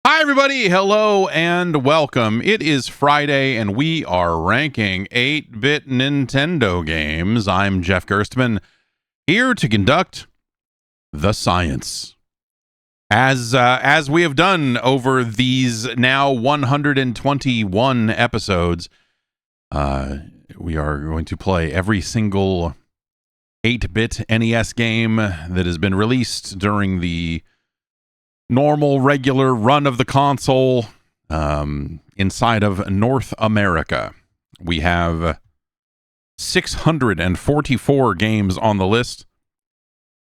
Hi, everybody. Hello and welcome. It is Friday, and we are ranking 8-bit Nintendo games. I'm Jeff Gerstmann, here to conduct the science. As we have done over these now 121 episodes, we are going to play every single 8-bit NES game that has been released during the normal, regular run of the console inside of North America. We have 644 games on the list.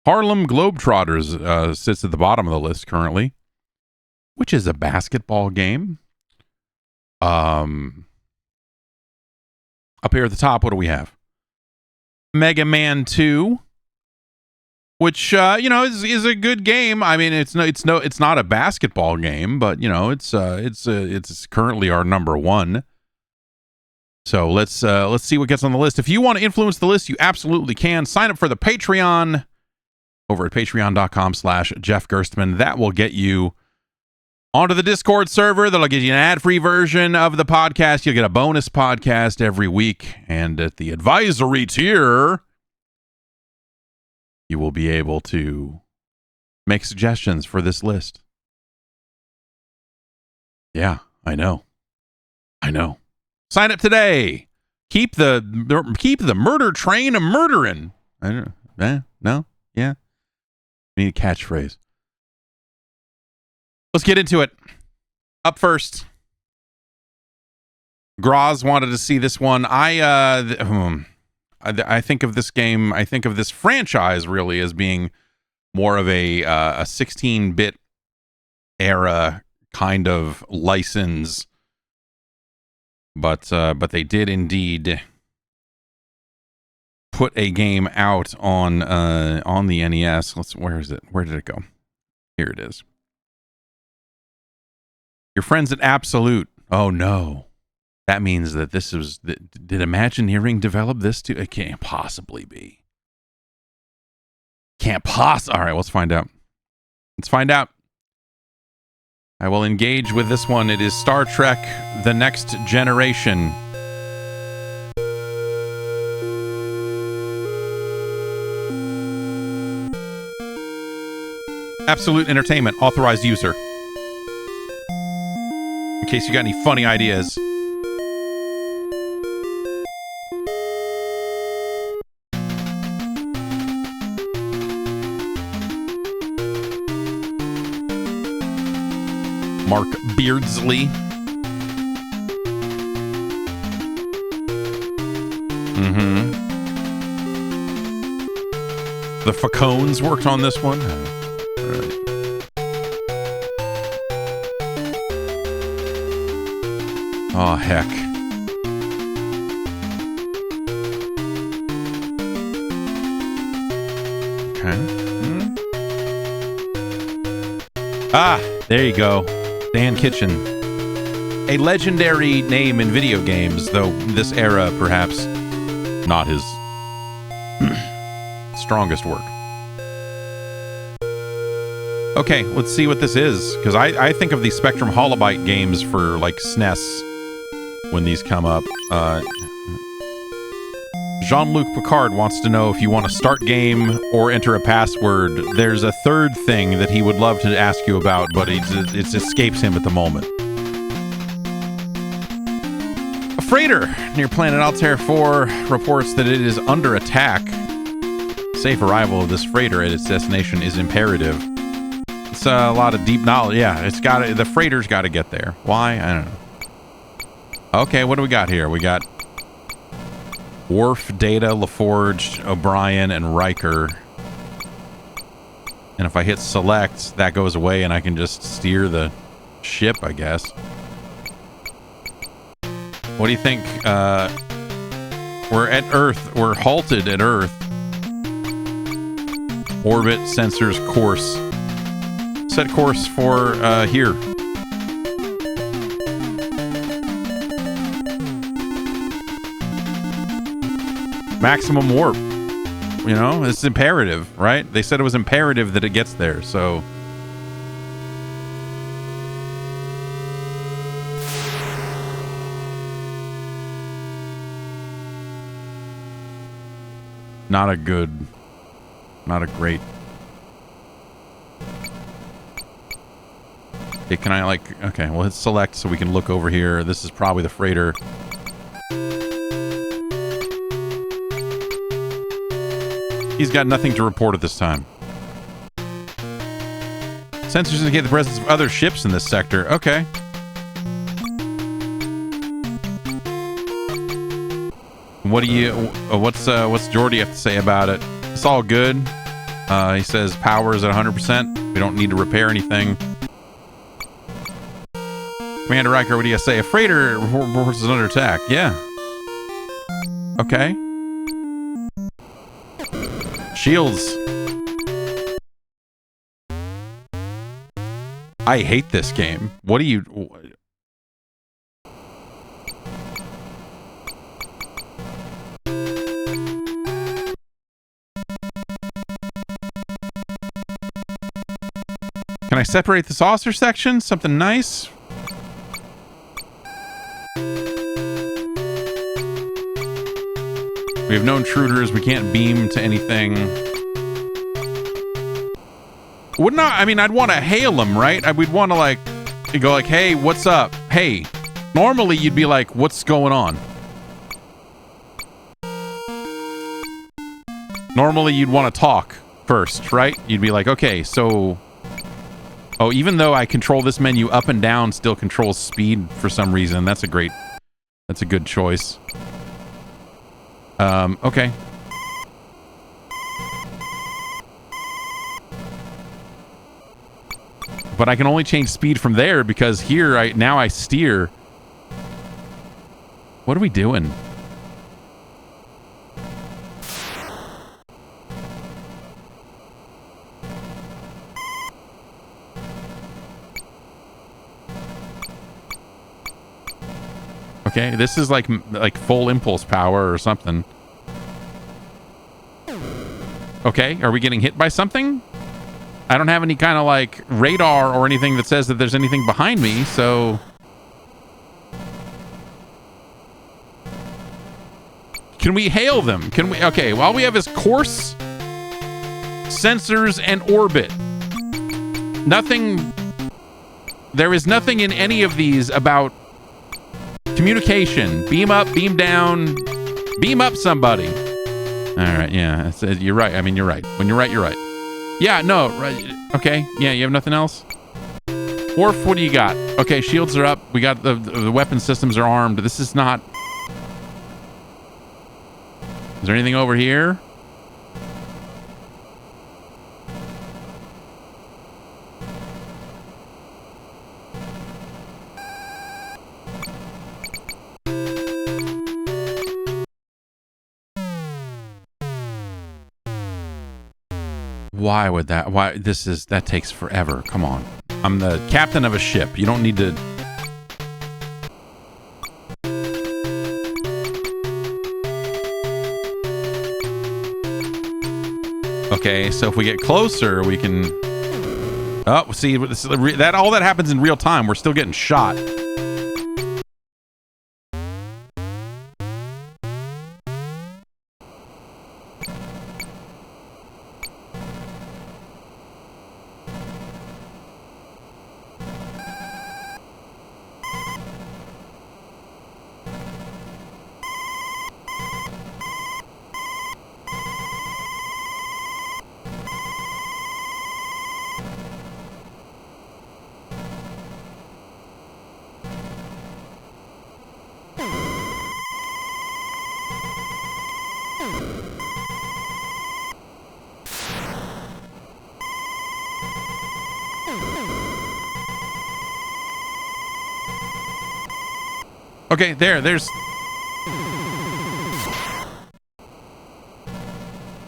Harlem Globetrotters sits at the bottom of the list currently, which is a basketball game. Up here at the top, what do we have? Mega Man 2. Which is a good game. I mean, it's not a basketball game, but it's currently our number one. So let's see what gets on the list. If you want to influence the list, you absolutely can. Sign up for the Patreon over at patreon.com/Jeff Gerstmann. That will get you onto the Discord server. That'll get you an ad-free version of the podcast. You'll get a bonus podcast every week, and at the advisory tier, you will be able to make suggestions for this list. Yeah, I know. Sign up today. Keep the murder train a murdering. I don't know. No? Yeah. We need a catchphrase. Let's get into it. Up first, Graz wanted to see this one. I think of this game, I think of this franchise really as being more of a 16-bit era kind of license, but they did indeed put a game out on the NES. Where is it? Where did it go? Here it is. Your friends at Absolute. Oh no. That means that this is... Did Imagineering develop this too? It can't possibly be. All right, let's find out. I will engage with this one. It is Star Trek: The Next Generation. Absolute Entertainment, authorized user. In case you got any funny ideas. Mark Beardsley. The Facones worked on this one. Right. Oh, heck. Okay. Ah, there you go. Dan Kitchen. A legendary name in video games, though this era perhaps not his strongest work. Okay, let's see what this is, because I think of the Spectrum Holobyte games for like SNES when these come up. Jean-Luc Picard wants to know if you want to start game or enter a password. There's a third thing that he would love to ask you about, but it escapes him at the moment. A freighter near planet Altair 4 reports that it is under attack. Safe arrival of this freighter at its destination is imperative. It's a lot of deep knowledge. Yeah, the freighter's got to get there. Why? I don't know. Okay, what do we got here? We got Worf, Data, LaForge, O'Brien, and Riker. And if I hit select, that goes away and I can just steer the ship, I guess. What do you think? We're at Earth. We're halted at Earth. Orbit sensors course. Set course for here. Maximum warp. You know, it's imperative, right? They said it was imperative that it gets there, so... not a great. Okay, can I like, okay, well, let's select so we can look over here. This is probably the freighter. He's got nothing to report at this time. Sensors indicate the presence of other ships in this sector. Okay. What do you, what's Jordy have to say about it? It's all good. He says power is at 100%. We don't need to repair anything. Commander Riker, what do you say? A freighter reports is under attack. Yeah. Okay. Shields. I hate this game. What do you... Can I separate the saucer section? Something nice? We have no intruders. We can't beam to anything. Wouldn't I mean, I'd want to hail them, right? We'd want to like, you go like, hey, what's up? Hey. Normally you'd be like, what's going on? Normally you'd want to talk first, right? You'd be like, okay, so... Oh, even though I control this menu up and down, still controls speed for some reason. That's a good choice. Okay. But I can only change speed from there because here, now I steer. What are we doing? Okay, this is like full impulse power or something. Okay, are we getting hit by something? I don't have any kind of like radar or anything that says that there's anything behind me, so... Can we hail them? Can we? Okay, all we have is course, sensors, and orbit. Nothing... There is nothing in any of these about communication. Beam up, beam down, beam up somebody. All right, yeah, you're right. I mean, you're right. When you're right, you're right. Yeah, no, right. Okay, yeah, you have nothing else? Worf, what do you got? Okay, shields are up. We got the weapon systems are armed. This is not... Is there anything over here? Why would that? Why that takes forever. Come on. I'm the captain of a ship. You don't need to. Okay, so if we get closer, we can. Oh, see, that all that happens in real time. We're still getting shot. Okay, there's...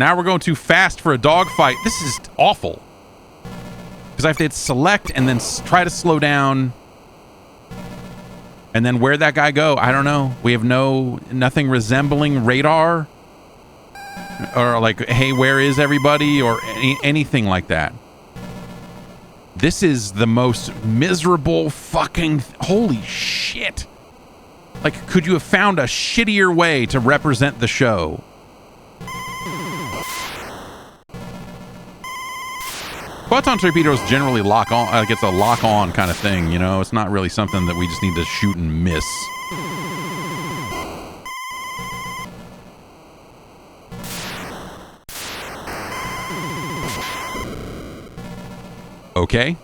Now we're going too fast for a dogfight. This is awful. Because I have to hit select and then try to slow down. And then where'd that guy go? I don't know. We have nothing resembling radar. Or like, hey, where is everybody? Or anything like that. This is the most miserable fucking... Holy shit. Like, could you have found a shittier way to represent the show? Photon torpedoes generally lock on, like it's a lock on kind of thing, you know? It's not really something that we just need to shoot and miss. Okay.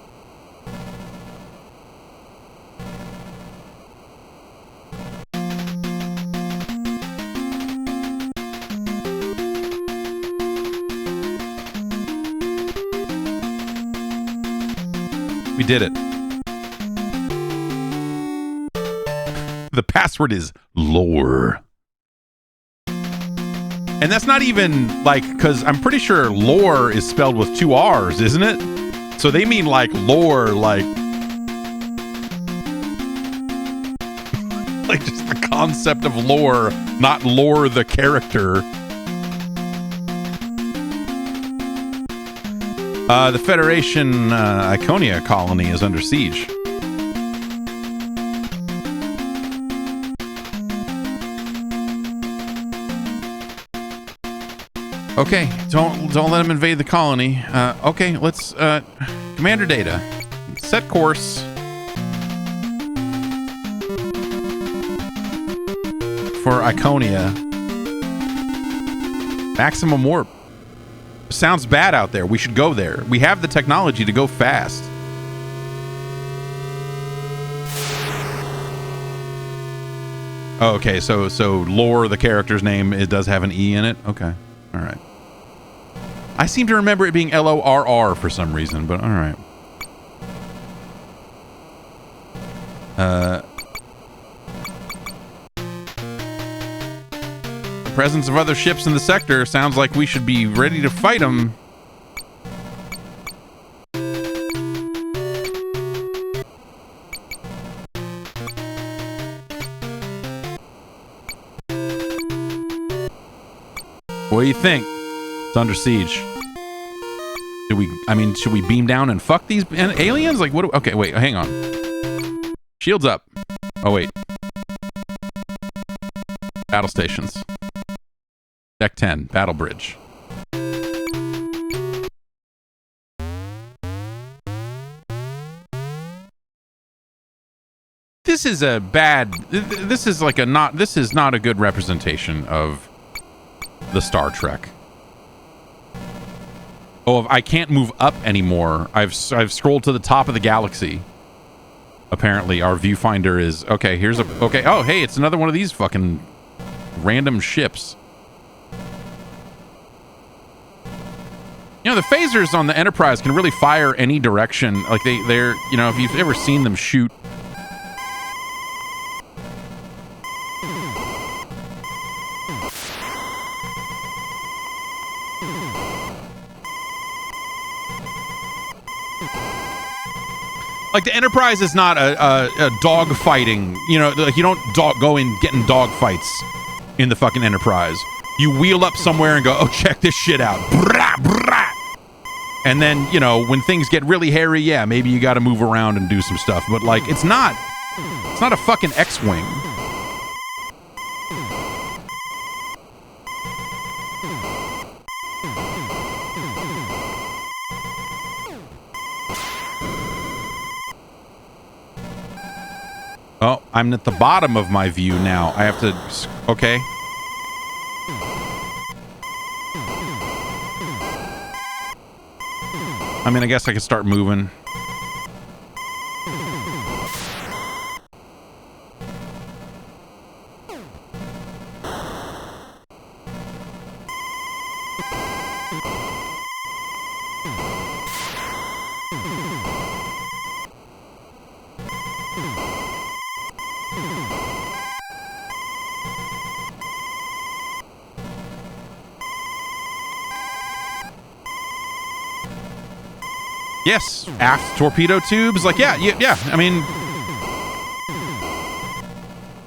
We did it. The password is lore. And that's not even like, because I'm pretty sure lore is spelled with 2 R's, isn't it? So they mean like lore, like just the concept of lore, not lore the character. The Federation Iconia colony is under siege. Okay, don't let him invade the colony. Okay, let's commander data. Set course for Iconia. Maximum warp. Sounds bad out there. We should go there. We have the technology to go fast. Oh, okay, so lore, the character's name, it does have an E in it. Okay, all right. I seem to remember it being LORR for some reason, but all right. The presence of other ships in the sector sounds like we should be ready to fight them. What do you think? It's under siege. Should we beam down and fuck these aliens? Like, what? Okay, wait, hang on. Shields up. Oh, wait. Battle stations. Deck 10, battle bridge. This is a bad, this is not a good representation of the Star Trek. Oh, I can't move up anymore. I've scrolled to the top of the galaxy. Apparently, our viewfinder is okay. Okay. Oh, hey, it's another one of these fucking random ships. You know, the phasers on the Enterprise can really fire any direction. Like they're, you know, if you've ever seen them shoot. Like the Enterprise is not a dog fighting, you know, like you don't go in getting dog fights in the fucking Enterprise. You wheel up somewhere and go, oh, check this shit out. Brah, brah. And then, you know, when things get really hairy, yeah, maybe you got to move around and do some stuff. But like, it's not a fucking X-Wing. Oh, I'm at the bottom of my view now. I have to... Okay. I mean, I guess I could start moving. Yes, aft torpedo tubes. Like, yeah. I mean,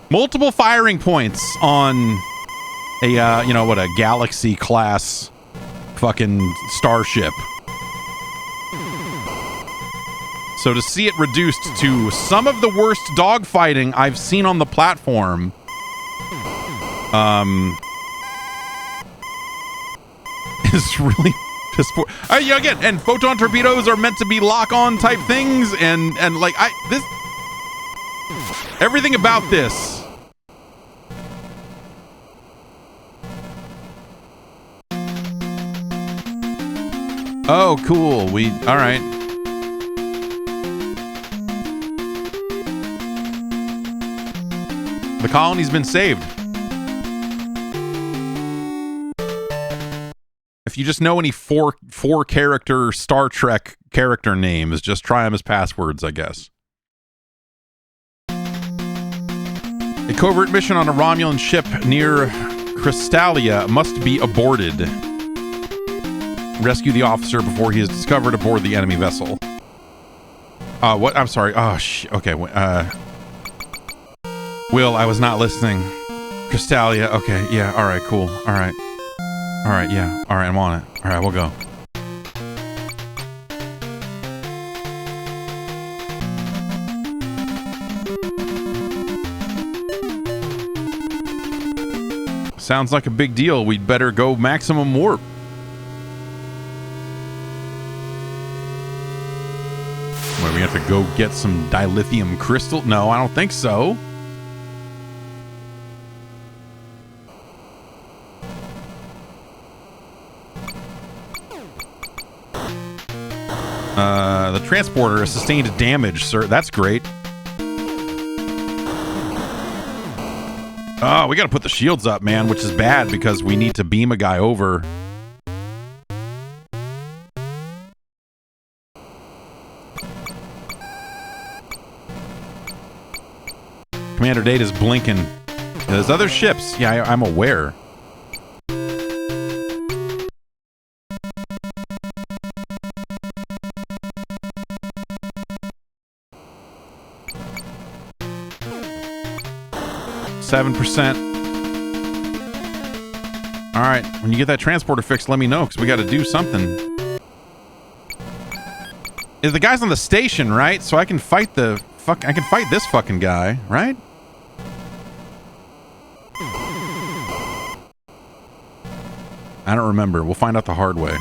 multiple firing points on a, you know, what, a Galaxy class fucking starship. So to see it reduced to some of the worst dogfighting I've seen on the platform, is really Yeah, again, and photon torpedoes are meant to be lock-on type things, and like everything about this. Oh, cool. All right. The colony's been saved. If you just know any four character Star Trek character names, just try them as passwords, I guess. A covert mission on a Romulan ship near Crystallia must be aborted. Rescue the officer before he is discovered aboard the enemy vessel. What? I'm sorry. Oh, okay. Will, I was not listening. Crystallia. Okay. Yeah. All right. Cool. All right. All right. Yeah. All right. I'm on it. All right. We'll go. Sounds like a big deal. We'd better go maximum warp. Where we have to go get some dilithium crystal? No, I don't think so. The transporter has sustained damage, sir. That's great. Oh, we gotta put the shields up, man, which is bad because we need to beam a guy over. Commander Data's blinking. There's other ships. Yeah, I'm aware. %. All right, when you get that transporter fixed, let me know because we got to do something. The guy's on the station, right? So I can fight I can fight this fucking guy, right? I don't remember. We'll find out the hard way.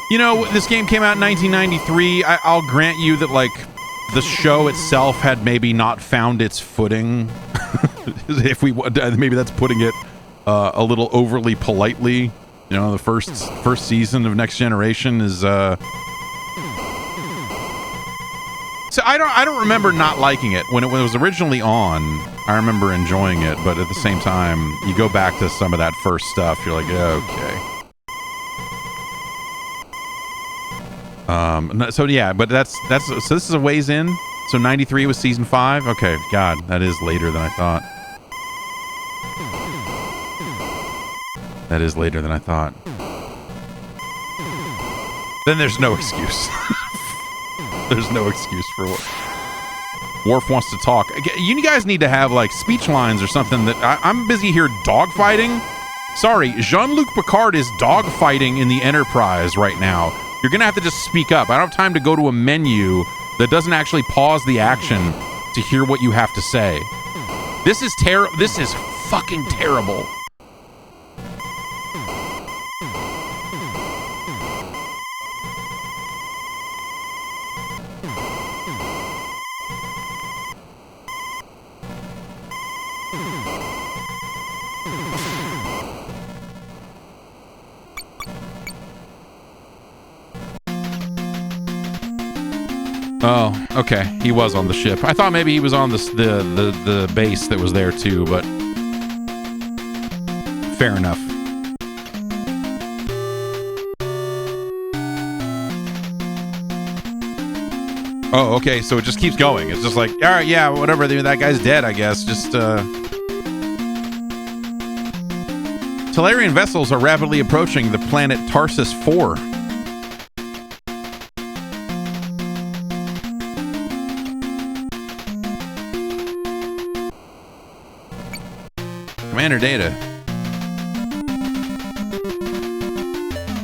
You know, this game came out in 1993. I'll grant you that, like, the show itself had maybe not found its footing. If we maybe that's putting it a little overly politely. You know, the first season of Next Generation is. So I don't remember not liking it when it was originally on. I remember enjoying it, but at the same time, you go back to some of that first stuff. You're like, okay. So yeah, but so this is a ways in. So 93 was season 5. Okay, God, that is later than I thought. That is later than I thought. Then there's no excuse. There's no excuse for what. Worf wants to talk. You guys need to have like speech lines or something. That I'm busy here dogfighting. Sorry, Jean-Luc Picard is dogfighting in the Enterprise right now. You're going to have to just speak up. I don't have time to go to a menu that doesn't actually pause the action to hear what you have to say. This is terrible. This is fucking terrible. Oh, okay. He was on the ship. I thought maybe he was on the base that was there too, but fair enough. Oh, okay. So it just keeps going. It's just like, all right, yeah, whatever. That guy's dead, I guess. Just Talarian vessels are rapidly approaching the planet Tarsus 4. Commander data.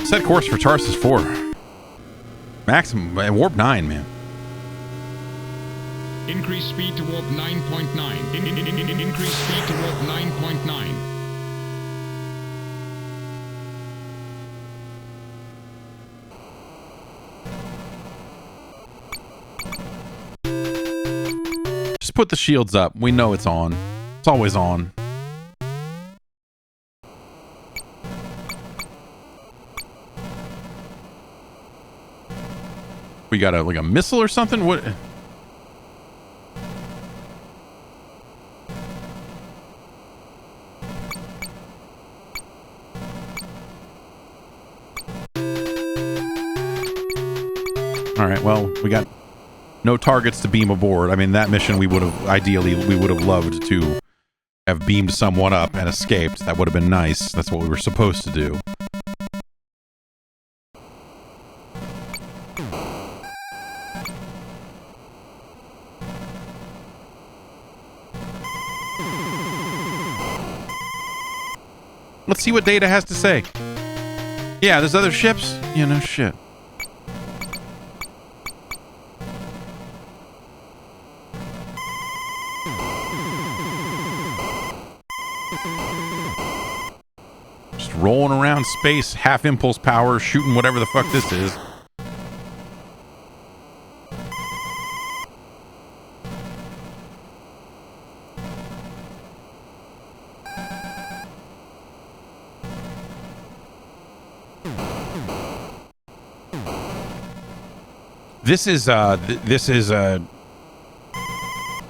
Set course for Tarsus 4. Maximum warp 9, man. Increase speed to warp 9.9. Increase speed to warp 9.9. Just put the shields up. We know it's on. It's always on. We got like a missile or something? What? All right, well, we got no targets to beam aboard. I mean, that mission we would have loved to have beamed someone up and escaped. That would have been nice. That's what we were supposed to do. Let's see what Data has to say. Yeah, there's other ships. Yeah, no shit. Just rolling around space, half impulse power, shooting whatever the fuck this is.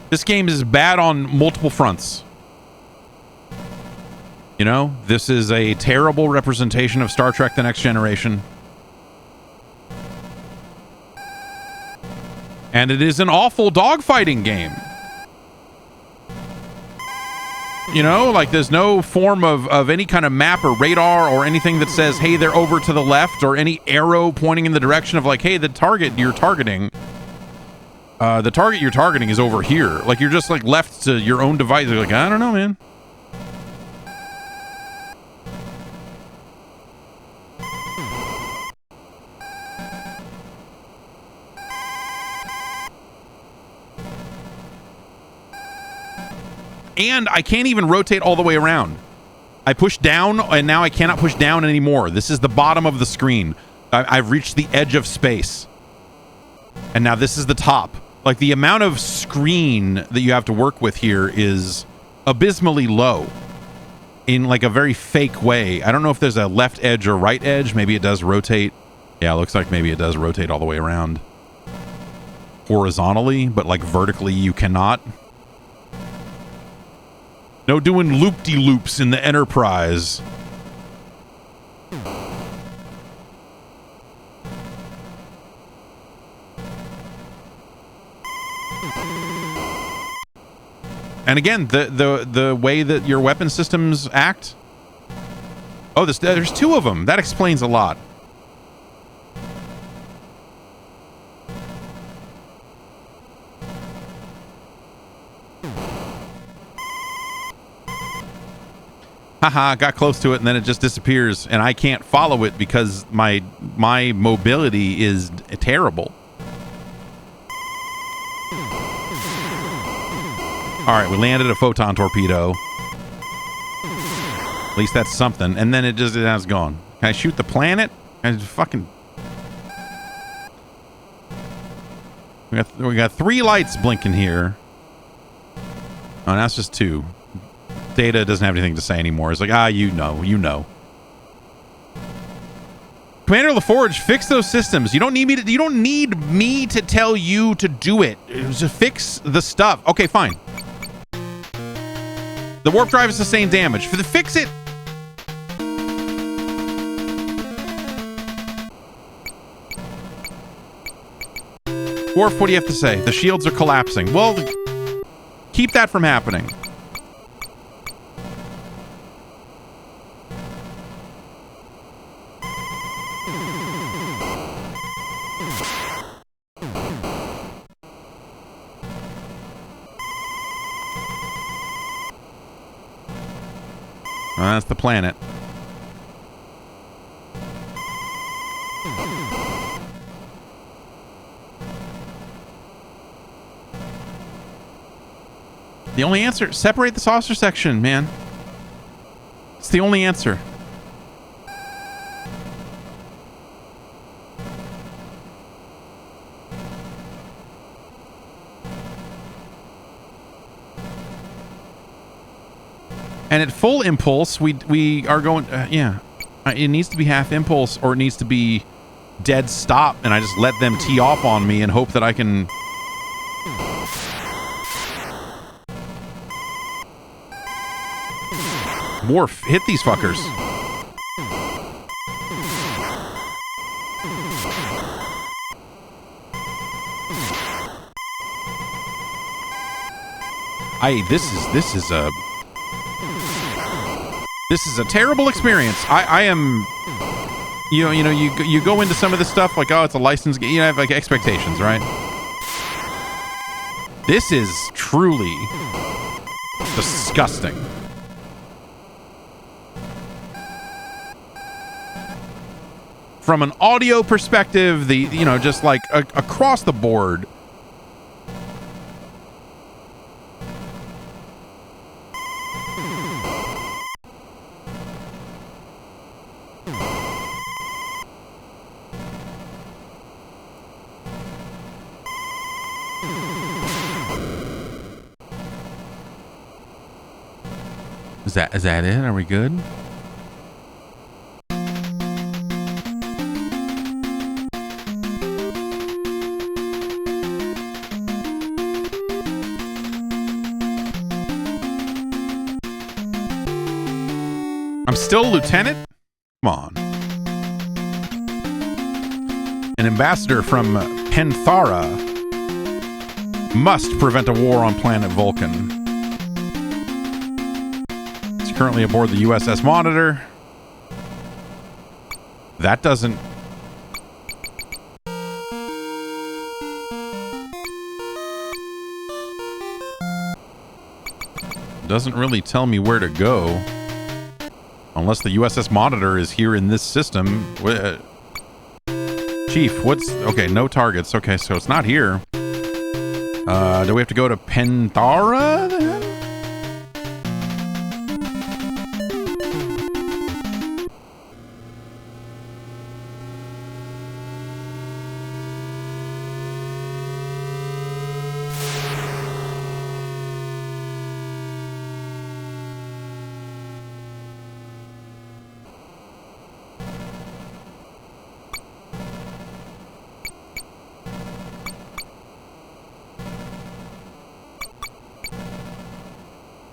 This game is bad on multiple fronts. You know, this is a terrible representation of Star Trek: The Next Generation. And it is an awful dogfighting game. You know, like there's no form of any kind of map or radar or anything that says, hey, they're over to the left, or any arrow pointing in the direction of like, hey, the target you're targeting is over here. Like you're just like left to your own device. You're like, I don't know, man. And I can't even rotate all the way around. I push down, and now I cannot push down anymore. This is the bottom of the screen. I've reached the edge of space. And now this is the top. Like, the amount of screen that you have to work with here is abysmally low. In, like, a very fake way. I don't know if there's a left edge or right edge. Maybe it does rotate. Yeah, it looks like maybe it does rotate all the way around. Horizontally, but, like, vertically you cannot. No doing loop-de-loops in the Enterprise. And again, the way that your weapon systems act. Oh, there's two of them. That explains a lot. Haha, got close to it and then it just disappears and I can't follow it because my mobility is terrible. Alright, we landed a photon torpedo. At least that's something. And then it's gone. Can I shoot the planet? Can I just fucking... We got 3 lights blinking here. Oh, now it's just 2. Data doesn't have anything to say anymore. It's like, you know. Commander LaForge, fix those systems. You don't need me to tell you to do it. Just fix the stuff. Okay, fine. The warp drive is the same damage. Fix it. Worf, what do you have to say? The shields are collapsing. Well, keep that from happening. That's the planet. The only answer, separate the saucer section, man. It's the only answer. And at full impulse, we are going, yeah. It needs to be half impulse, or it needs to be dead stop, and I just let them tee off on me and hope that I can... Morph, hit these fuckers. This is a terrible experience. I am, you go into some of this stuff like, oh, it's a license game. You have like expectations, right? This is truly disgusting. From an audio perspective, just like across the board. Is that it? Are we good? I'm still a lieutenant? Come on. An ambassador from Penthara must prevent a war on planet Vulcan. He's currently aboard the USS Monitor. That doesn't... doesn't really tell me where to go. Unless the USS Monitor is here in this system. Chief, what's... okay, no targets. Okay, so it's not here. Do we have to go to Penthara then?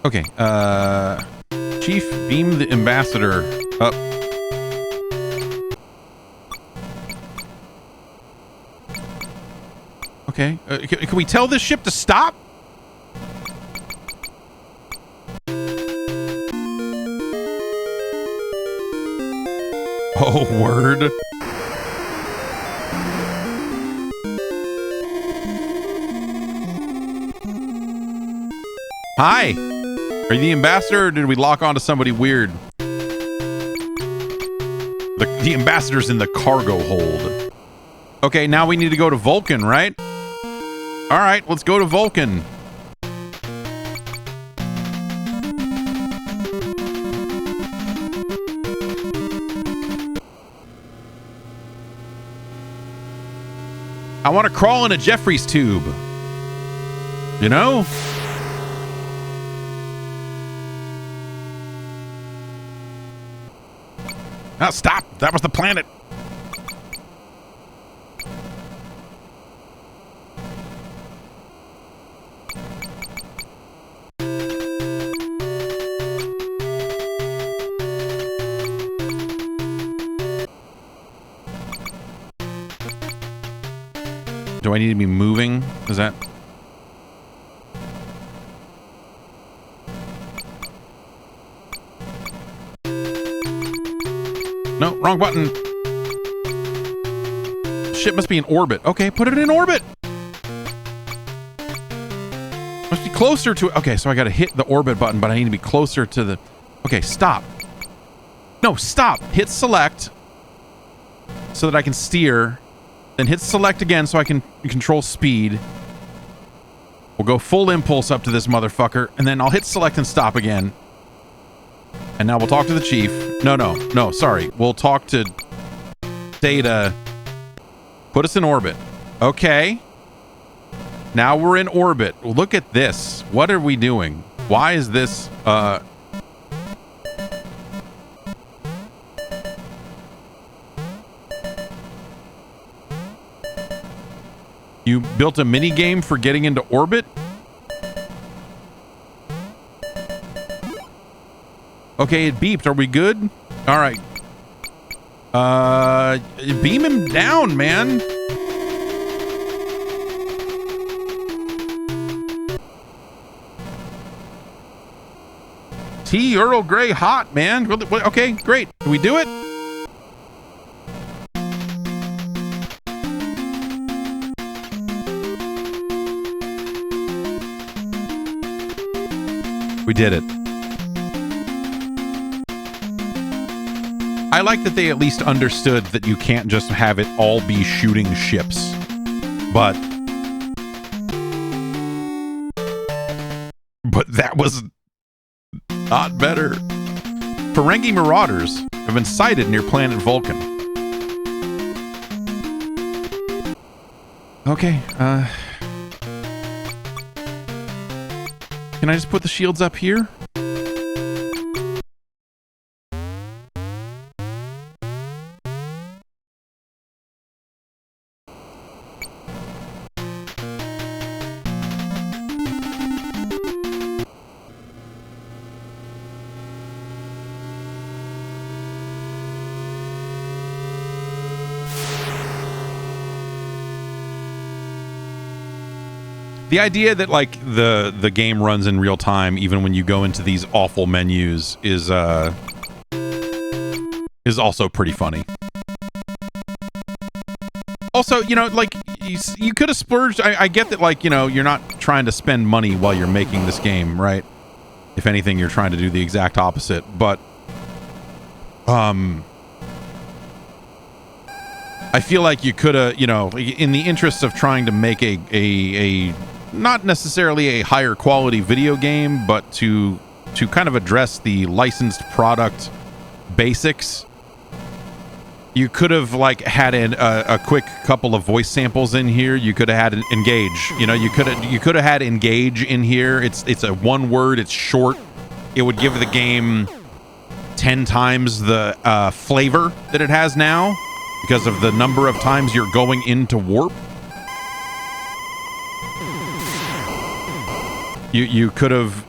Okay, Chief, beam the ambassador up. Okay, can we tell this ship to stop? Oh, word. Hi. Are you the ambassador, or did we lock onto somebody weird? The ambassador's in the cargo hold. Okay, now we need to go to Vulcan, right? All right, let's go to Vulcan. I want to crawl in a Jeffries tube. You know? Oh, stop! That was the planet! Do I need to be moving? Is that... No, wrong button. Ship must be in orbit. Okay, put it in orbit. Must be closer to it. Okay, so I got to hit the orbit button, but I need to be closer to the... Okay, stop. No, stop. Hit select so that I can steer. Then hit select again so I can control speed. We'll go full impulse up to this motherfucker, and then I'll hit select and stop again. And now we'll talk to the chief. No, sorry. We'll talk to Data. Put us in orbit. Okay. Now we're in orbit. Look at this. What are we doing? Why is this, You built a mini game for getting into orbit? Okay, it beeped. Are we good? All right. Beam him down, man. Tea Earl Grey hot, man. Okay, great. Can we do it? We did it. I like that they at least understood that you can't just have it all be shooting ships. But that was not better. Ferengi marauders have been sighted near planet Vulcan. Okay, can I just put the shields up here? The idea that like the game runs in real time even when you go into these awful menus is also pretty funny. Also, you know, like you could have splurged. I get that, like, you know, you're not trying to spend money while you're making this game, right? If anything, you're trying to do the exact opposite. But I feel like you could have, you know, in the interests of trying to make a not necessarily a higher quality video game, but to kind of address the licensed product basics, you could have like had a quick couple of voice samples in here. You could have had engage. You know, you could have had engage in here. It's a one word. It's short. It would give the game 10 times the flavor that it has now because of the number of times you're going into warp. You could have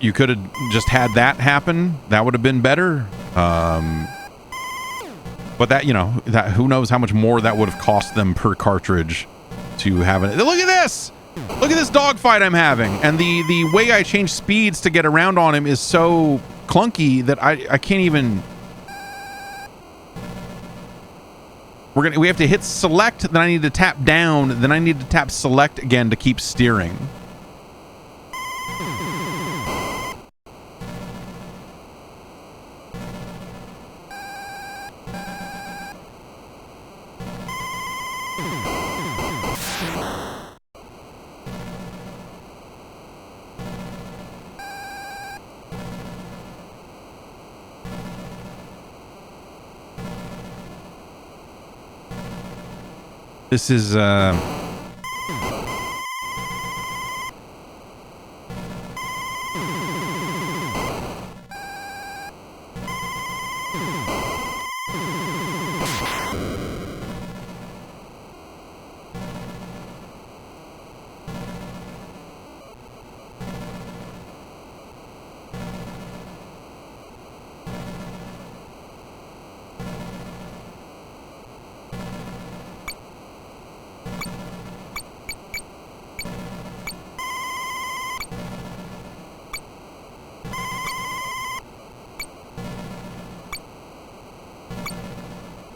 just had that happen. That would have been better. But that, you know, that who knows how much more that would have cost them per cartridge to have it. Look at this! Look at this dogfight I'm having. And the way I change speeds to get around on him is so clunky that I can't even. We have to hit select, then I need to tap down, then I need to tap select again to keep steering. This is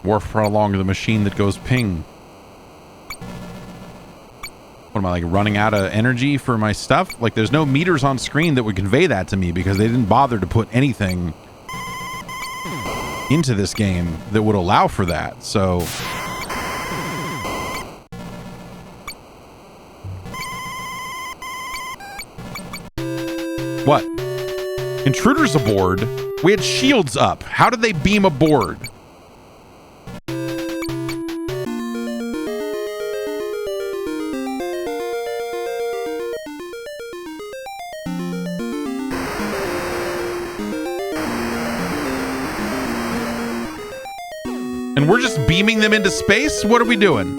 warp along the machine that goes ping. What am I, like, running out of energy for my stuff? Like, there's no meters on screen that would convey that to me because they didn't bother to put anything. into this game that would allow for that. So what? Intruders aboard? We had shields up. How did they beam aboard? And we're just beaming them into space? What are we doing?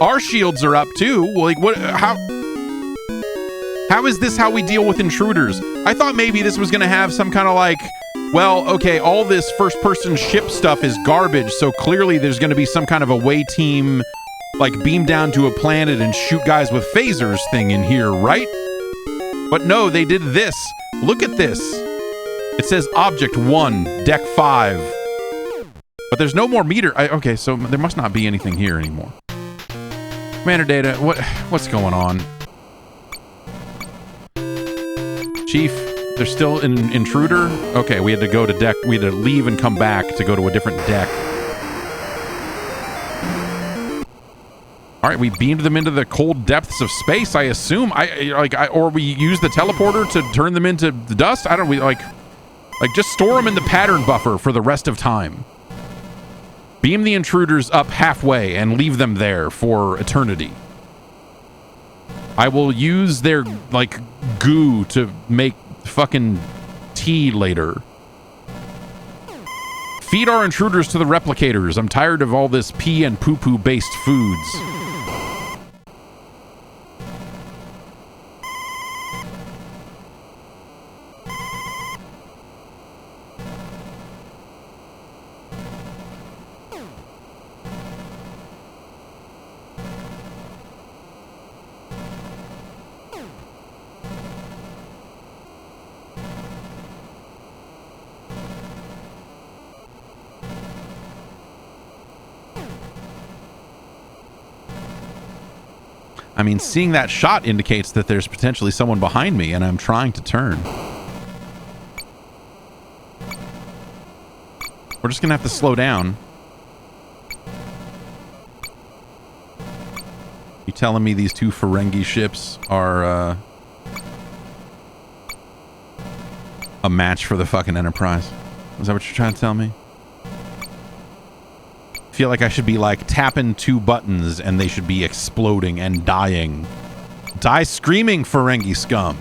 Our shields are up too. Like, what? How is this how we deal with intruders? I thought maybe this was going to have some kind of like, well, okay, all this first-person ship stuff is garbage, so clearly there's going to be some kind of away team, like, beam down to a planet and shoot guys with phasers thing in here, right? But no, they did this. Look at this. It says Object 1, Deck 5. But there's no more meter. Okay, so there must not be anything here anymore. Commander data, what's going on? Chief, there's still an intruder? Okay, we had to go to deck. We had to leave and come back to go to a different deck. All right, we beamed them into the cold depths of space, I assume. Or we use the teleporter to turn them into the dust? I don't, just store them in the pattern buffer for the rest of time. Beam the intruders up halfway and leave them there for eternity. I will use their, like, goo to make fucking tea later. Feed our intruders to the replicators. I'm tired of all this pee and poo-poo based foods. I mean, seeing that shot indicates that there's potentially someone behind me, and I'm trying to turn. We're just gonna have to slow down. You telling me these two Ferengi ships are a match for the fucking Enterprise? Is that what you're trying to tell me? Feel like I should be like tapping two buttons and they should be exploding and dying. Die screaming, Ferengi scum.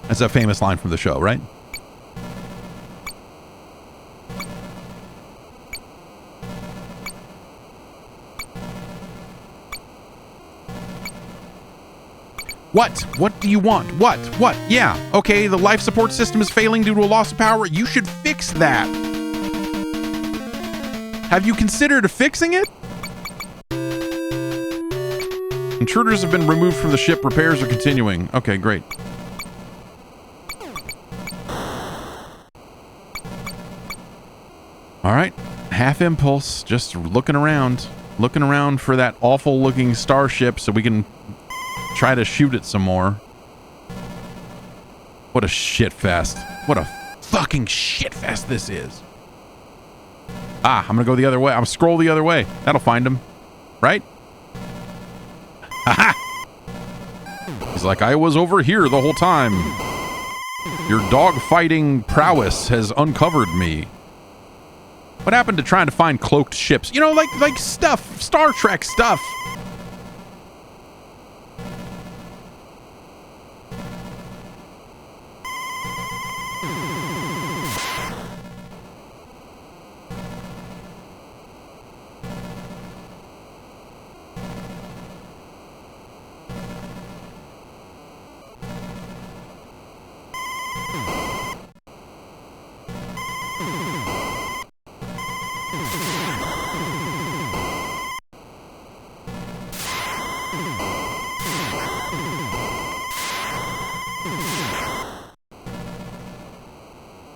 That's a famous line from the show, right? What? What do you want? What? What? Yeah. Okay, the life support system is failing due to a loss of power. You should fix that. Have you considered fixing it? Intruders have been removed from the ship. Repairs are continuing. Okay, great. All right. Half impulse. Just looking around. Looking around for that awful looking starship so we can try to shoot it some more. What a shit fest. What a fucking shit fest this is. Ah, I'm gonna go the other way. I'm gonna scroll the other way. That'll find him. Right? Aha! He's like, I was over here the whole time. Your dog-fighting prowess has uncovered me. What happened to trying to find cloaked ships? You know, like stuff. Star Trek stuff.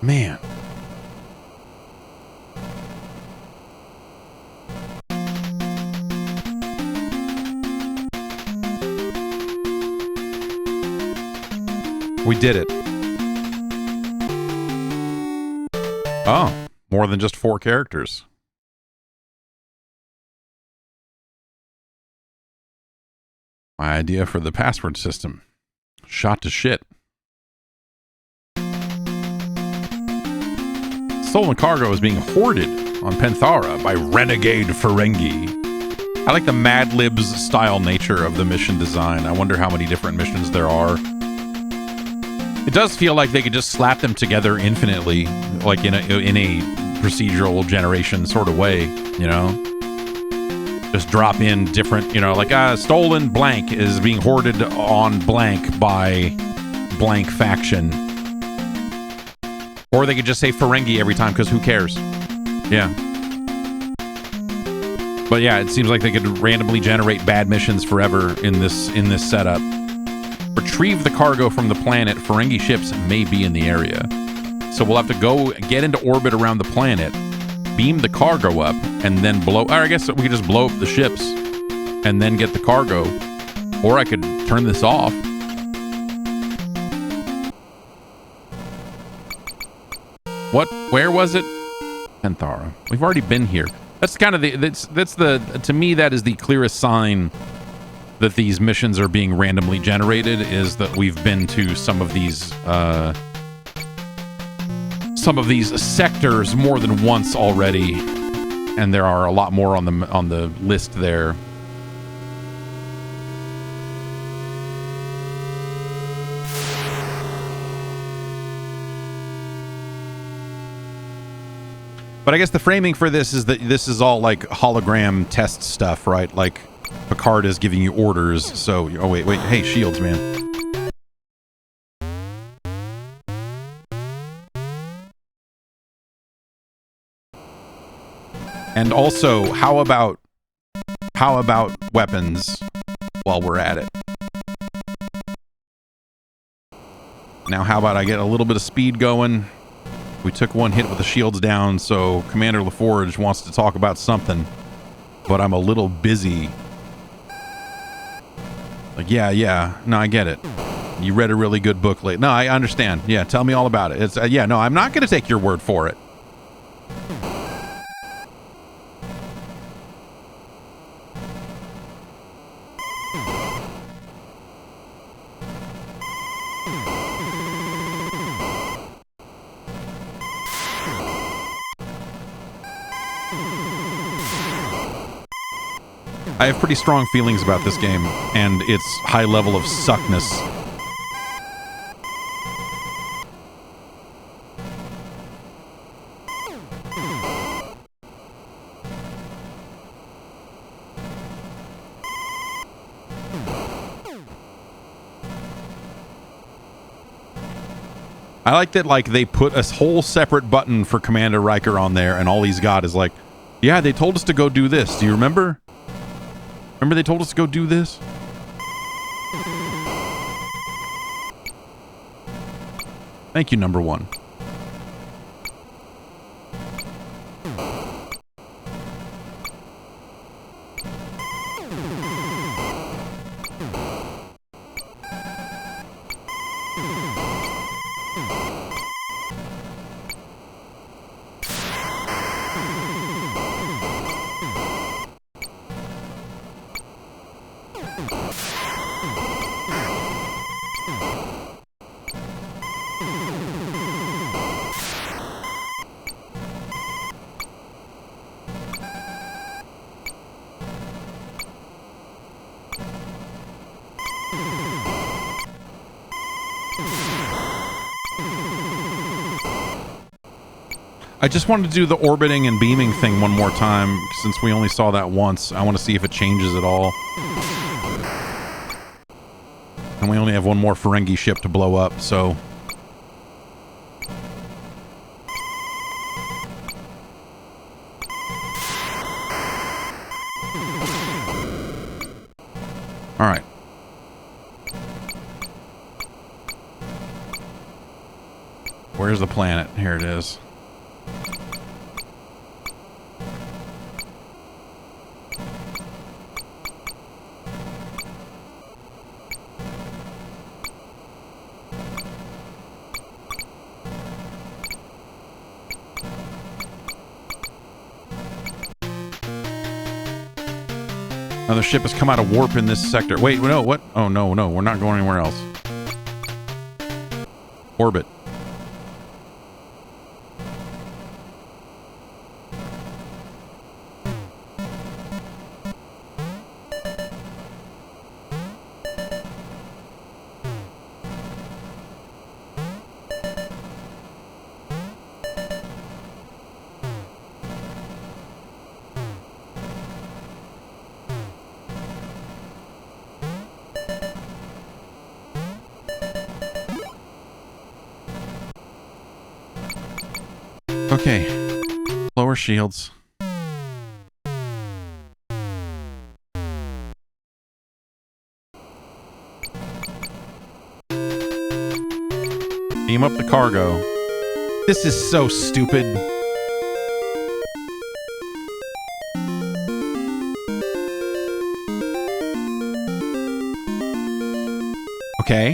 Man. We did it. Oh, more than just 4 characters. My idea for the password system. Shot to shit. Stolen cargo is being hoarded on Panthara by renegade Ferengi. I like the Mad Libs style nature of the mission design. I wonder how many different missions there are. It does feel like they could just slap them together infinitely, like in a procedural generation sort of way, you know? Just drop in different, you know, like stolen blank is being hoarded on blank by blank faction. Or they could just say Ferengi every time, because who cares? Yeah. But yeah, it seems like they could randomly generate bad missions forever in this setup. Retrieve the cargo from the planet. Ferengi ships may be in the area. So we'll have to go get into orbit around the planet, beam the cargo up, and then blow... Or I guess we could just blow up the ships and then get the cargo. Or I could turn this off. What? Where was it? Panthara. We've already been here. That's kind of to me, that is the clearest sign that these missions are being randomly generated, is that we've been to some of these sectors more than once already, and there are a lot more on the list there. But I guess the framing for this is that this is all like hologram test stuff, right? Like Picard is giving you orders. So, oh wait, hey, shields, man. And also, how about weapons while we're at it? Now, how about I get a little bit of speed going? We took one hit with the shields down, so Commander LaForge wants to talk about something, but I'm a little busy. Like, yeah, no, I get it. You read a really good book lately. No, I understand. Yeah, tell me all about it. It's yeah, no, I'm not going to take your word for it. I have pretty strong feelings about this game and its high level of suckness. I like that, like, they put a whole separate button for Commander Riker on there, and all he's got is like, yeah, they told us to go do this. Do you remember? Remember they told us to go do this? Thank you, number one. I just wanted to do the orbiting and beaming thing one more time, since we only saw that once. I want to see if it changes at all. And we only have one more Ferengi ship to blow up, so... Alright. Where's the planet? Here it is. Another ship has come out of warp in this sector. Wait, no, what? Oh, no, we're not going anywhere else. Orbit. Okay, lower shields. Beam up the cargo. This is so stupid. Okay.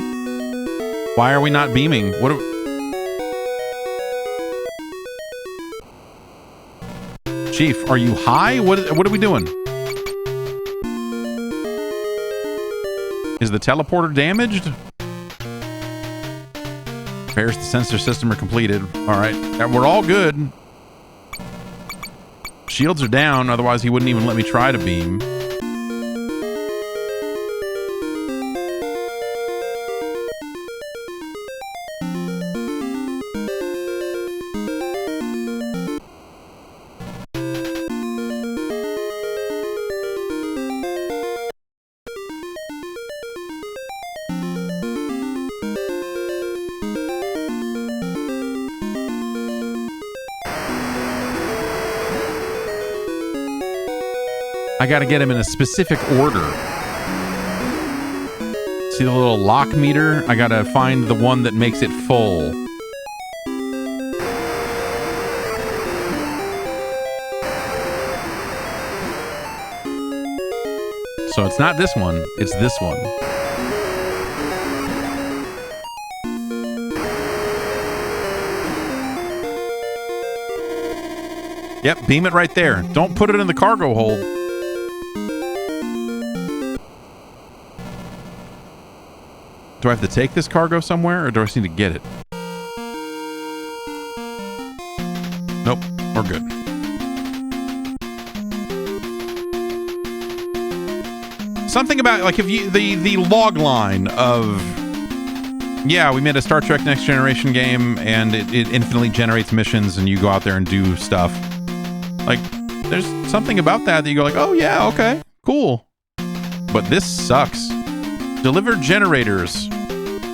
Why are we not beaming? What are... Chief, are you high? What are we doing? Is the teleporter damaged? Repairs to sensor system are completed. All right, we're all good. Shields are down, otherwise he wouldn't even let me try to beam. I gotta get him in a specific order. See the little lock meter? I gotta find the one that makes it full. So it's not this one, it's this one. Yep, beam it right there. Don't put it in the cargo hold. Do I have to take this cargo somewhere, or do I just need to get it? Nope, we're good. Something about, like, if you the log line of, yeah, we made a Star Trek Next Generation game, and it infinitely generates missions, and you go out there and do stuff. Like, there's something about that you go like, oh yeah, okay, cool. But this sucks. Deliver generators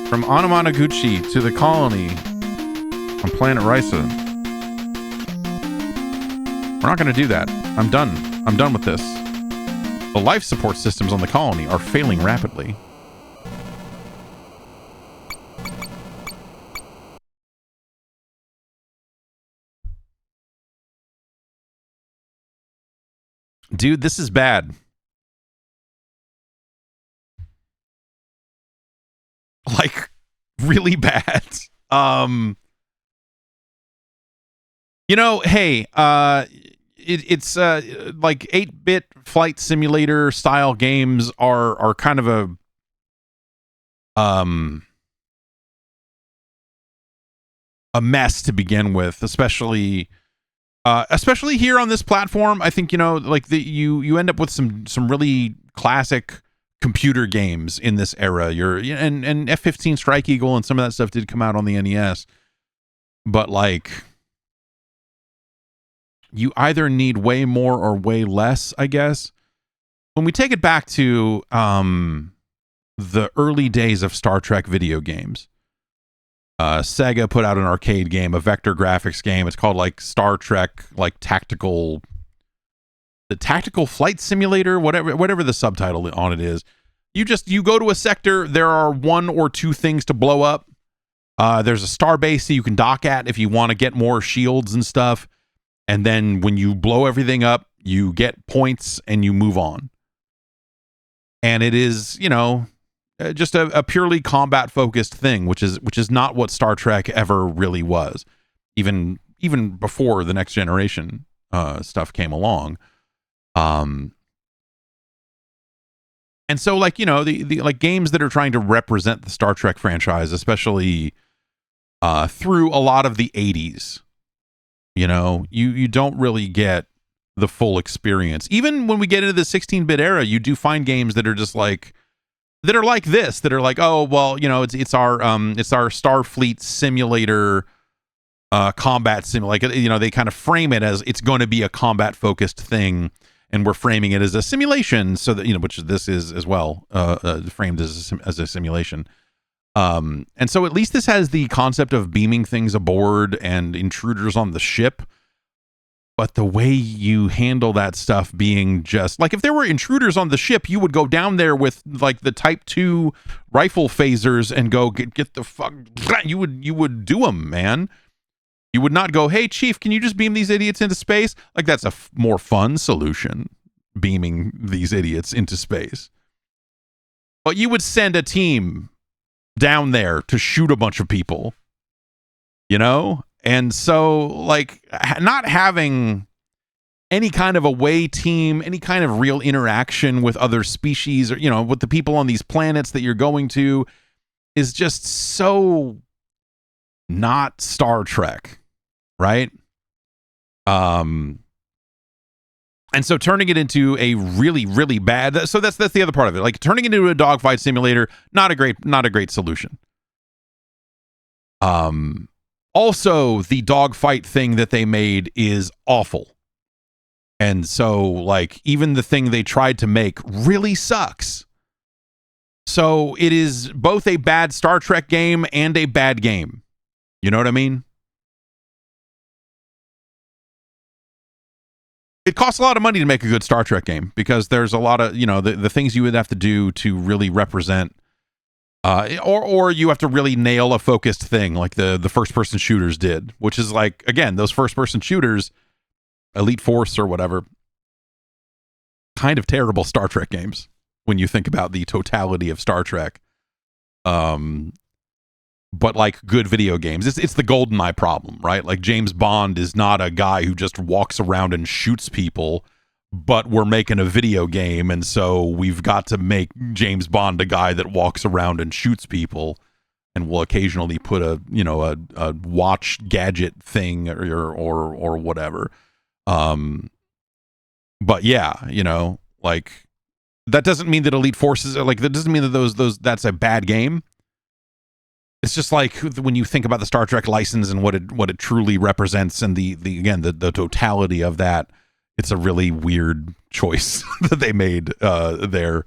from Anamanaguchi to the colony on planet Riiiiitt. We're not going to do that. I'm done. I'm done with this. The life support systems on the colony are failing rapidly. Dude, this is bad. Like, really bad. You know, hey, it's like 8-bit flight simulator style games are kind of a mess to begin with, especially here on this platform. I think, you know, like you end up with some really classic computer games in this era. And F-15 Strike Eagle and some of that stuff did come out on the NES, but like, you either need way more or way less, I guess. When we take it back to the early days of Star Trek video games, Sega put out an arcade game, a vector graphics game. It's called like Star Trek, like the Tactical Flight Simulator, whatever the subtitle on it is. You go to a sector, there are 1 or 2 things to blow up. There's a star base that you can dock at if you want to get more shields and stuff. And then when you blow everything up, you get points and you move on. And it is, you know, just a purely combat focused thing, which is not what Star Trek ever really was, even before the Next Generation stuff came along. And so, like, you know, the like games that are trying to represent the Star Trek franchise, especially through a lot of the 80s, you know, you don't really get the full experience. Even when we get into the 16-bit era, you do find games that are just like, that are like this, that are like, oh, well, you know, it's our Starfleet simulator, combat sim. Like, you know, they kind of frame it as it's going to be a combat focused thing, and we're framing it as a simulation, so that, you know, which this is as well, framed as a simulation. And so at least this has the concept of beaming things aboard and intruders on the ship. But the way you handle that stuff being just like, if there were intruders on the ship, you would go down there with like the Type 2 rifle phasers and go get the fuck. You would do them, man. You would not go, hey, Chief, can you just beam these idiots into space? Like, that's a more fun solution, beaming these idiots into space. But you would send a team down there to shoot a bunch of people, you know? And so, like, not having any kind of away team, any kind of real interaction with other species, or, you know, with the people on these planets that you're going to, is just so not Star Trek, right? And so turning it into a really, really bad, so that's the other part of it. Like, turning it into a dogfight simulator, not a great solution. Also, the dogfight thing that they made is awful. And so, like, even the thing they tried to make really sucks. So it is both a bad Star Trek game and a bad game. You know what I mean? It costs a lot of money to make a good Star Trek game, because there's a lot of, you know, the things you would have to do to really represent, or you have to really nail a focused thing like the first-person shooters did, which is like, again, those first-person shooters, Elite Force or whatever, kind of terrible Star Trek games when you think about the totality of Star Trek. But like good video games. It's the GoldenEye problem, right? Like, James Bond is not a guy who just walks around and shoots people, but we're making a video game, and so we've got to make James Bond a guy that walks around and shoots people, and we'll occasionally put a watch gadget thing or whatever. But yeah, you know, like, that doesn't mean that Elite Forces are like, that doesn't mean that those that's a bad game. It's just like, when you think about the Star Trek license and what it truly represents, and the totality of that, it's a really weird choice that they made there,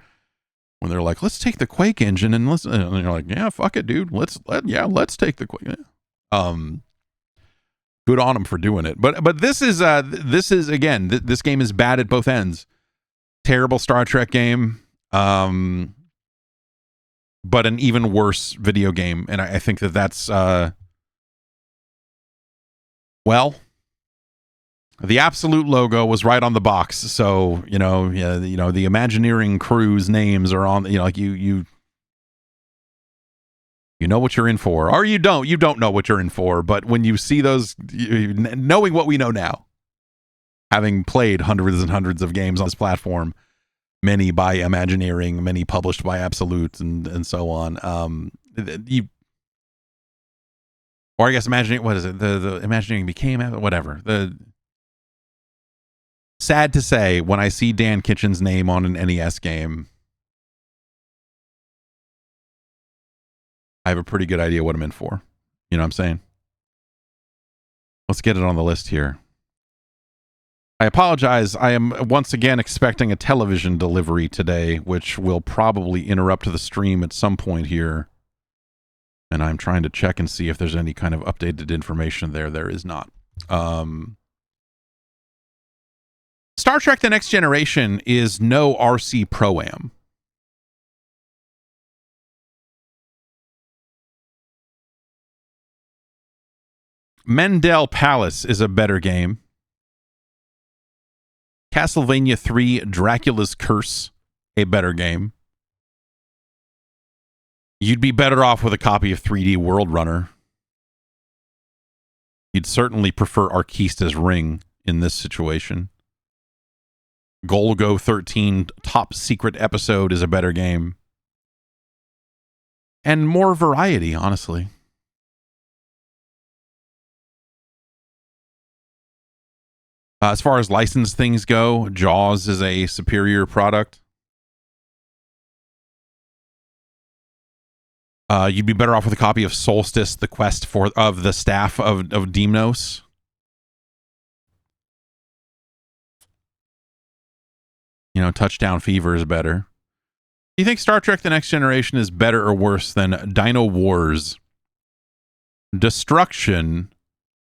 when they're like, let's take the Quake engine and and you're like, yeah, fuck it, dude. Let's take the Quake. Good on them for doing it. But this is again, this game is bad at both ends. Terrible Star Trek game. But an even worse video game. And I think that's, well, the Absolute logo was right on the box. So, you know, the Imagineering crew's names are on, you know, like you know what you're in for, or you don't know what you're in for. But when you see those, knowing what we know now, having played hundreds and hundreds of games on this platform, many by Imagineering, many published by Absolute, and so on. Or I guess Imagineering, what is it? The Imagineering became, whatever. Sad to say, when I see Dan Kitchen's name on an NES game, I have a pretty good idea what I'm in for. You know what I'm saying? Let's get it on the list here. I apologize. I am once again expecting a television delivery today, which will probably interrupt the stream at some point here. And I'm trying to check and see if there's any kind of updated information there. There is not. Star Trek The Next Generation is no RC Pro-Am. Mendel Palace is a better game. Castlevania 3 Dracula's Curse, a better game. You'd be better off with a copy of 3D World Runner. You'd certainly prefer Arkista's Ring in this situation. Golgo 13 Top Secret Episode is a better game. And more variety, honestly. As far as licensed things go, Jaws is a superior product. You'd be better off with a copy of Solstice, the quest of the staff of Deimos. You know, Touchdown Fever is better. Do you think Star Trek The Next Generation is better or worse than Dino Wars? Destruction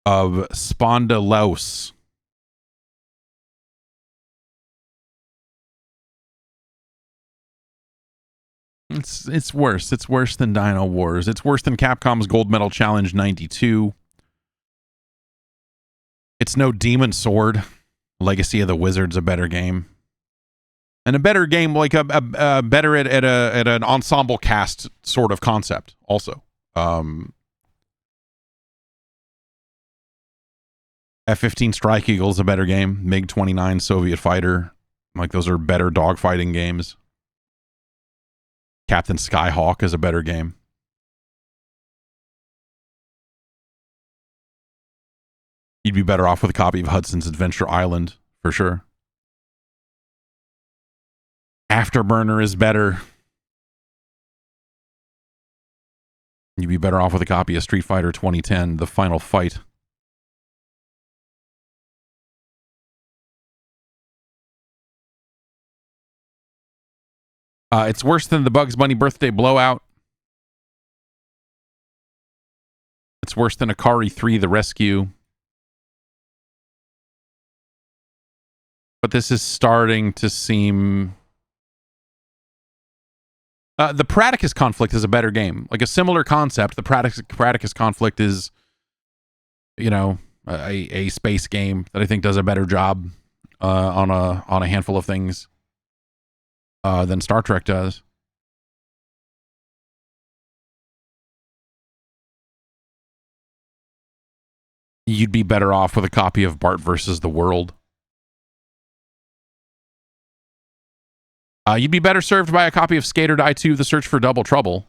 of Spondylos. It's worse. It's worse than Dino Wars. It's worse than Capcom's Gold Medal Challenge 92. It's no Demon Sword. Legacy of the Wizard's a better game. And a better game, like a better at an ensemble cast sort of concept also. F-15 Strike Eagle is a better game. MiG-29 Soviet Fighter. Like, those are better dogfighting games. Captain Skyhawk is a better game. You'd be better off with a copy of Hudson's Adventure Island, for sure. Afterburner is better. You'd be better off with a copy of Street Fighter 2010, The Final Fight. It's worse than the Bugs Bunny Birthday Blowout. It's worse than Akari 3 The Rescue. But this is starting to seem... the Pradicus Conflict is a better game. Like a similar concept. The Pradicus Conflict is, you know, a space game that I think does a better job on a handful of things than Star Trek does. You'd be better off with a copy of Bart versus the World. You'd be better served by a copy of Skater Die 2, The Search for Double Trouble.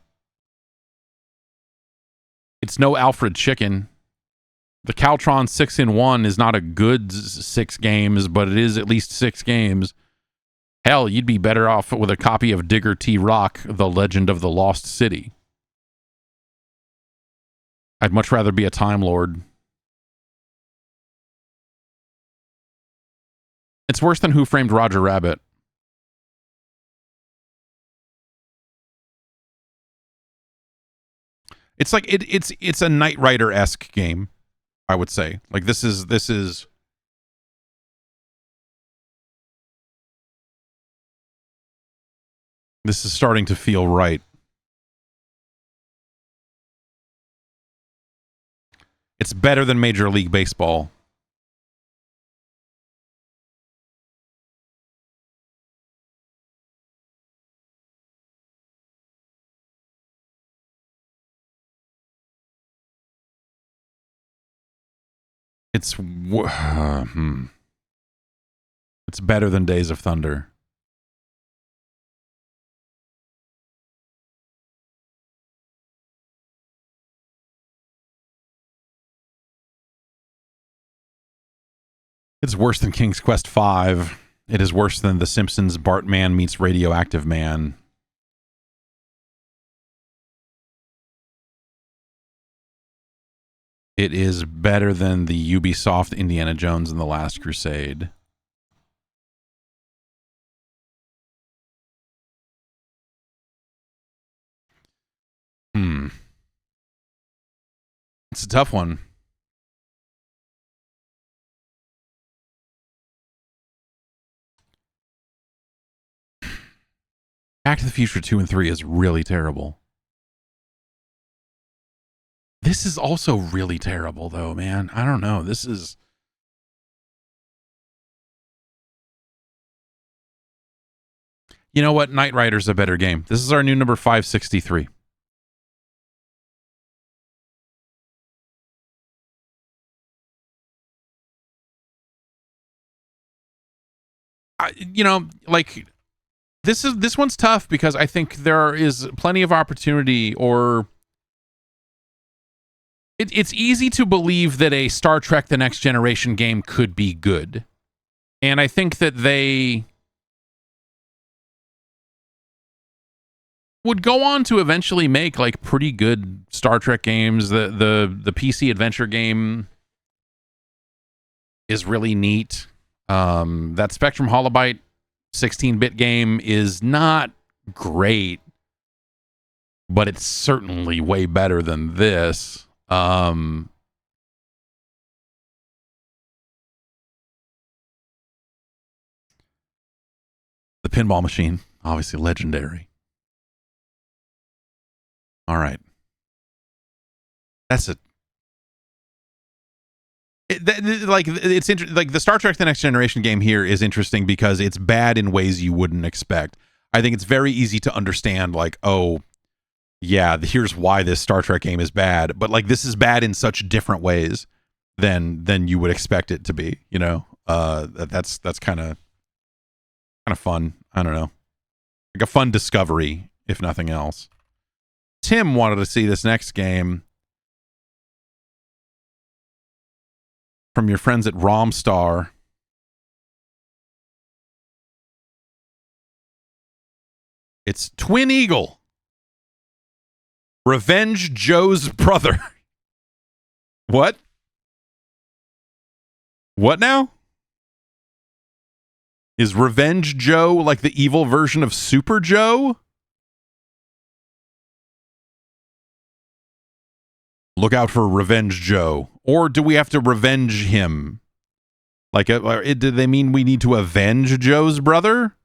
It's no Alfred Chicken. The Caltron 6-in-1 is not a good 6 games, but it is at least 6 games. Hell, you'd be better off with a copy of Digger T. Rock, The Legend of the Lost City. I'd much rather be a Time Lord. It's worse than Who Framed Roger Rabbit. It's like it's a Knight Rider-esque game, I would say. Like this is starting to feel right. It's better than Major League Baseball. It's better than Days of Thunder. It's worse than King's Quest V. It is worse than The Simpsons Bartman meets Radioactive Man. It is better than the Ubisoft Indiana Jones and the Last Crusade. It's a tough one. Back to the Future 2 and 3 is really terrible. This is also really terrible, though, man. I don't know. This is... You know what? Knight Rider's a better game. This is our new number 563. you know, like this one's tough because I think there is plenty of opportunity, or it's easy to believe that a Star Trek The Next Generation game could be good. And I think that they would go on to eventually make like pretty good Star Trek games. The PC adventure game is really neat. That Spectrum Holobyte 16-bit game is not great, but it's certainly way better than this. The pinball machine, obviously legendary. All right. That's it. It's interesting. Like the Star Trek The Next Generation game here is interesting because it's bad in ways you wouldn't expect. I think it's very easy to understand, like, oh, yeah, here's why this Star Trek game is bad. But like this is bad in such different ways than you would expect it to be, you know? That's kind of fun. I don't know. Like a fun discovery, if nothing else. Tim wanted to see this next game from your friends at Romstar. It's Twin Eagle. Revenge Joe's brother. What? What now? Is Revenge Joe like the evil version of Super Joe? Look out for Revenge Joe. Or do we have to revenge him? Like, did they mean we need to avenge Joe's brother?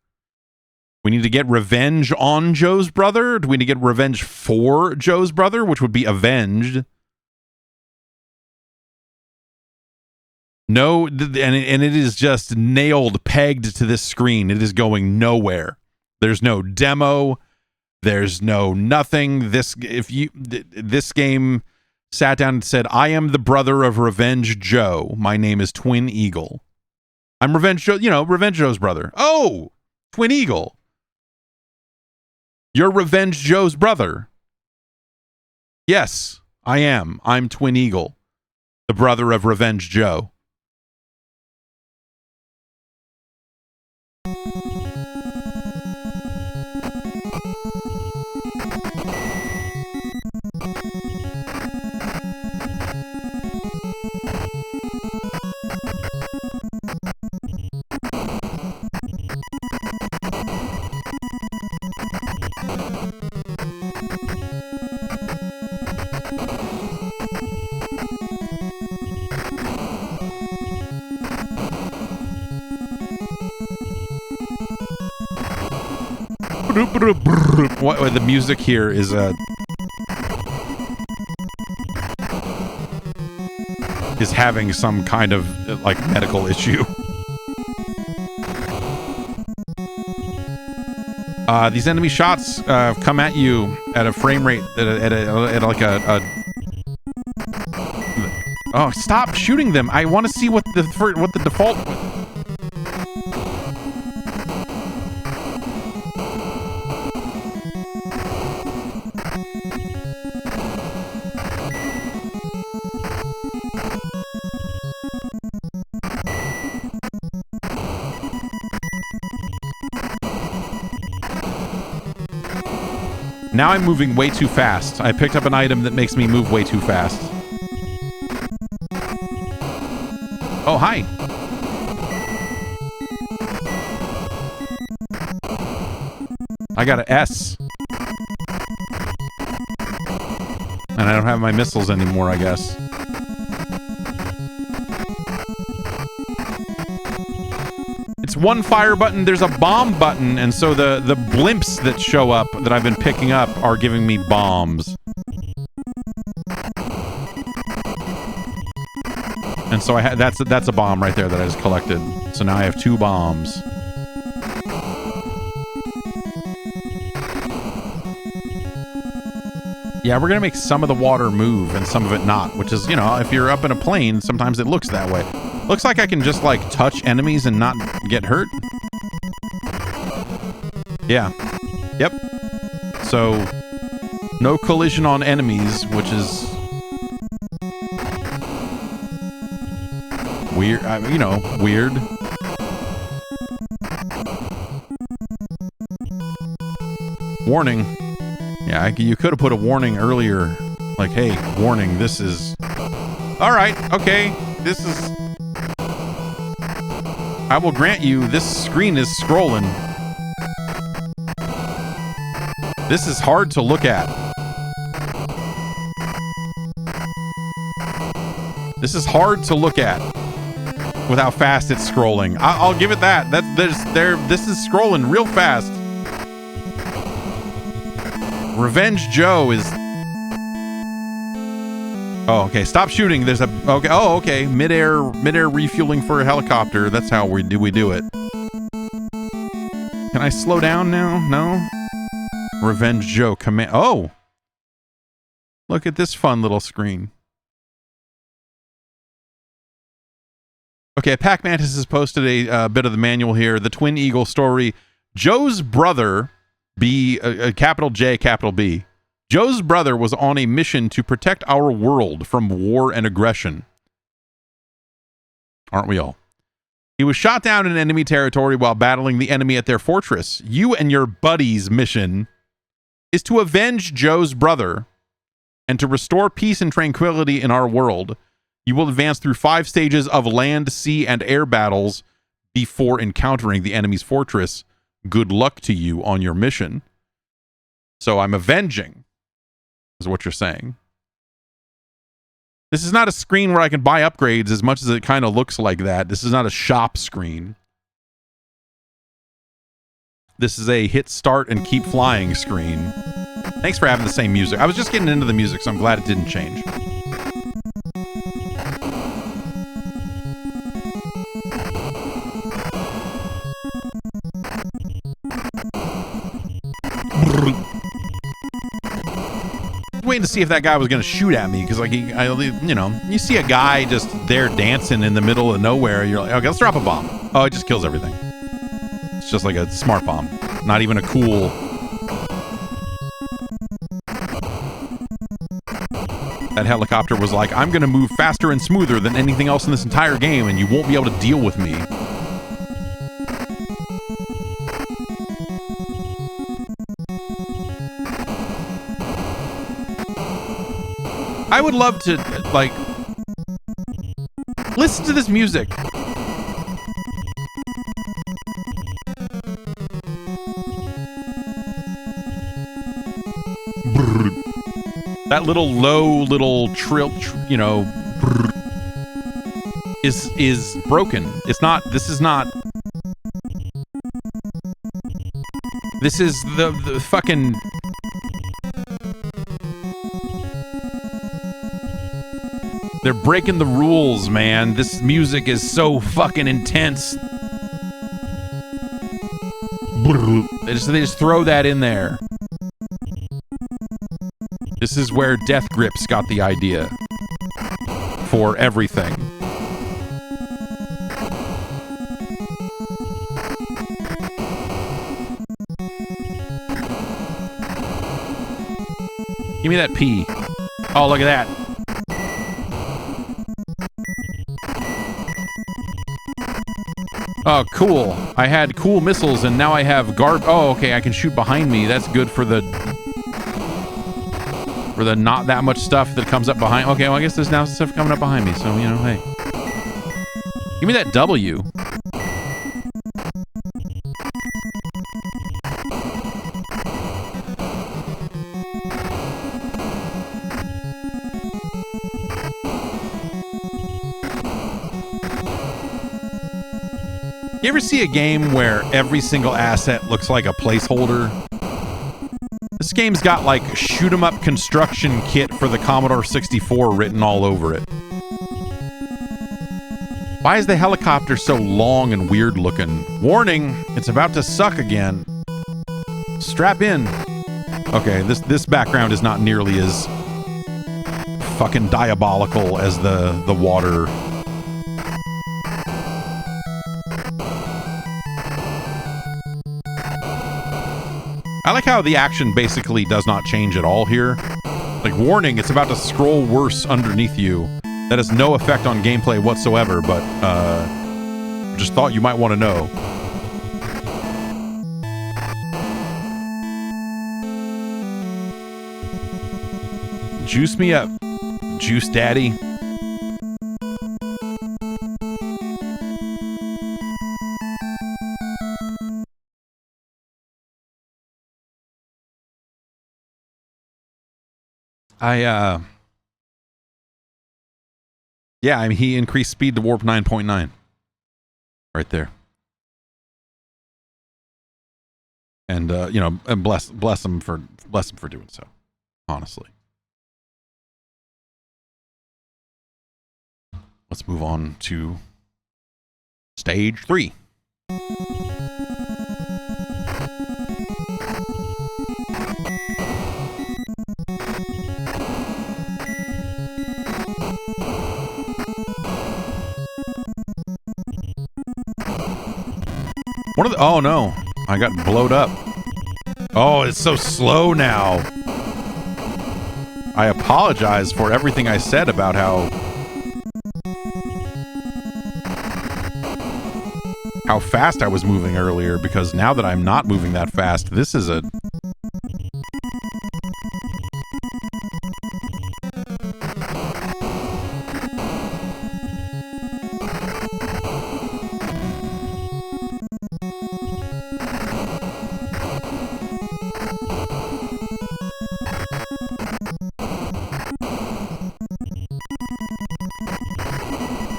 We need to get revenge on Joe's brother? Do we need to get revenge for Joe's brother, which would be avenged? No, and it is just nailed, pegged to this screen. It is going nowhere. There's no demo. There's no nothing. This game sat down and said, I am the brother of Revenge Joe. My name is Twin Eagle. I'm Revenge Joe, Revenge Joe's brother. Oh, Twin Eagle. You're Revenge Joe's brother. Yes, I am. I'm Twin Eagle, the brother of Revenge Joe. What the music here is having some kind of like medical issue. These enemy shots come at you at a frame rate at like a oh, stop shooting them. I want to see what the default. Now I'm moving way too fast. I picked up an item that makes me move way too fast. Oh, hi. I got an S. And I don't have my missiles anymore, I guess. It's one fire button, there's a bomb button, and so the blimps that show up that I've been picking up are giving me bombs. And so that's a bomb right there that I just collected. So now I have 2 bombs. Yeah, we're gonna make some of the water move and some of it not, which is, if you're up in a plane, sometimes it looks that way. Looks like I can just like touch enemies and not get hurt. Yeah. Yep. So, no collision on enemies, which is weird. You know, weird. Warning. Yeah, you could have put a warning earlier. Like, hey, warning, this is... Alright, okay. This is... I will grant you, this screen is scrolling. This is hard to look at. This is hard to look at with how fast it's scrolling. I'll give it that. This is scrolling real fast. Revenge Joe is... Oh, okay. Stop shooting. There's a... Okay. Oh, okay. Mid-air refueling for a helicopter. That's how we do it. Can I slow down now? No? Revenge Joe command... Oh! Look at this fun little screen. Okay, Pac Mantis has posted a bit of the manual here. The Twin Eagle story. Joe's brother... capital J, capital B. Joe's brother was on a mission to protect our world from war and aggression. Aren't we all? He was shot down in enemy territory while battling the enemy at their fortress. You and your buddy's mission is to avenge Joe's brother and to restore peace and tranquility in our world. You will advance through 5 stages of land, sea, and air battles before encountering the enemy's fortress. Good luck to you on your mission. So I'm avenging, is what you're saying. This is not a screen where I can buy upgrades as much as it kind of looks like that. This is not a shop screen. This is a hit start and keep flying screen. Thanks for having the same music. I was just getting into the music, so I'm glad it didn't change. Waiting to see if that guy was going to shoot at me because, like, you see a guy just there dancing in the middle of nowhere. You're like, okay, let's drop a bomb. Oh, it just kills everything. It's just like a smart bomb, not even a cool. That helicopter was like, I'm going to move faster and smoother than anything else in this entire game, and you won't be able to deal with me. I would love to, like, listen to this music. Brr. That little low little trill, brr, is broken. It's not, this is not, this is the fucking... They're breaking the rules, man. This music is so fucking intense. They just throw that in there. This is where Death Grips got the idea for everything. Give me that P. Oh, look at that. Oh, cool. I had cool missiles and now I have oh, okay, I can shoot behind me. That's good for the not that much stuff that comes up behind. Okay, well, I guess there's now stuff coming up behind me. So, hey. Give me that W. You ever see a game where every single asset looks like a placeholder? This game's got like shoot 'em up construction kit for the Commodore 64 written all over it. Why is the helicopter so long and weird looking? Warning, it's about to suck again. Strap in. Okay, this background is not nearly as fucking diabolical as the water. I like how the action basically does not change at all here. Like, warning, it's about to scroll worse underneath you. That has no effect on gameplay whatsoever, but just thought you might want to know. Juice me up, Juice Daddy. Yeah, I mean, he increased speed to warp 9.9. Right there. And, you know, and bless him for doing so, honestly. Let's move on to stage 3. One of the, oh no, I got blowed up. Oh, it's so slow now. I apologize for everything I said about how fast I was moving earlier, because now that I'm not moving that fast, this is a...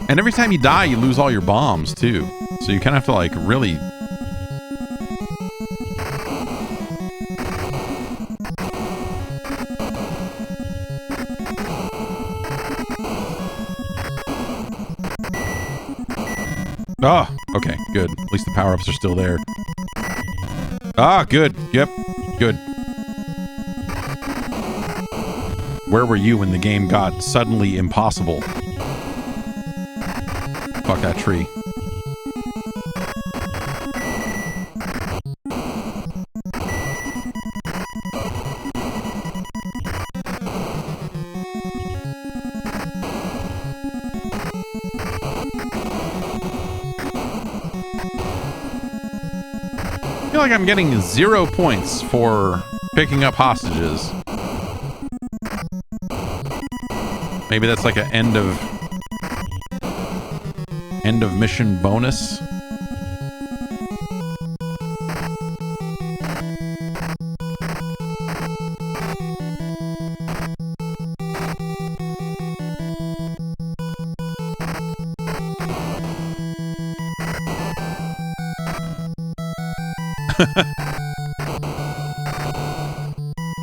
And every time you die, you lose all your bombs, too. So you kind of have to, like, really... Oh, okay, good. At least the power-ups are still there. Ah, good. Yep, good. Where were you when the game got suddenly impossible? Fuck that tree. I feel like I'm getting 0 points for picking up hostages. Maybe that's like an end of mission bonus.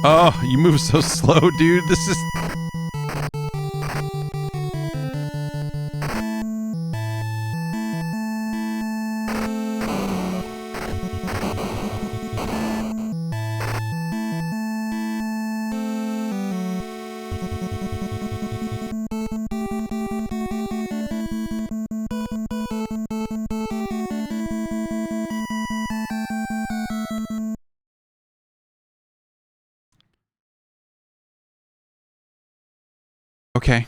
Oh, you move so slow, dude. This is... Okay.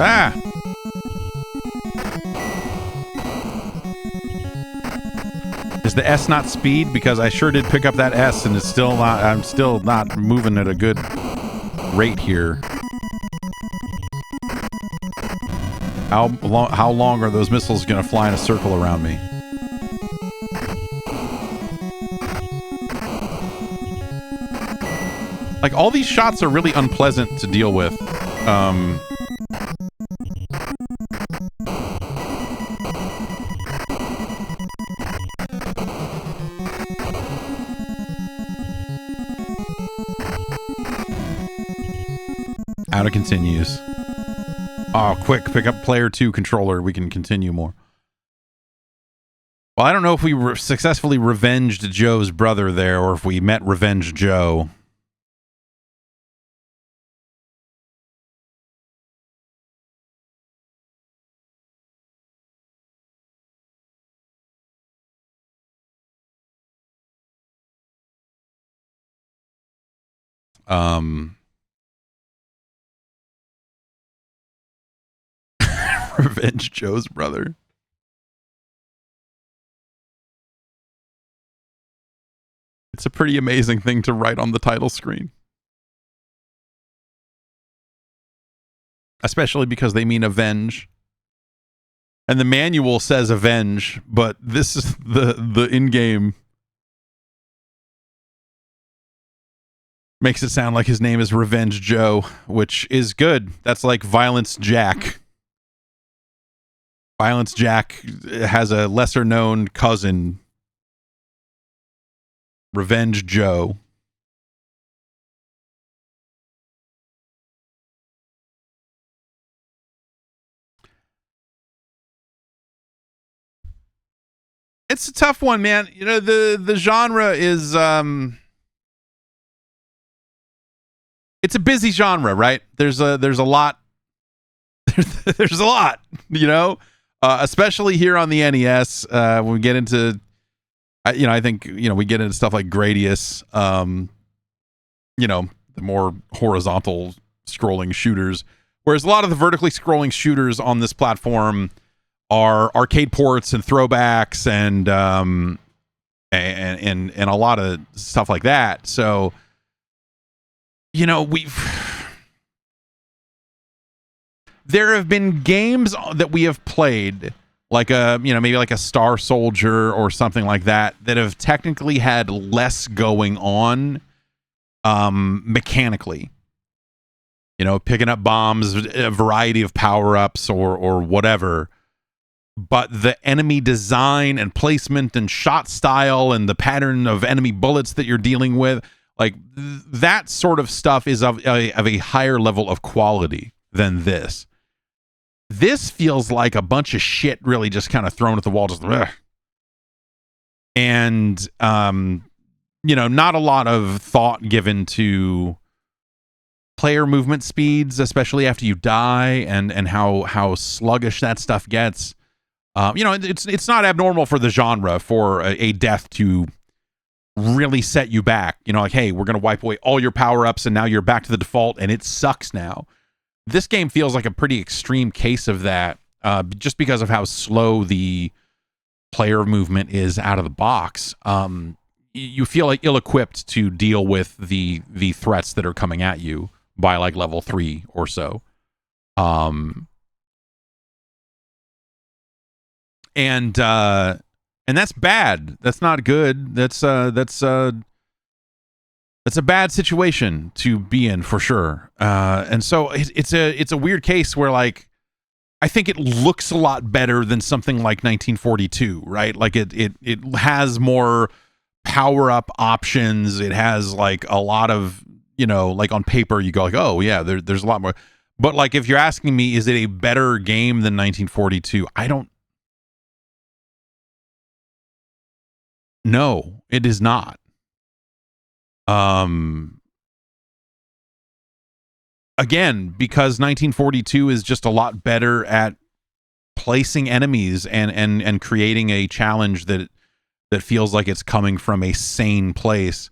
Ah! Is the S not speed? Because I sure did pick up that S and it's still not, I'm still not moving at a good rate here. How long are those missiles going to fly in a circle around me? Like, all these shots are really unpleasant to deal with. Auto continues. Oh, quick, pick up player 2 controller. We can continue more. Well, I don't know if we successfully revenged Joe's brother there or if we met Revenge Joe. Revenge Joe's brother. It's a pretty amazing thing to write on the title screen. Especially because they mean avenge. And the manual says avenge, but this is the in-game makes it sound like his name is Revenge Joe, which is good. That's like Violence Jack. Violence Jack has a lesser known cousin, Revenge Joe. It's a tough one, man. You know, the genre is it's a busy genre, right? There's a lot. There's a lot, you know, especially here on the NES. When we get into, I think, we get into stuff like Gradius, the more horizontal scrolling shooters, whereas a lot of the vertically scrolling shooters on this platform are arcade ports and throwbacks and a lot of stuff like that. So, there have been games that we have played, like maybe like a Star Soldier or something like that have technically had less going on mechanically. Picking up bombs, a variety of power-ups or whatever. But the enemy design and placement and shot style and the pattern of enemy bullets that you're dealing with, like that sort of stuff is of a higher level of quality than this. This feels like a bunch of shit really just kind of thrown at the wall. Just, ugh. And, not a lot of thought given to player movement speeds, especially after you die and how sluggish that stuff gets. It's not abnormal for the genre for a death to really set you back. Like, hey, we're going to wipe away all your power-ups and now you're back to the default and it sucks now. This game feels like a pretty extreme case of that, just because of how slow the player movement is out of the box. You feel like ill-equipped to deal with the threats that are coming at you by like level 3 or so. And that's bad. That's not good. That's a bad situation to be in for sure. And so it's a weird case where, like, I think it looks a lot better than something like 1942, right? Like it has more power up options. It has like a lot of, like on paper you go like, oh yeah, there's a lot more. But like, if you're asking me, is it a better game than 1942? No, it is not. Again, because 1942 is just a lot better at placing enemies and creating a challenge that feels like it's coming from a sane place.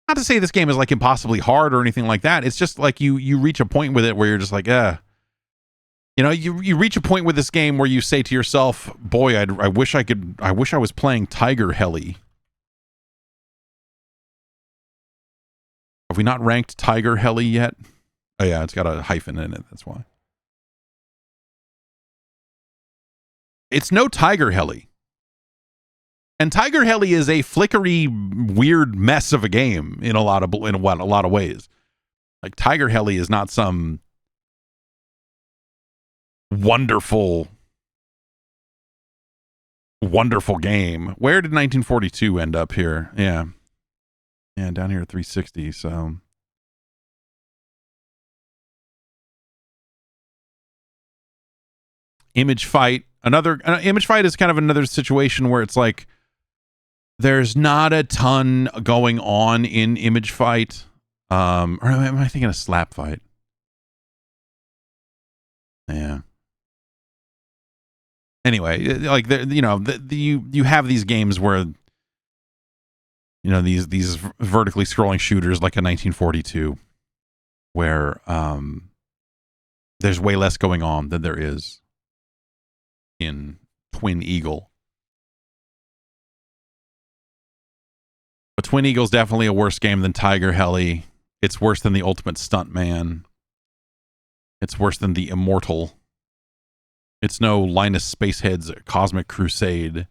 Not to say this game is like impossibly hard or anything like that. It's just like you reach a point with it where you're just like, you reach a point with this game where you say to yourself, boy, I wish I was playing Tiger Heli. Have we not ranked Tiger Heli yet? Oh yeah, it's got a hyphen in it, that's why. It's no Tiger Heli. And Tiger Heli is a flickery, weird mess of a game in a lot of ways. Like, Tiger Heli is not some wonderful game. Where did 1942 end up here? Yeah, down here at 360. So Image Fight. Image Fight is kind of another situation where it's like there's not a ton going on in Image Fight. Or am I thinking of Slap Fight? Yeah. Anyway, like you have these games where these vertically scrolling shooters like a 1942, where there's way less going on than there is in Twin Eagle. But Twin Eagle's definitely a worse game than Tiger Heli. It's worse than the Ultimate Stuntman. It's worse than the Immortal. It's no Linus Spacehead's Cosmic Crusade.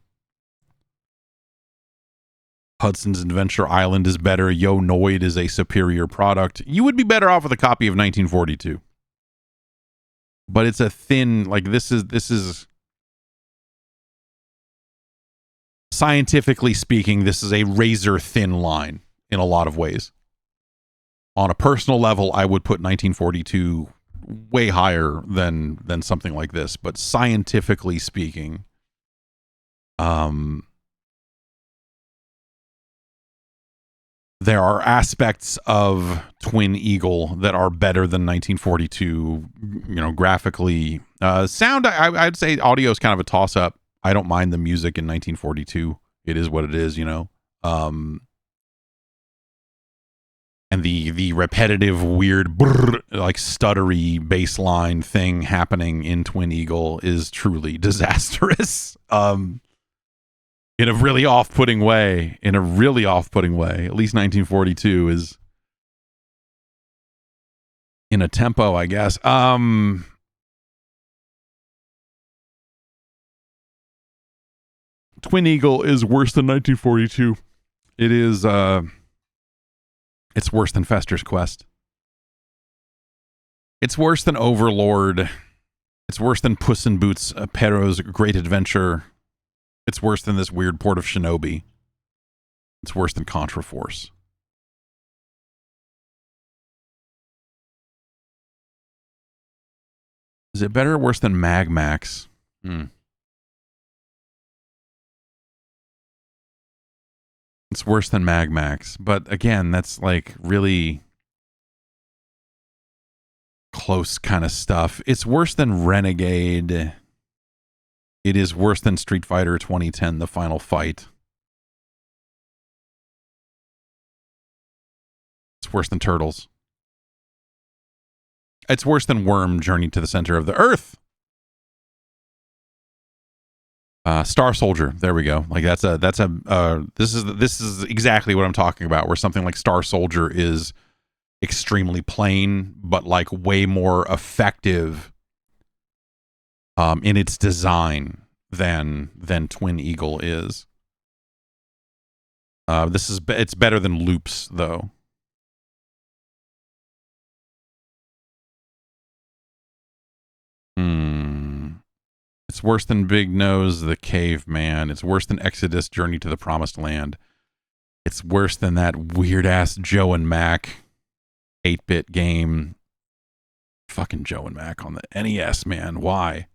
Hudson's Adventure Island is better. Yo Noid is a superior product. You would be better off with a copy of 1942. But it's a thin, like this is scientifically speaking, this is a razor thin line in a lot of ways. On a personal level, I would put 1942 way higher than something like this, but scientifically speaking, there are aspects of Twin Eagle that are better than 1942, graphically. Sound, I'd say audio is kind of a toss-up. I don't mind the music in 1942. It is what it is, and the repetitive, weird, brrr, like stuttery bass line thing happening in Twin Eagle is truly disastrous. In a really off-putting way. At least 1942 is in a tempo, I guess. Twin Eagle is worse than 1942. It is, it's worse than Fester's Quest. It's worse than Overlord. It's worse than Puss in Boots, Perro's Great Adventure. It's worse than this weird port of Shinobi. It's worse than Contra Force. Is it better or worse than Mag Max? It's worse than Mag Max. But again, that's like really close kind of stuff. It's worse than Renegade. It is worse than Street Fighter 2010, The Final Fight. It's worse than Turtles. It's worse than Worm, Journey to the Center of the Earth. Star Soldier. There we go. Like this is exactly what I'm talking about, where something like Star Soldier is extremely plain, but like way more effective in its design than Twin Eagle is. It's better than Loops though. It's worse than Big Nose the Caveman. It's worse than Exodus Journey to the Promised Land. It's worse than that weird ass Joe and Mac 8-bit game. Fucking Joe and Mac on the NES, man. Why?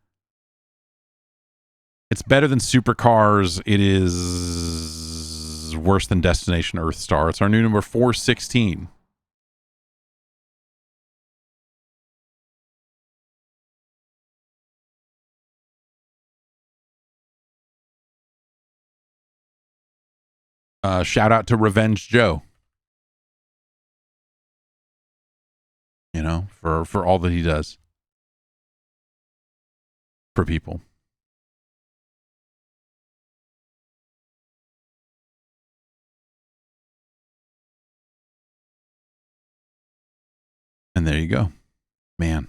It's better than Supercars. It is worse than Destination Earthstar. It's our new number 416. Shout out to Revenge Joe. You know, for all that he does for people. And there you go. Man.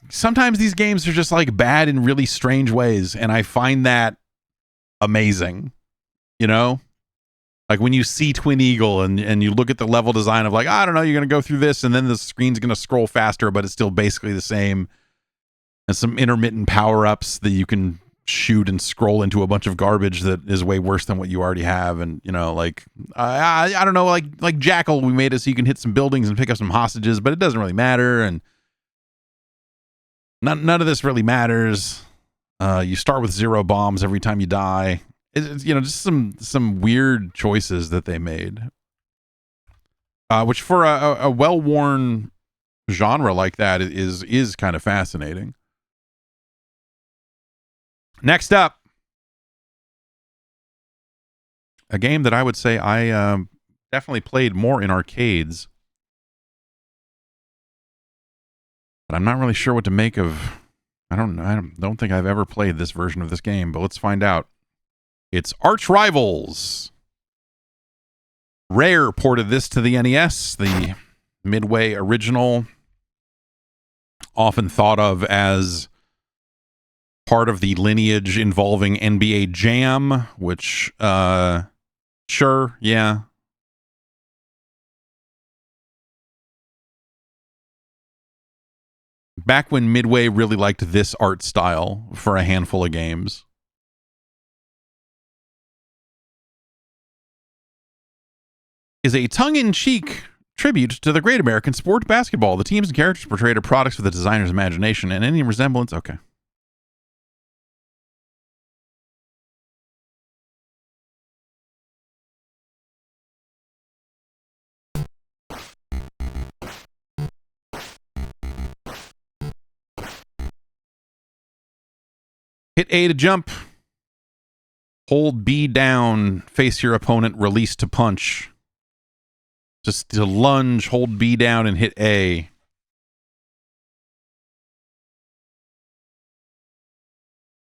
Sometimes these games are just like bad in really strange ways, and I find that amazing. You know? Like when you see Twin Eagle and you look at the level design of like, I don't know, you're going to go through this and then the screen's going to scroll faster, but it's still basically the same. And some intermittent power-ups that you can shoot and scroll into a bunch of garbage that is way worse than what you already have. And, you know, like, I don't know, like Jackal, we made it so you can hit some buildings and pick up some hostages, but it doesn't really matter. And none of this really matters. You start with 0 bombs every time you die. It's, you know, just some weird choices that they made. Which for a well-worn genre like that is kind of fascinating. Next up, a game that I would say I definitely played more in arcades, but I'm not really sure what to make of. I don't think I've ever played this version of this game, but let's find out. It's Arch Rivals. Rare ported this to the NES, the Midway original, often thought of as part of the lineage involving NBA Jam, which, sure, yeah. Back when Midway really liked this art style for a handful of games. Is a tongue-in-cheek tribute to the great American sport basketball. The teams and characters portrayed are products of the designer's imagination, and any resemblance... Okay. Hit A to jump. Hold B down. Face your opponent. Release to punch. Just to lunge, hold B down, and hit A.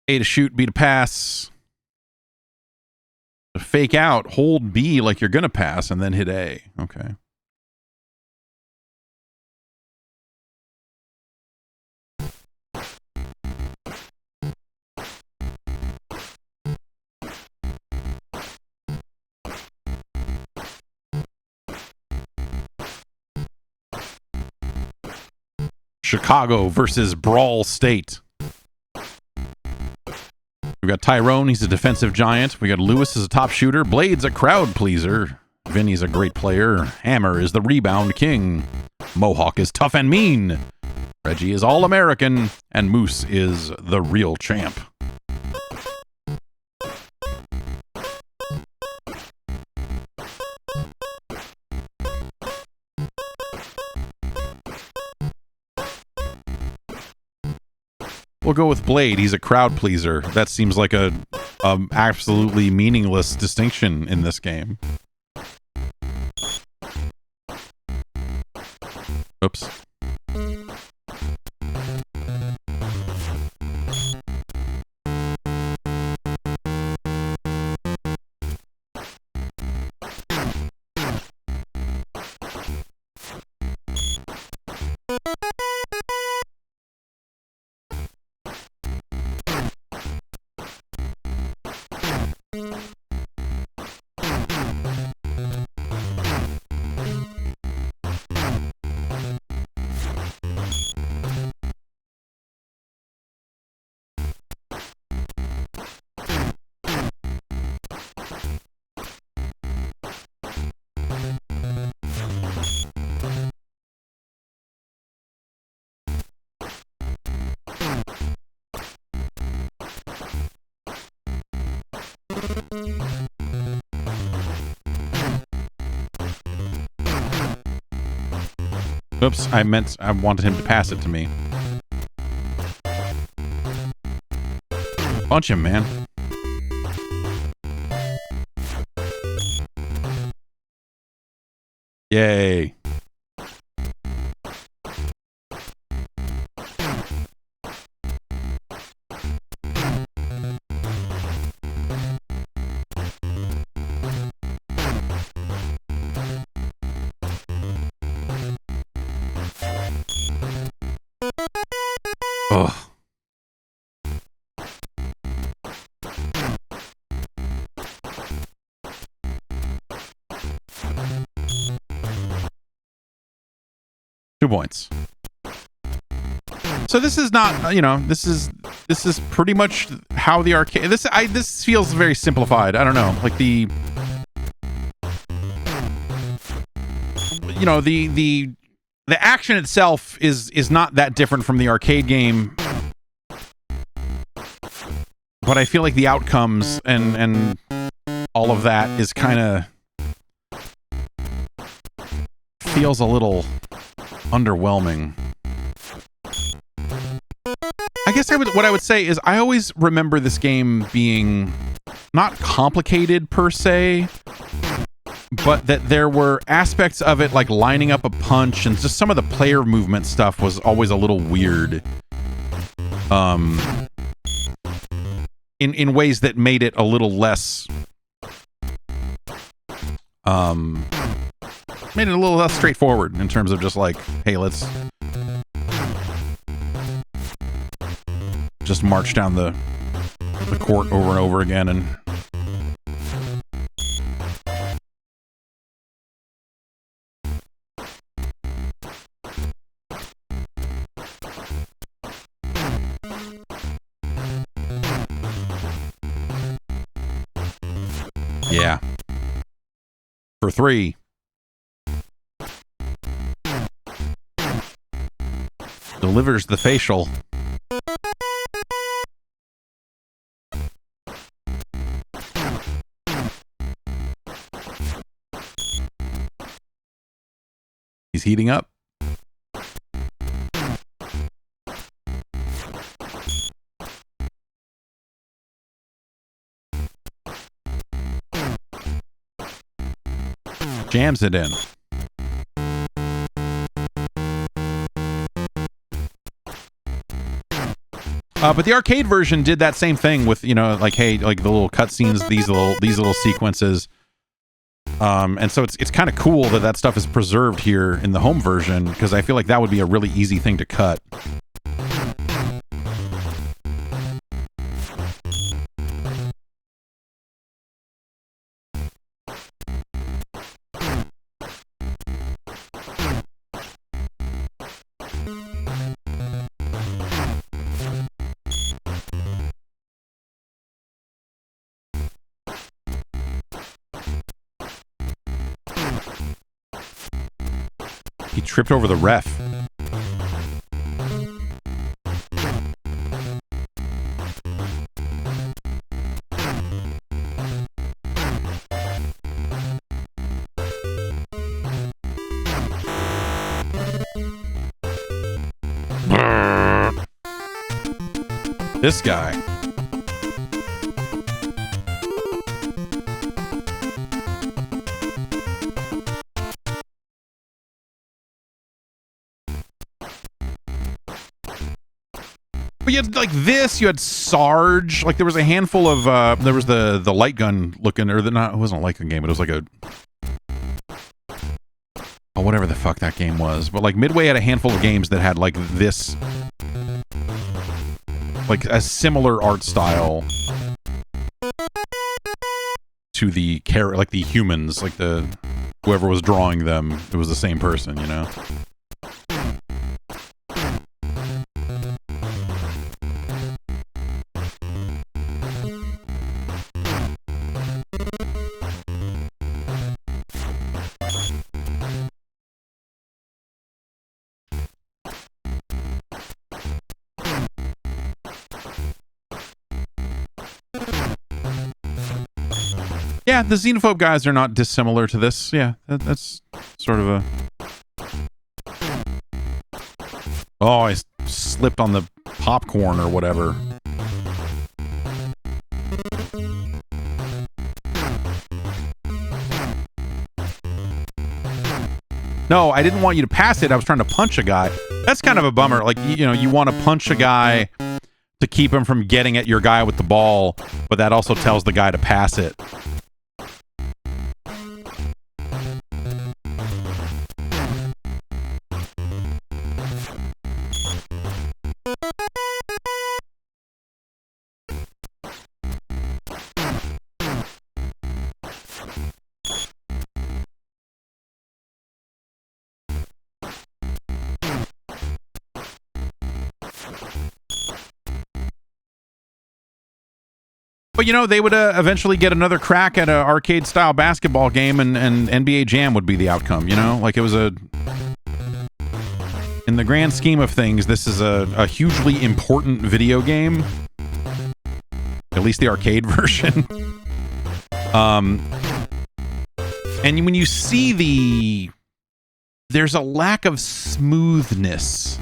A to shoot, B to pass. To fake out, hold B like you're going to pass, and then hit A. Okay. Chicago versus Brawl State. We got Tyrone, he's a defensive giant. We got Lewis as a top shooter. Blade's a crowd pleaser. Vinny's a great player. Hammer is the rebound king. Mohawk is tough and mean. Reggie is all-American. And Moose is the real champ. We'll go with Blade. He's a crowd pleaser. That seems like a absolutely meaningless distinction in this game. Oops. Oops, I wanted him to pass it to me. Punch him, man. Yay. Ugh. Two points. So this is not, you know, this is pretty much how the arcade this feels very simplified. I don't know, like the action itself is not that different from the arcade game, but I feel like the outcomes and all of that is kind of feels a little underwhelming. I guess what I would say is I always remember this game being not complicated per se, but that there were aspects of it like lining up a punch and just some of the player movement stuff was always a little weird. In ways that made it a little less straightforward in terms of just like, hey, let's just march down the court over and over again and yeah. For 3. Delivers the facial. He's heating up. Jams it in. But the arcade version did that same thing with, like, hey, like the little cutscenes, these little sequences. And so it's kind of cool that stuff is preserved here in the home version, because I feel like that would be a really easy thing to cut. He tripped over the ref. This guy. But you had like this, you had Sarge, like there was a handful of there was the light gun looking, or it wasn't a light gun game, but it was like whatever the fuck that game was. But like Midway had a handful of games that had like this, like a similar art style to the like the humans, like whoever was drawing them, it was the same person, you know? Yeah, the Xenophobe guys are not dissimilar to this. Yeah, that's sort of a... Oh, I slipped on the popcorn or whatever. No, I didn't want you to pass it. I was trying to punch a guy. That's kind of a bummer. Like, you want to punch a guy to keep him from getting at your guy with the ball, but that also tells the guy to pass it. But you know, they would eventually get another crack at an arcade style basketball game, and NBA Jam would be the outcome. You know, like it was in the grand scheme of things, this is a hugely important video game. At least the arcade version. And when you see there's a lack of smoothness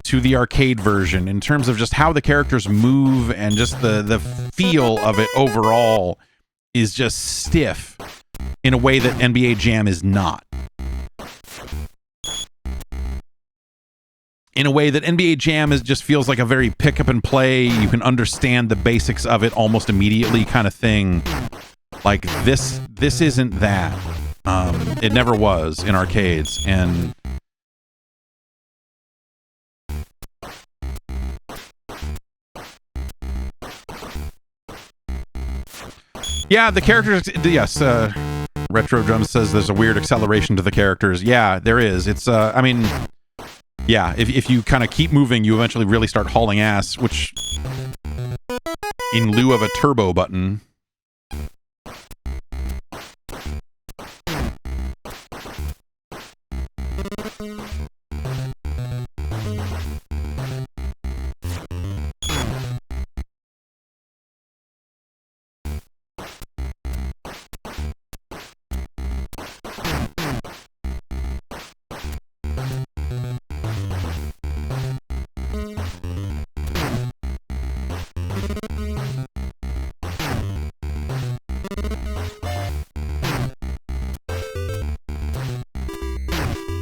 to the arcade version in terms of just how the characters move, and just the feel of it overall is just stiff in a way that NBA Jam is not. In a way that NBA Jam just feels like a very pick up and play, you can understand the basics of it almost immediately kind of thing. Like this isn't that. It never was in arcades, and yeah, the characters. Yes, Retro Drums says there's a weird acceleration to the characters. Yeah, there is. It's I mean, yeah, if you kind of keep moving, you eventually really start hauling ass, which in lieu of a turbo button.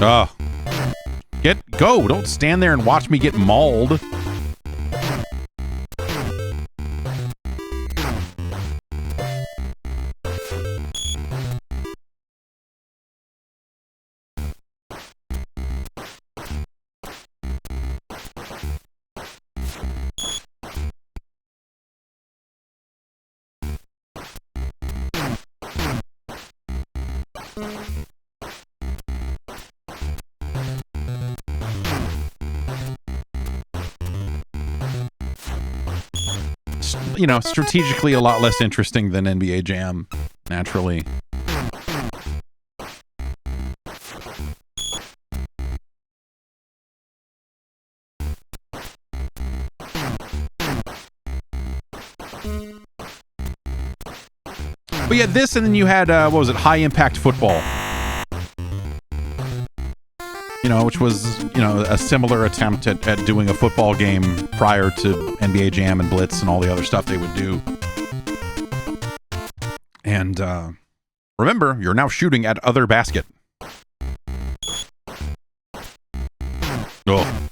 Oh. Go! Don't stand there and watch me get mauled. You know, strategically a lot less interesting than NBA Jam, naturally. But yeah, this, and then you had, what was it, High Impact Football. You know, which was, you know, a similar attempt at doing a football game prior to NBA Jam and Blitz and all the other stuff they would do. And remember, you're now shooting at other basket. Oh.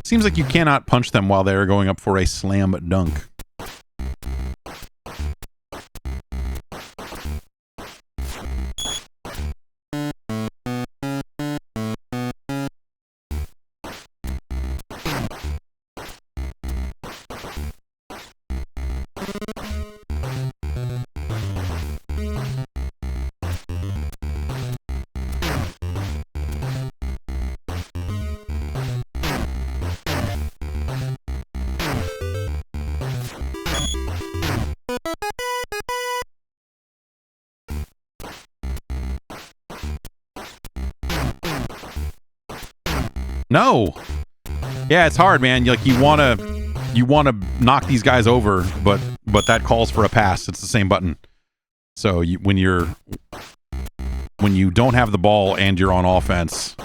Seems like you cannot punch them while they're going up for a slam dunk. No. Yeah, it's hard, man. Like you want to knock these guys over, but that calls for a pass. It's the same button. So when you don't have the ball and you're on offense,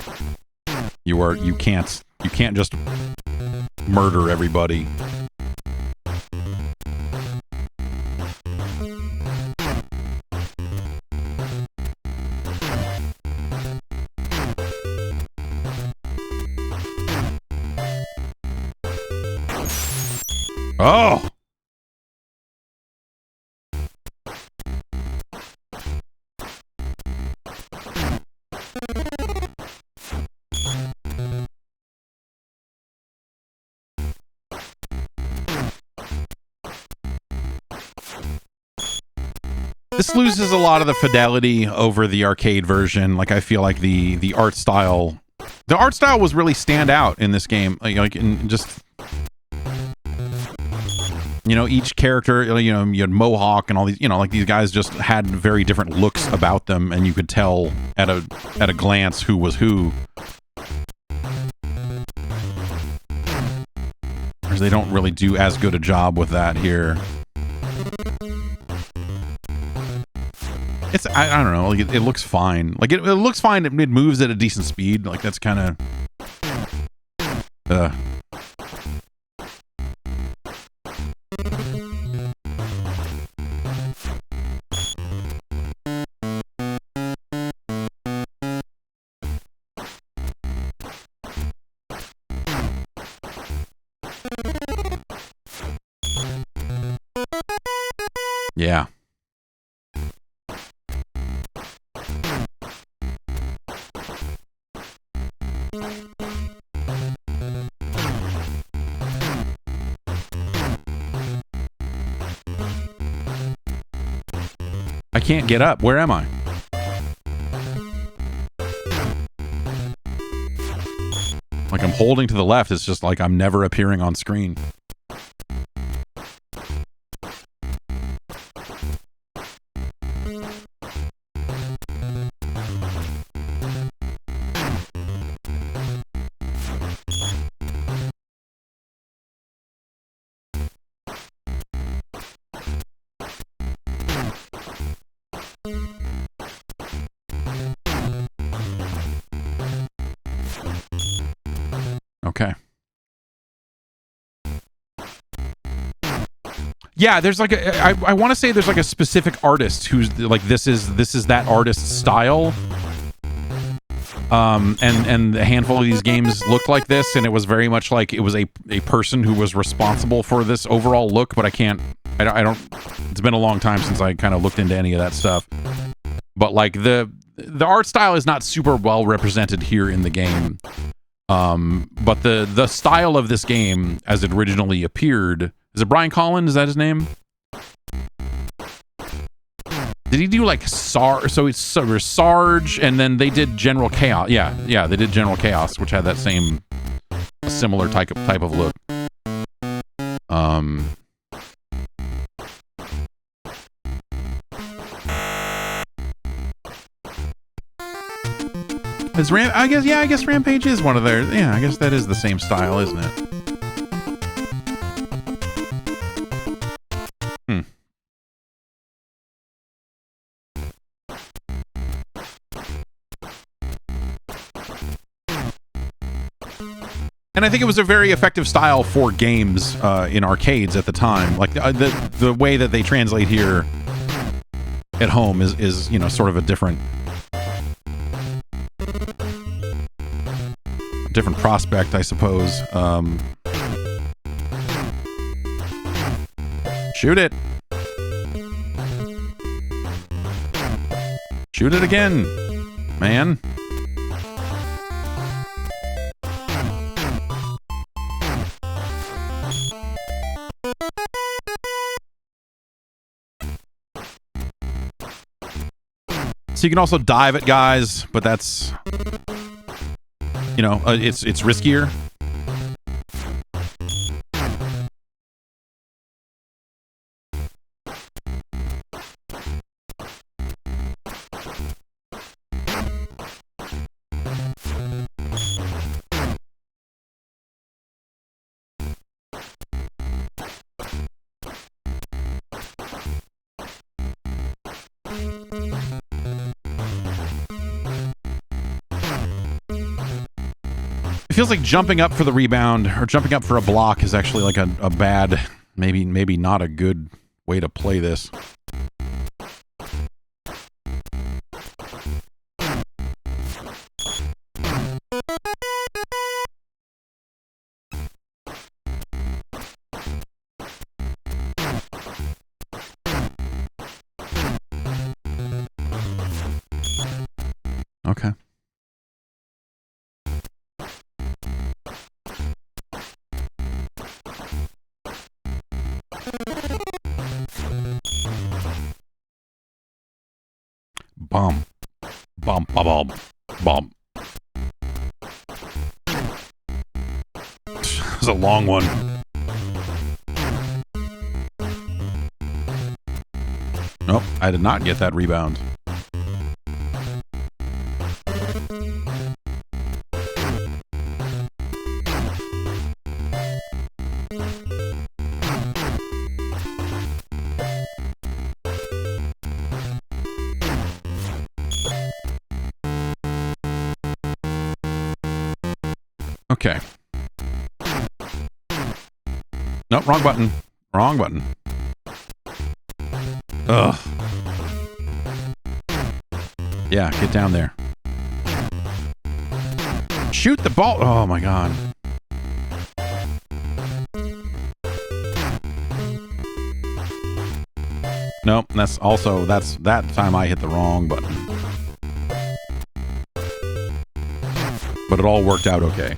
you can't just murder everybody. Oh! This loses a lot of the fidelity over the arcade version. Like, I feel like the art style was really stand out in this game. Like in just, you know, each character, you know, you had Mohawk and all these, you know, like these guys just had very different looks about them, and you could tell at a glance who was who. Whereas they don't really do as good a job with that here. I don't know, like it looks fine. Like it looks fine. It moves at a decent speed. Like that's kind of yeah. I can't get up. Where am I? Like I'm holding to the left. It's just like I'm never appearing on screen. Okay. Yeah, there's like I want to say there's like a specific artist who's like this is that artist's style. And a handful of these games looked like this, and it was very much like it was a person who was responsible for this overall look, but I don't it's been a long time since I kind of looked into any of that stuff. But like the art style is not super well represented here in the game. But the style of this game as it originally appeared, is it Brian Collins? Is that his name? Did he do like Sarge? So it's Sarge, and then they did General Chaos. Yeah, they did General Chaos, which had that same similar type of look. I guess Rampage is one of their. Yeah, I guess that is the same style, isn't it? And I think it was a very effective style for games in arcades at the time. Like the way that they translate here at home is you know, sort of a different prospect, I suppose. Shoot it. Shoot it again, man. So you can also dive at guys, but that's, you know, it's riskier. It feels like jumping up for the rebound or jumping up for a block is actually like a bad, maybe not a good way to play this. Okay. Bum. Bum, bum, bum, bum. It was a long one. Nope, I did not get that rebound. Okay. Nope, wrong button. Wrong button. Ugh. Yeah, get down there. Shoot the ball. Oh my god. Nope, that time I hit the wrong button. But it all worked out okay.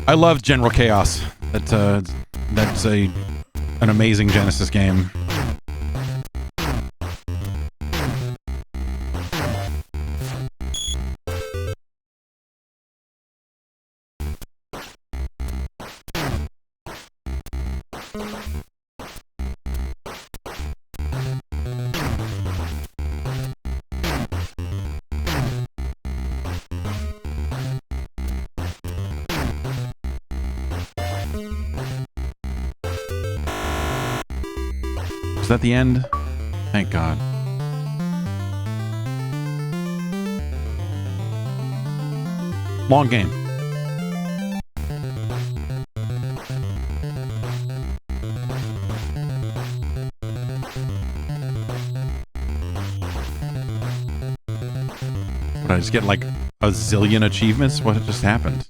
I love General Chaos. That's an amazing Genesis game. Is that the end? Thank God. Long game. What, I just get like a zillion achievements? What just happened?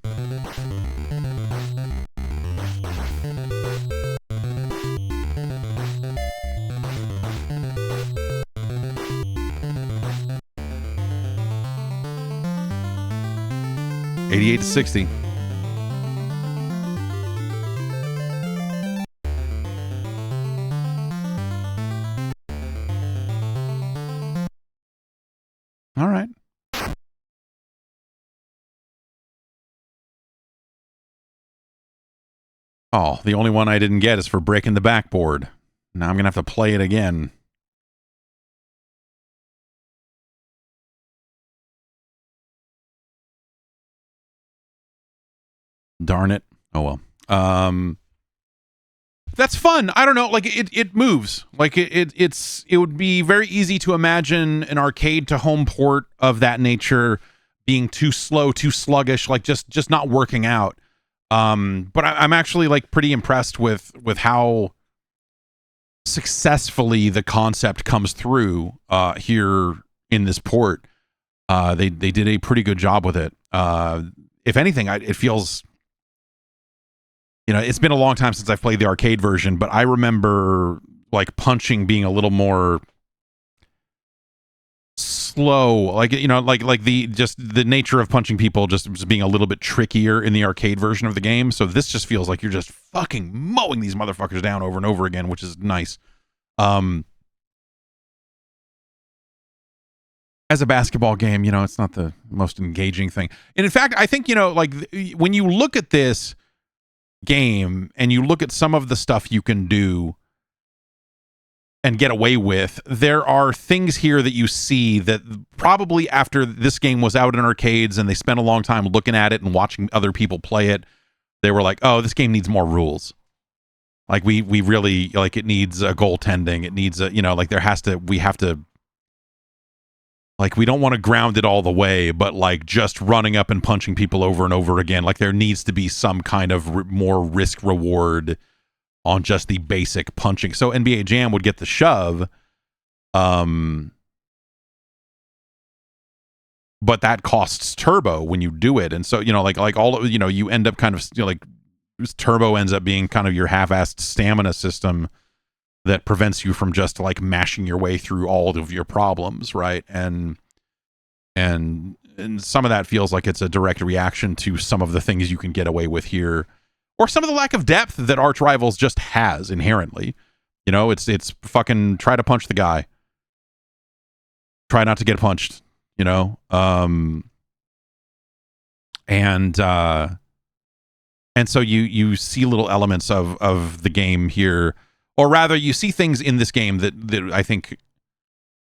$88 to $60. All right. Oh, the only one I didn't get is for breaking the backboard. Now I'm going to have to play it again. Darn it. Oh well. That's fun. I don't know. Like it moves. Like it would be very easy to imagine an arcade to home port of that nature being too slow, too sluggish, like just not working out. But I'm actually like pretty impressed with how successfully the concept comes through here in this port. They did a pretty good job with it. If anything, it feels, you know, it's been a long time since I've played the arcade version, but I remember like punching being a little more slow, like, you know, like the nature of punching people just being a little bit trickier in the arcade version of the game. So this just feels like you're just fucking mowing these motherfuckers down over and over again, which is nice. As a basketball game, you know, it's not the most engaging thing. And in fact, I think, you know, like when you look at this game and you look at some of the stuff you can do and get away with, there are things here that you see that probably after this game was out in arcades and they spent a long time looking at it and watching other people play it, they were like, oh, this game needs more rules. Like we really, like, it needs a goaltending. It needs a, you know, like we have to, like, we don't want to ground it all the way, but like just running up and punching people over and over again. Like there needs to be some kind of more risk reward on just the basic punching. So NBA Jam would get the shove. but that costs turbo when you do it. And so, like all, you end up kind of, like turbo ends up being kind of your half-assed stamina system that prevents you from just like mashing your way through all of your problems, right? And some of that feels like it's a direct reaction to some of the things you can get away with here, or some of the lack of depth that Arch Rivals just has inherently. It's fucking try to punch the guy, try not to get punched, and so you see little elements of the game here, or rather you see things in this game that I think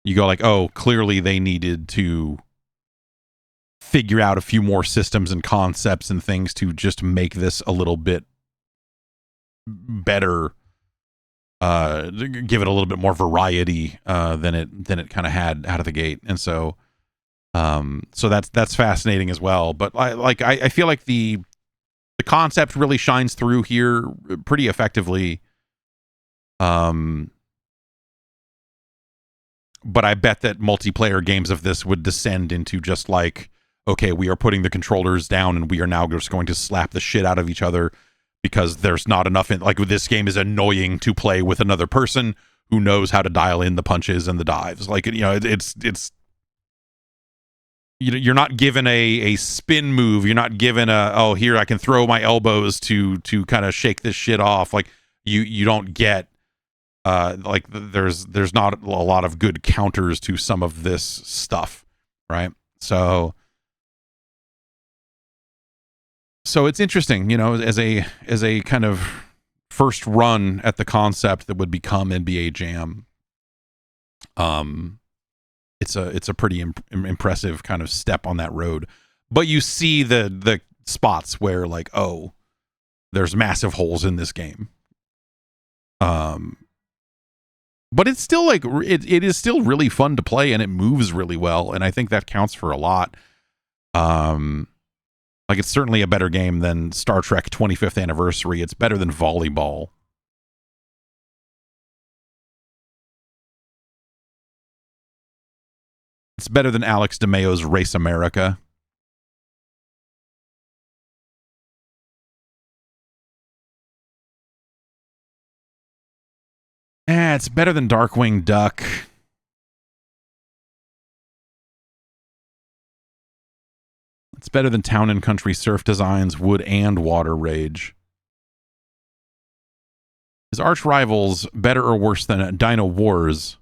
you go like, oh, clearly they needed to figure out a few more systems and concepts and things to just make this a little bit better, give it a little bit more variety than it kind of had out of the gate. And so that's fascinating as well. But I feel like the concept really shines through here pretty effectively. But I bet that multiplayer games of this would descend into just like, okay, we are putting the controllers down and we are now just going to slap the shit out of each other because there's not enough like this game is annoying to play with another person who knows how to dial in the punches and the dives. Like, it's you're not given a spin move. You're not given here I can throw my elbows to kind of shake this shit off. Like you don't get like there's not a lot of good counters to some of this stuff, right? So it's interesting, as a kind of first run at the concept that would become NBA Jam. It's a pretty impressive kind of step on that road. But you see the spots where like, oh, there's massive holes in this game. But it's still like it is still really fun to play, and it moves really well, and I think that counts for a lot. Like it's certainly a better game than Star Trek 25th Anniversary. It's better than volleyball. It's better than Alex DeMeo's Race America. It's better than Darkwing Duck. It's better than Town and Country Surf Designs, Wood and Water Rage. Is Arch Rivals better or worse than Dino Wars?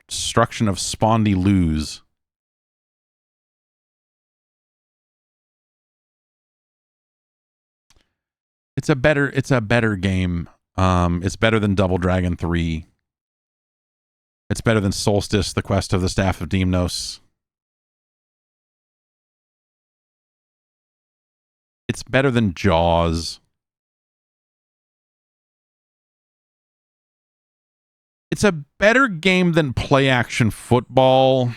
Destruction of Spondy Lose. It's a better game. It's better than Double Dragon 3. It's better than Solstice, The Quest of the Staff of Deimos. It's better than Jaws. It's a better game than Play Action Football.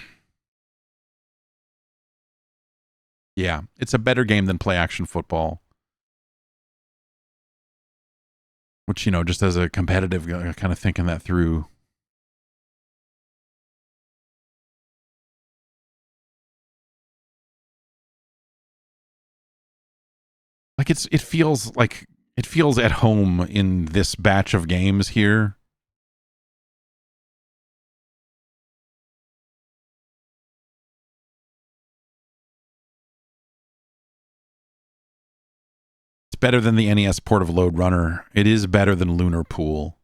Yeah, it's a better game than Play Action Football. Which, just as a competitive, kind of thinking that through. Like it feels at home in this batch of games here. It's better than the NES port of Load Runner. It is better than Lunar Pool.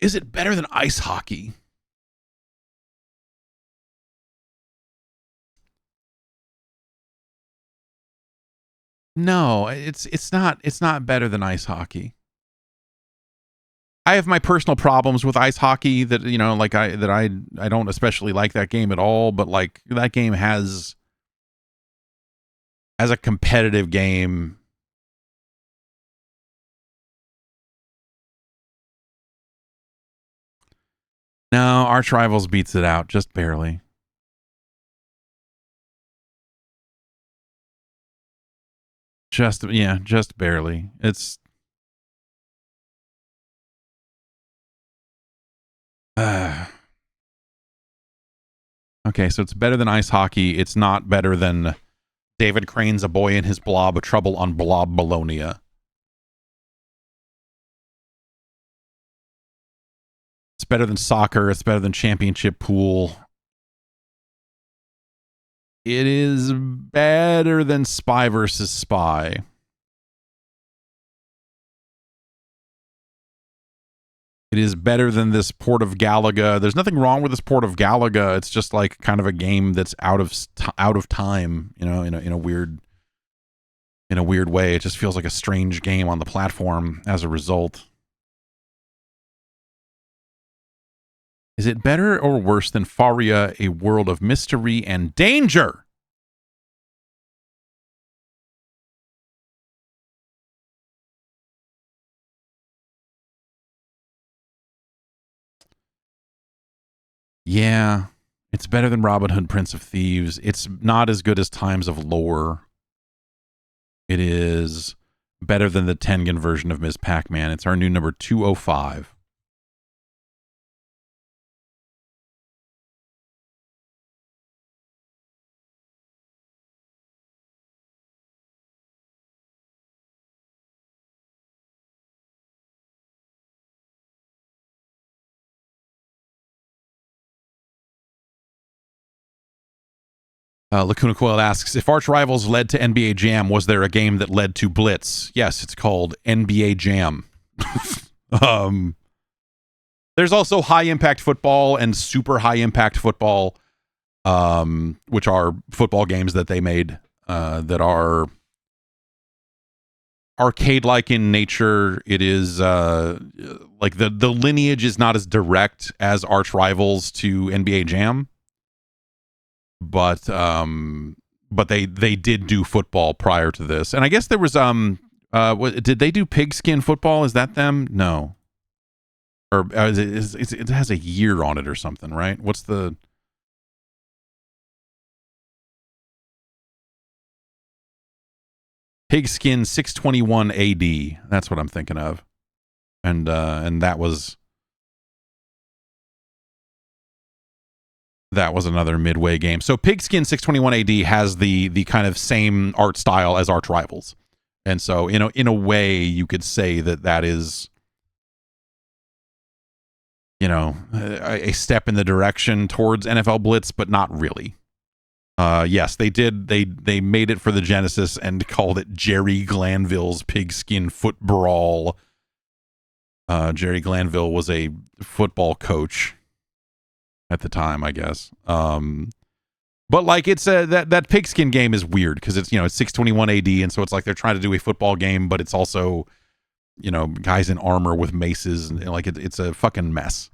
Is it better than Ice Hockey? No, it's not better than Ice Hockey. I have my personal problems with Ice Hockey that like I don't especially like that game at all, but like that game has, as a competitive game, no, Arch Rivals beats it out just barely. Just barely. It's Okay, so it's better than ice hockey. It's not better than David Crane's A Boy and His Blob, A Trouble on Blob Bologna. It's better than soccer. It's better than championship pool. It is better than Spy versus Spy. It is better than this Port of Galaga. There's nothing wrong with this Port of Galaga. It's just like kind of a game that's out of time, you know, in a weird way. It just feels like a strange game on the platform as a result. Is it better or worse than Faria, A World of Mystery and Danger? Yeah, it's better than Robin Hood, Prince of Thieves. It's not as good as Times of Lore. It is better than the Tengen version of Ms. Pac-Man. It's our new number 205. Lacuna Coil asks, if Arch Rivals led to NBA Jam, was there a game that led to Blitz? Yes, it's called NBA Jam. There's also High Impact Football and Super High Impact Football, which are football games that they made that are arcade-like in nature. It is like the lineage is not as direct as Arch Rivals to NBA Jam. But they did do football prior to this, and I guess there was did they do Pigskin Football? Is that them? No, or it has a year on it or something, right? What's the Pigskin 621 AD? That's what I'm thinking of, and that was another Midway game. So Pigskin 621 AD has the kind of same art style as Arch Rivals. And so, in a way, you could say that is, a step in the direction towards NFL Blitz, but not really. Yes, they did. They made it for the Genesis and called it Jerry Glanville's Pigskin Foot Brawl. Jerry Glanville was a football coach at the time, I guess. But like it's that Pigskin game is weird because it's it's 621 AD, and so it's like they're trying to do a football game, but it's also guys in armor with maces, and like it's a fucking mess.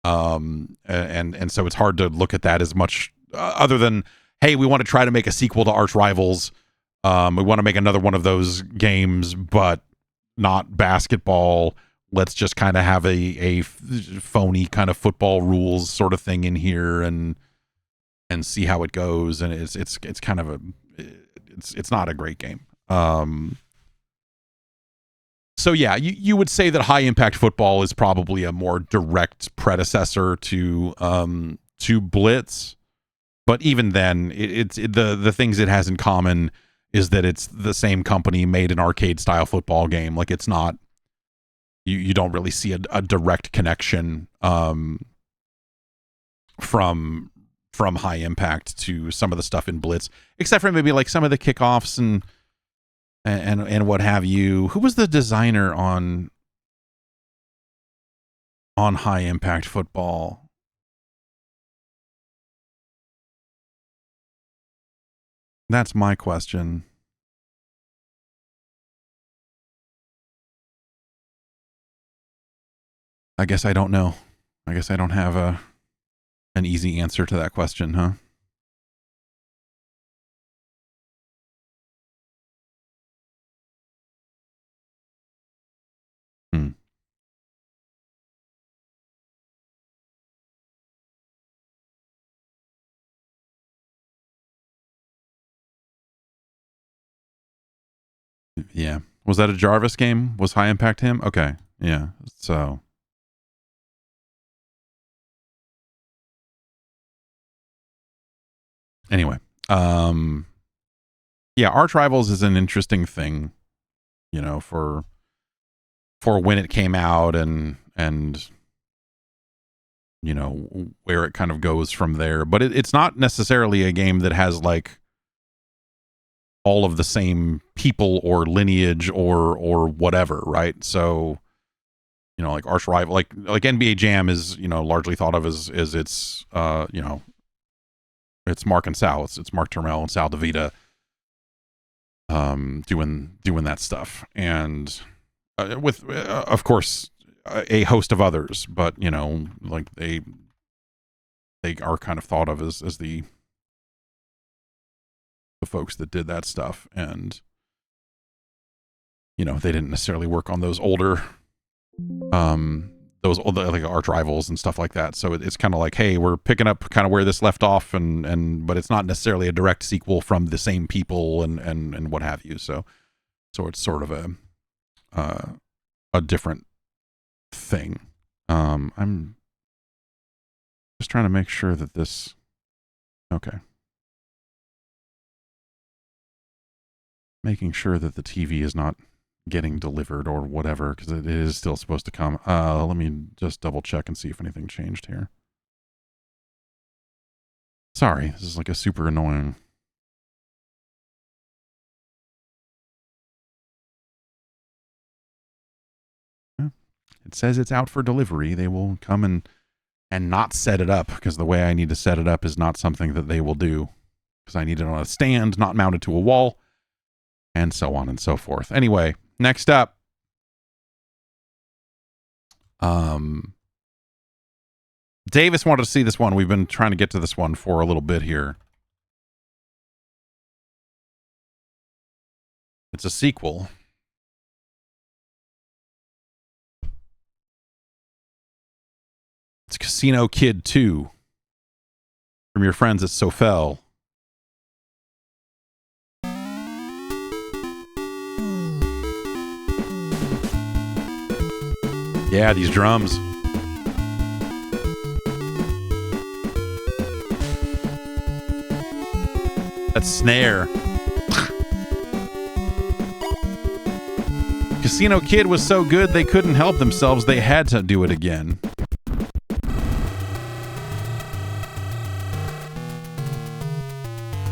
And so it's hard to look at that as much other than, hey, we want to try to make a sequel to Arch Rivals. We want to make another one of those games, but not basketball. Let's just kind of have a phony kind of football rules sort of thing in here and see how it goes. And it's kind of it's not a great game. So yeah, you would say that High Impact Football is probably a more direct predecessor to Blitz, but even then, it's the things it has in common is that it's the same company made an arcade style football game. Like it's not. You don't really see a direct connection from High Impact to some of the stuff in Blitz, except for maybe like some of the kickoffs and what have you. Who was the designer on High Impact Football? That's my question. I guess I don't know. I guess I don't have an easy answer to that question, huh? Yeah. Was that a Jarvis game? Was High Impact him? Okay. Yeah. So Anyway, yeah, Arch Rivals is an interesting thing, you know, for when it came out and you know, where it kind of goes from there. But it's not necessarily a game that has like all of the same people or lineage or whatever, right? So, you know, like Arch Rival, like NBA Jam is, you know, largely thought of as it's you know, it's Mark and Sal. It's Mark Turmel and Sal DeVita doing that stuff, and with of course a host of others, but you know, like they are kind of thought of as the folks that did that stuff. And you know, they didn't necessarily work on those older like Arch Rivals and stuff like that. So it's kind of like, hey, we're picking up kind of where this left off, and but it's not necessarily a direct sequel from the same people and what have you. So it's sort of a different thing. I'm just trying to make sure that this, okay, making sure that the TV is not getting delivered or whatever, because it is still supposed to come. Let me just double check and see if anything changed here. Sorry, this is like a super annoying. It says it's out for delivery. They will come and not set it up, because the way I need to set it up is not something that they will do, because I need it on a stand, not mounted to a wall, and so on and so forth. Anyway, next up, Davis wanted to see this one. We've been trying to get to this one for a little bit here. It's a sequel. It's Casino Kid 2 from your friends at Sofel. Yeah, these drums. That snare. Casino Kid was so good they couldn't help themselves. They had to do it again.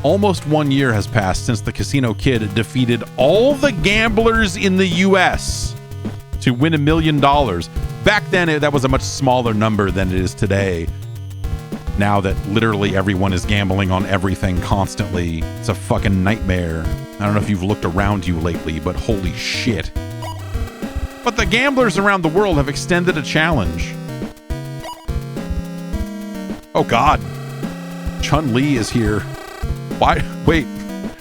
Almost 1 year has passed since the Casino Kid defeated all the gamblers in the U.S. to win $1 million. Back then, that was a much smaller number than it is today. Now that literally everyone is gambling on everything constantly, it's a fucking nightmare. I don't know if you've looked around you lately, but holy shit. But the gamblers around the world have extended a challenge. Oh God. Chun-Li is here. Why? Wait. What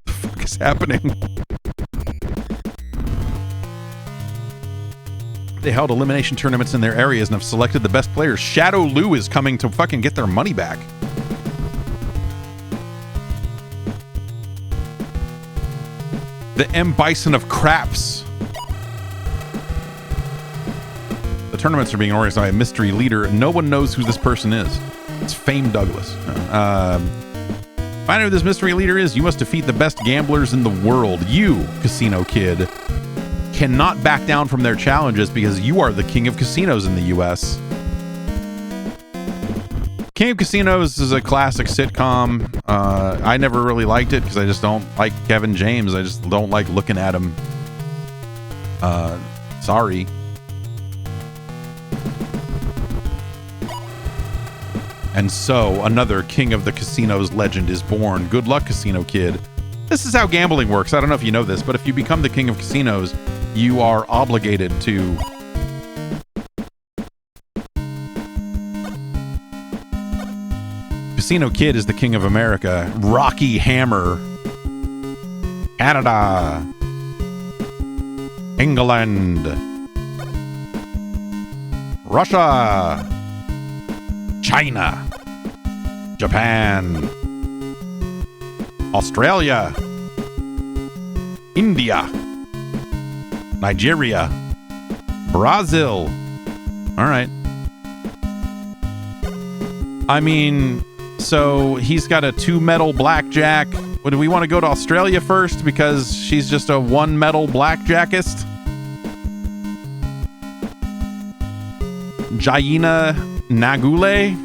the fuck is happening? They held elimination tournaments in their areas and have selected the best players. Shadow Lu is coming to fucking get their money back. The M. Bison of Craps. The tournaments are being organized by a mystery leader. No one knows who this person is. It's Fame Douglas. Find out who this mystery leader is. You must defeat the best gamblers in the world. You, Casino Kid, cannot back down from their challenges because you are the king of casinos in the U.S. King of Casinos is a classic sitcom. I never really liked it because I just don't like Kevin James. I just don't like looking at him. Sorry. And so, another King of the Casinos legend is born. Good luck, Casino Kid. This is how gambling works. I don't know if you know this, but if you become the King of Casinos, you are obligated to Casino Kid is the King of America. Rocky Hammer. Canada. England. Russia. China. Japan. Australia. India. Nigeria. Brazil. All right. I mean, So he's got a 2 metal blackjack. What, do we want to go to Australia first because she's just a 1 metal blackjackist? Jaina Nagule?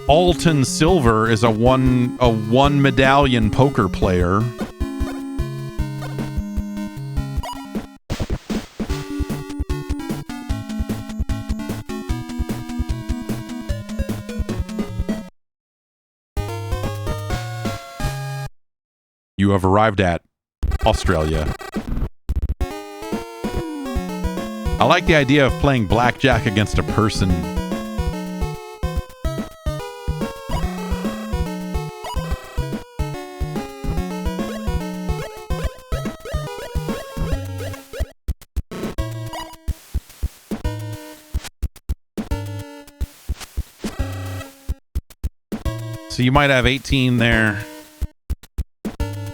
Alton Silver is a one medallion poker player. You have arrived at Australia. I like the idea of playing blackjack against a person. So you might have 18 there,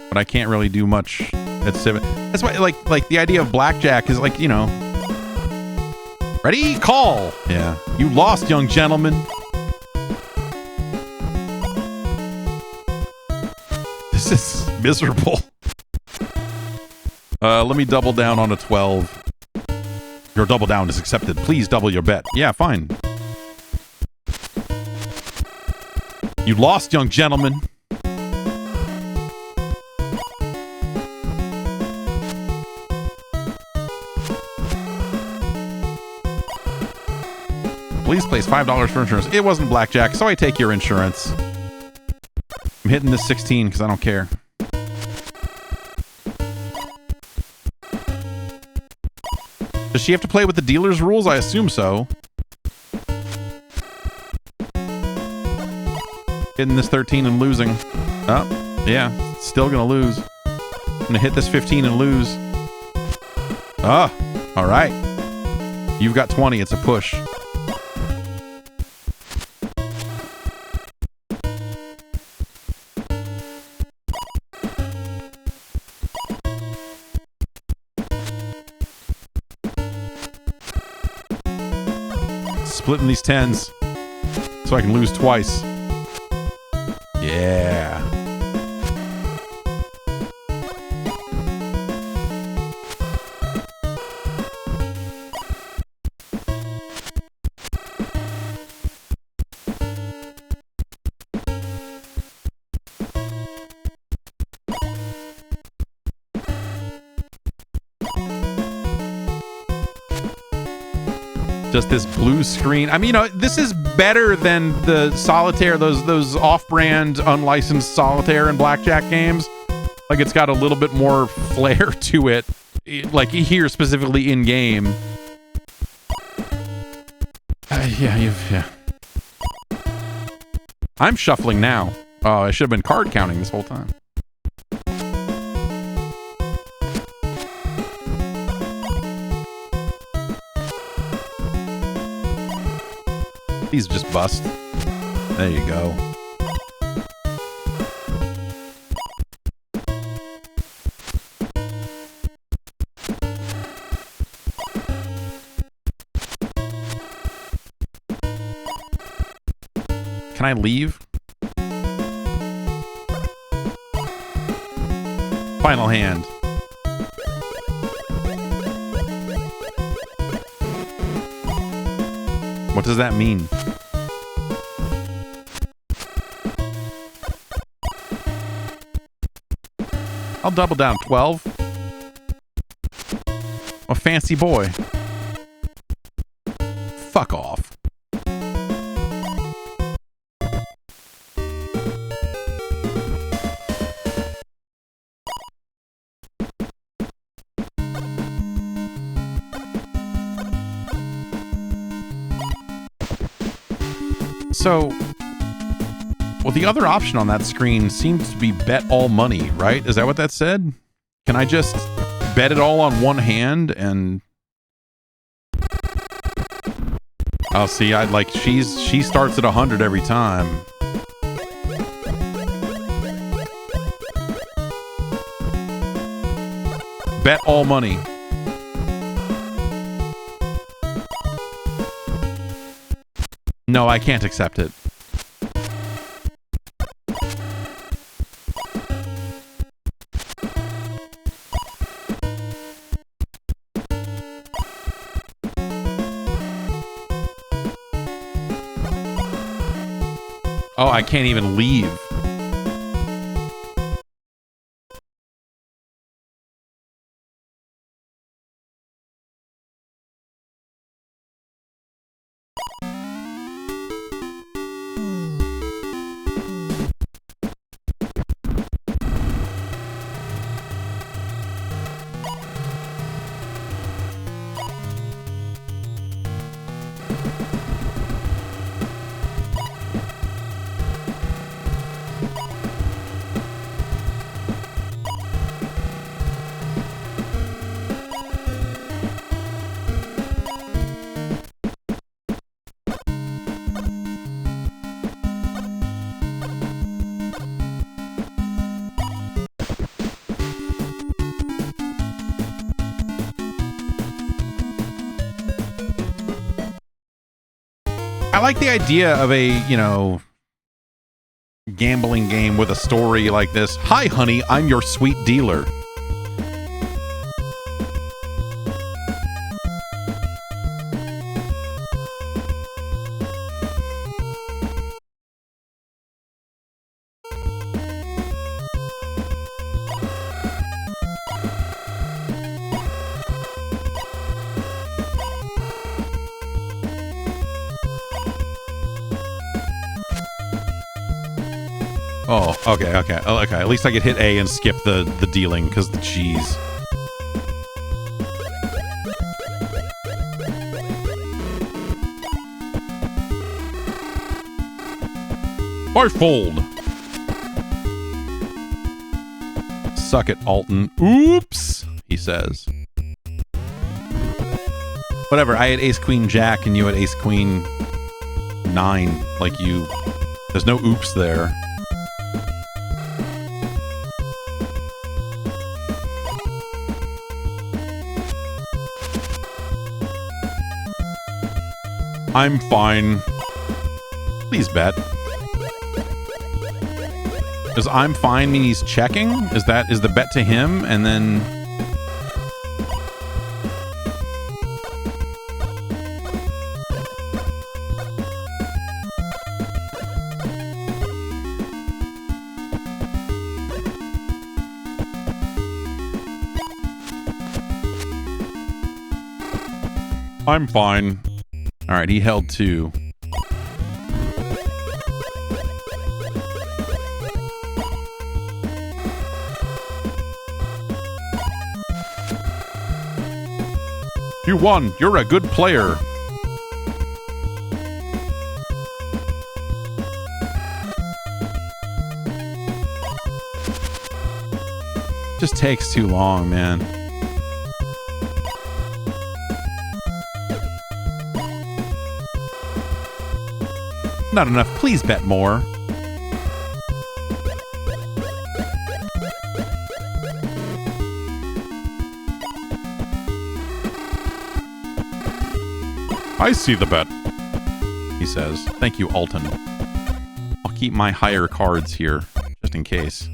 but I can't really do much at 7. That's why, like the idea of blackjack is like, you know, ready, call. Yeah, you lost, young gentleman. This is miserable. Let me double down on a 12. Your double down is accepted. Please double your bet. Yeah, fine. You lost, young gentleman. Please place $5 for insurance. It wasn't blackjack, so I take your insurance. I'm hitting this 16 because I don't care. Does she have to play with the dealer's rules? I assume so. Hitting this 13 and losing. Oh, yeah. Still gonna lose. I'm gonna hit this 15 and lose. Ah, all right. You've got 20. It's a push. Splitting these 10s so I can lose twice. Yeah. Just this blue screen. I mean, you know, this is better than the solitaire, those off-brand, unlicensed solitaire and blackjack games. Like, it's got a little bit more flair to it, like here specifically in game. Yeah. I'm shuffling now. Oh, I should have been card counting this whole time. These just bust. There you go. Can I leave? Final hand. What does that mean? I'll double down 12. A fancy boy. Fuck off. So, well, the other option on that screen seems to be bet all money, right? Is that what that said? Can I just bet it all on one hand and... Oh, see, I like she starts at 100 every time. Bet all money. No, I can't accept it. Oh, I can't even leave. I like the idea of a, you know, gambling game with a story like this. Hi, honey, I'm your sweet dealer. Oh, okay. At least I could hit A and skip the dealing, because the cheese. I fold. Suck it, Alton. Oops, he says. Whatever, I had ace queen jack and you had ace queen 9. Like you... There's no oops there. I'm fine. Please bet. Does I'm fine mean he's checking? Is the bet to him and then... I'm fine. All right, he held 2. You won. You're a good player. Just takes too long, man. Not enough. Please bet more. I see the bet, he says. Thank you, Alton. I'll keep my higher cards here, just in case.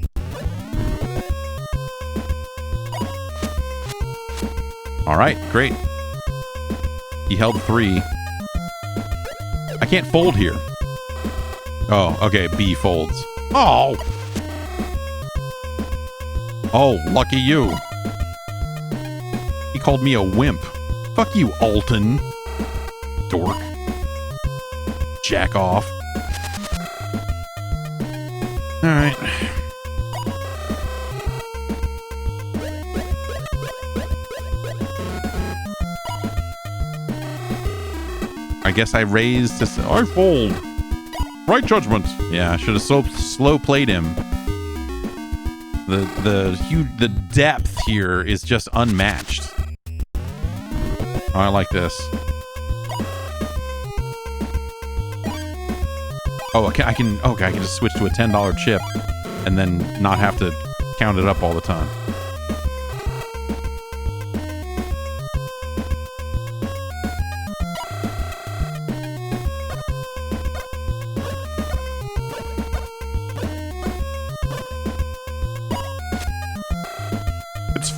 All right, great. He held 3. I can't fold here. Oh, okay, B folds. Oh! Oh, lucky you. He called me a wimp. Fuck you, Alton. Dork. Jack off. Alright. I guess I raised to... I fold. Right judgment. Yeah, I should have slow played him. The depth here is just unmatched. Oh, I like this. Oh, okay, I can just switch to a $10 chip and then not have to count it up all the time.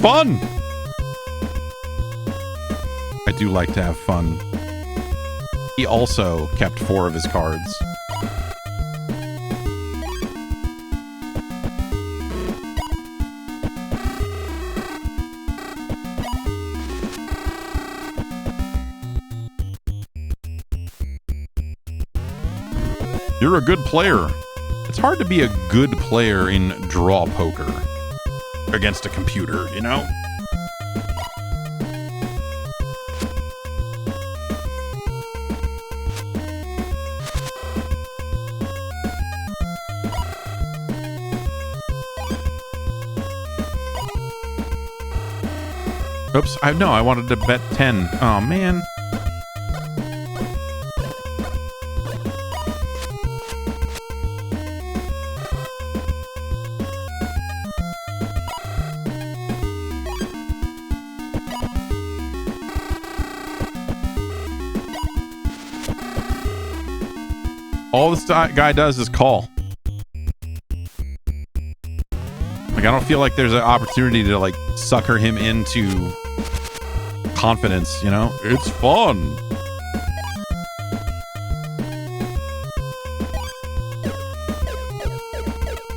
fun. I do like to have fun. He also kept 4 of his cards. You're a good player. It's hard to be a good player in draw poker against a computer, you know? Oops, I wanted to bet 10. Oh, man. All this guy does is call. Like, I don't feel like there's an opportunity to, like, sucker him into confidence, you know? It's fun.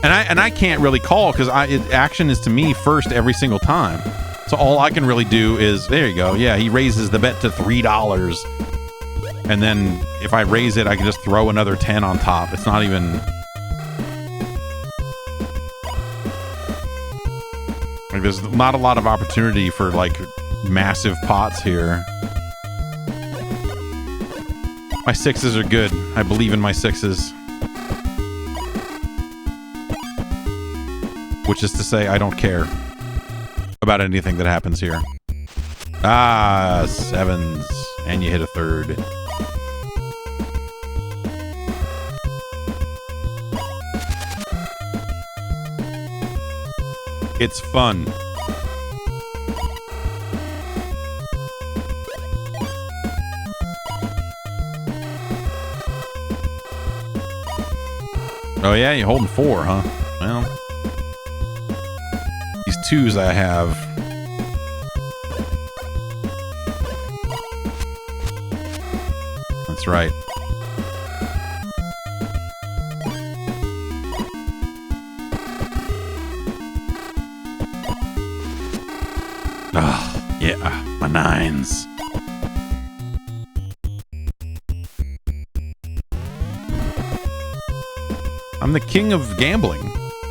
And I can't really call because action is to me first every single time. So all I can really do is, there you go. Yeah, he raises the bet to $3. And then if I raise it, I can just throw another 10 on top. It's not even... like, there's not a lot of opportunity for, like, massive pots here. My 6s are good. I believe in my 6s. Which is to say, I don't care about anything that happens here. Ah, 7s. And you hit a 3rd. It's fun. Oh yeah, you're holding 4, huh? Well, these 2s I have. That's right. Oh, yeah, my 9s. I'm the king of gambling,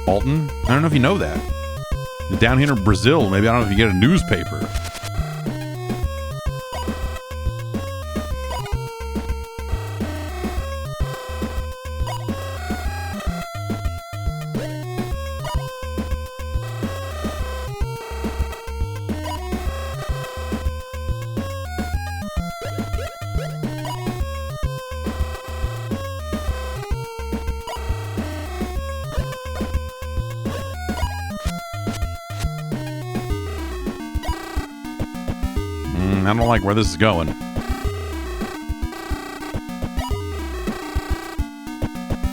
Alton. I don't know if you know that. Down here in Brazil, maybe I don't know if you get a newspaper. I don't like where this is going.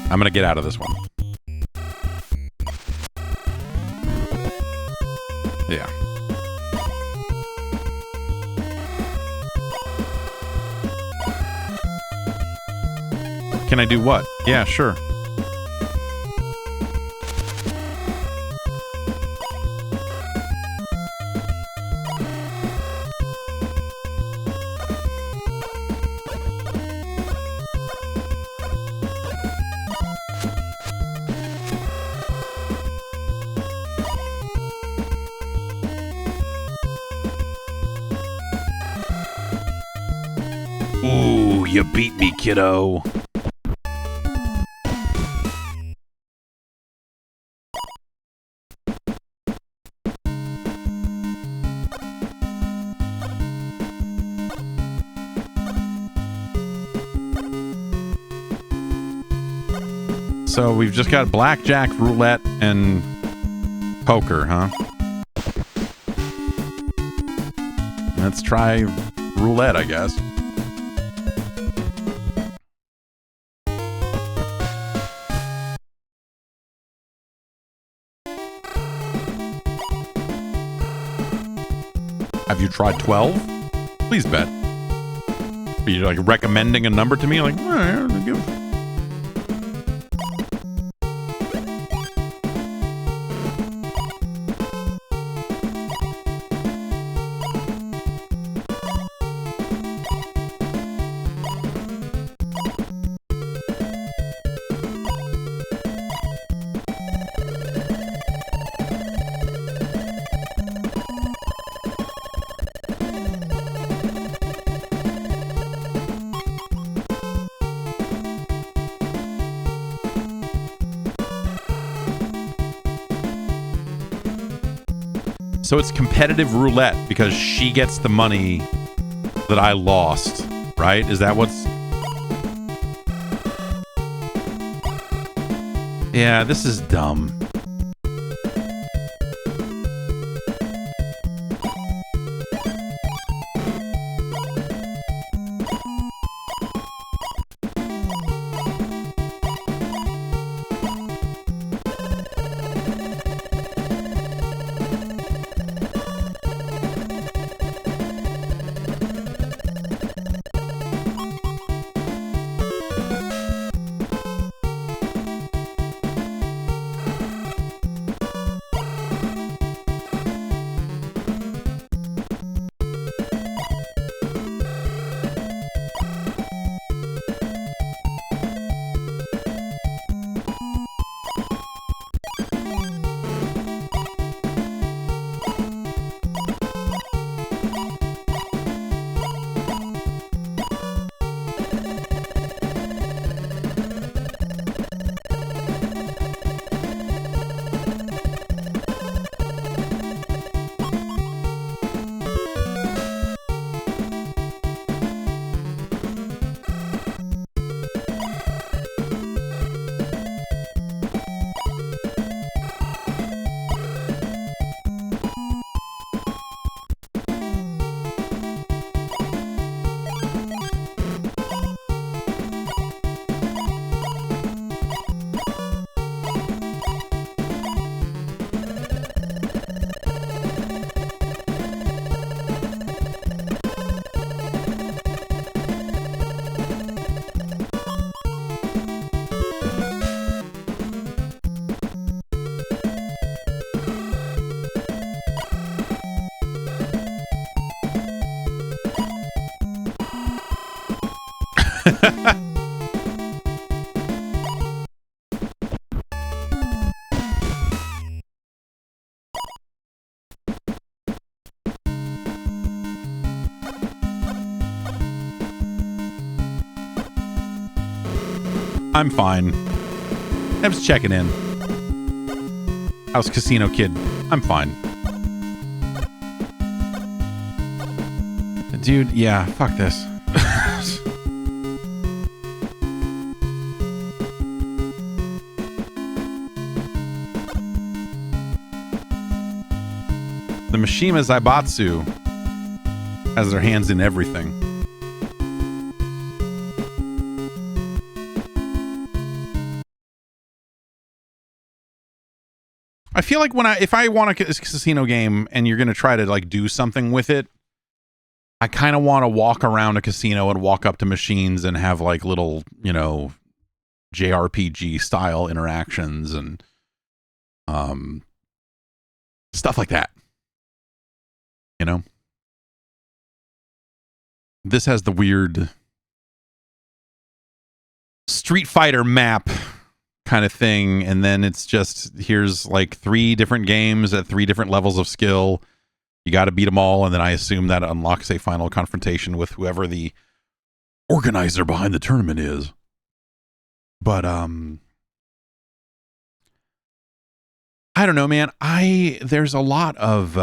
I'm gonna get out of this one. Yeah. Can I do what? Yeah, sure. Ooh, you beat me, kiddo. So we've just got blackjack, roulette, and poker, huh? Let's try roulette, I guess. Have you tried 12? Please bet. Are you like recommending a number to me? Like, all right, I'll give it. So it's competitive roulette because she gets the money that I lost, right? Is that what's... Yeah, this is dumb. I'm fine. I was checking in. I was Casino Kid. I'm fine. Dude, yeah, fuck this. The Mishima Zaibatsu has their hands in everything. I feel like if I want a casino game and you're going to try to like do something with it, I kind of want to walk around a casino and walk up to machines and have like little, you know, JRPG style interactions and stuff like that. You know? This has the weird Street Fighter map kind of thing, and then it's just, here's like 3 different games at 3 different levels of skill. You got to beat them all, and then I assume that unlocks a final confrontation with whoever the organizer behind the tournament is. But I don't know, man. There's a lot of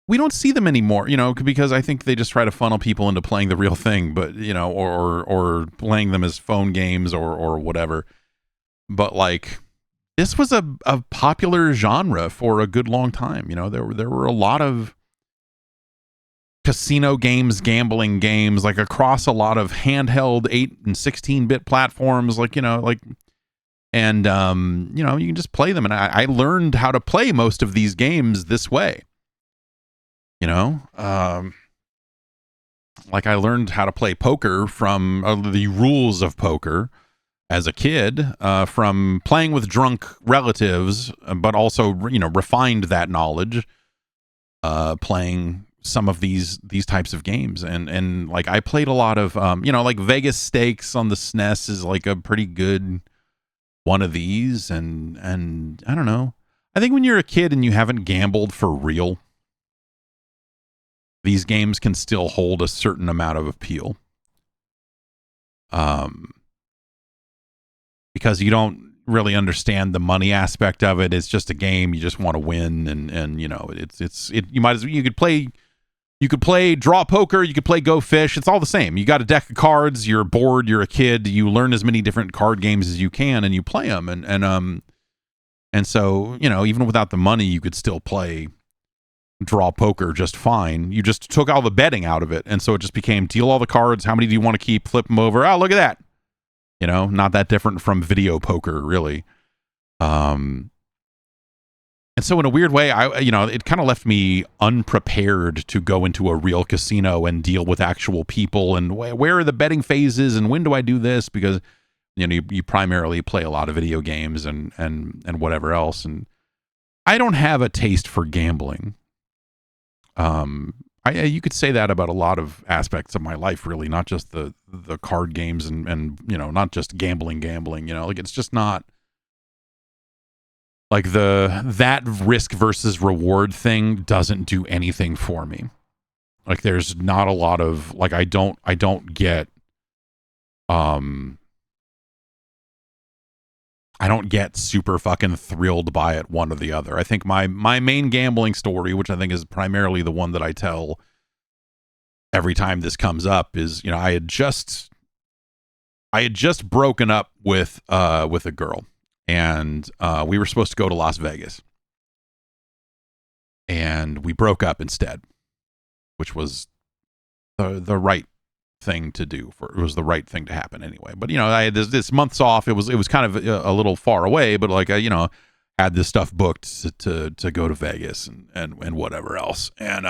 we don't see them anymore, you know, because I think they just try to funnel people into playing the real thing, but, you know, or playing them as phone games or whatever. But like, this was a popular genre for a good long time. You know, there were a lot of casino games, gambling games, like across a lot of handheld 8 and 16-bit platforms, like, you know, like, and, you know, you can just play them. And I learned how to play most of these games this way. You know, like I learned how to play poker from the rules of poker as a kid from playing with drunk relatives, but also, you know, refined that knowledge playing some of these types of games. And like I played a lot of, you know, like Vegas Stakes on the SNES is like a pretty good one of these. And I don't know. I think when you're a kid and you haven't gambled for real, these games can still hold a certain amount of appeal. Because you don't really understand the money aspect of it. It's just a game. You just want to win. And you know, you could play draw poker. You could play go fish. It's all the same. You got a deck of cards. You're bored. You're a kid. You learn as many different card games as you can and you play them. And so, you know, even without the money, you could still play draw poker just fine. You just took all the betting out of it. And so it just became deal all the cards. How many do you want to keep? Flip them over. Oh, look at that. You know, not that different from video poker, really. And so in a weird way, it kind of left me unprepared to go into a real casino and deal with actual people and where are the betting phases and when do I do this? Because, you know, you primarily play a lot of video games and whatever else. And I don't have a taste for gambling. You could say that about a lot of aspects of my life, really, not just the card games and you know, not just gambling, you know, like it's just not like that risk versus reward thing doesn't do anything for me. Like there's not a lot of like, I don't get, I don't get super fucking thrilled by it one or the other. I think my main gambling story, which I think is primarily the one that I tell every time this comes up, is, you know, I had just broken up with a girl, and we were supposed to go to Las Vegas, and we broke up instead, which was the right thing to do. It was the right thing to happen anyway. But you know, I had this months off. It was kind of a little far away, but like you know, had this stuff booked to go to Vegas and whatever else. And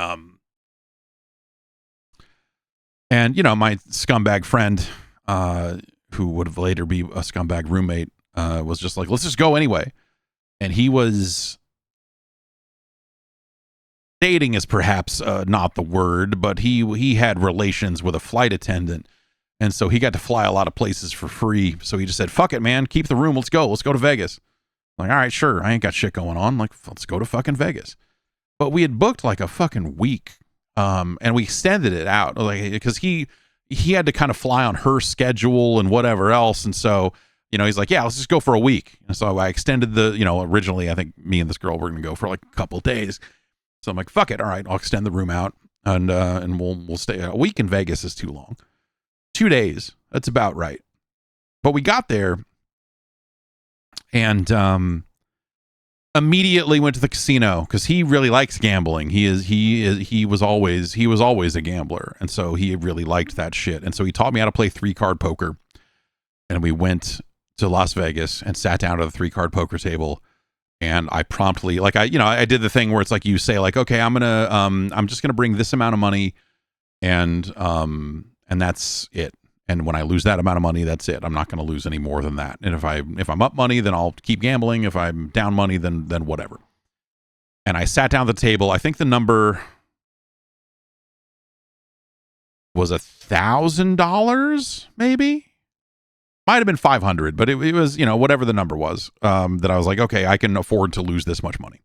you know, my scumbag friend, who would have later be a scumbag roommate, was just like, let's just go anyway. And he was dating is perhaps not the word, but he had relations with a flight attendant. And so he got to fly a lot of places for free. So he just said, fuck it, man, keep the room. Let's go to Vegas. I'm like, all right, sure. I ain't got shit going on. Like, let's go to fucking Vegas. But we had booked like a fucking week. And we extended it out, like, because he had to kind of fly on her schedule and whatever else. And so, you know, he's like, yeah, let's just go for a week. And so I extended you know, originally I think me and this girl were going to go for like a couple of days. So I'm like, fuck it. All right, I'll extend the room out and we'll stay. A week in Vegas is too long. 2 days. That's about right. But we got there and immediately went to the casino because he really likes gambling. He was always a gambler, and so he really liked that shit. And so he taught me how to play 3-card poker, and we went to Las Vegas and sat down at the 3-card poker table. And I promptly, like, I did the thing where it's like you say, like, okay, I'm just gonna bring this amount of money, and that's it. And when I lose that amount of money, that's it. I'm not going to lose any more than that. And if I'm up money, then I'll keep gambling. If I'm down money, then whatever. And I sat down at the table. I think the number was $1,000, maybe. Might have been 500, but it was, you know, whatever the number was. That I was like, okay, I can afford to lose this much money.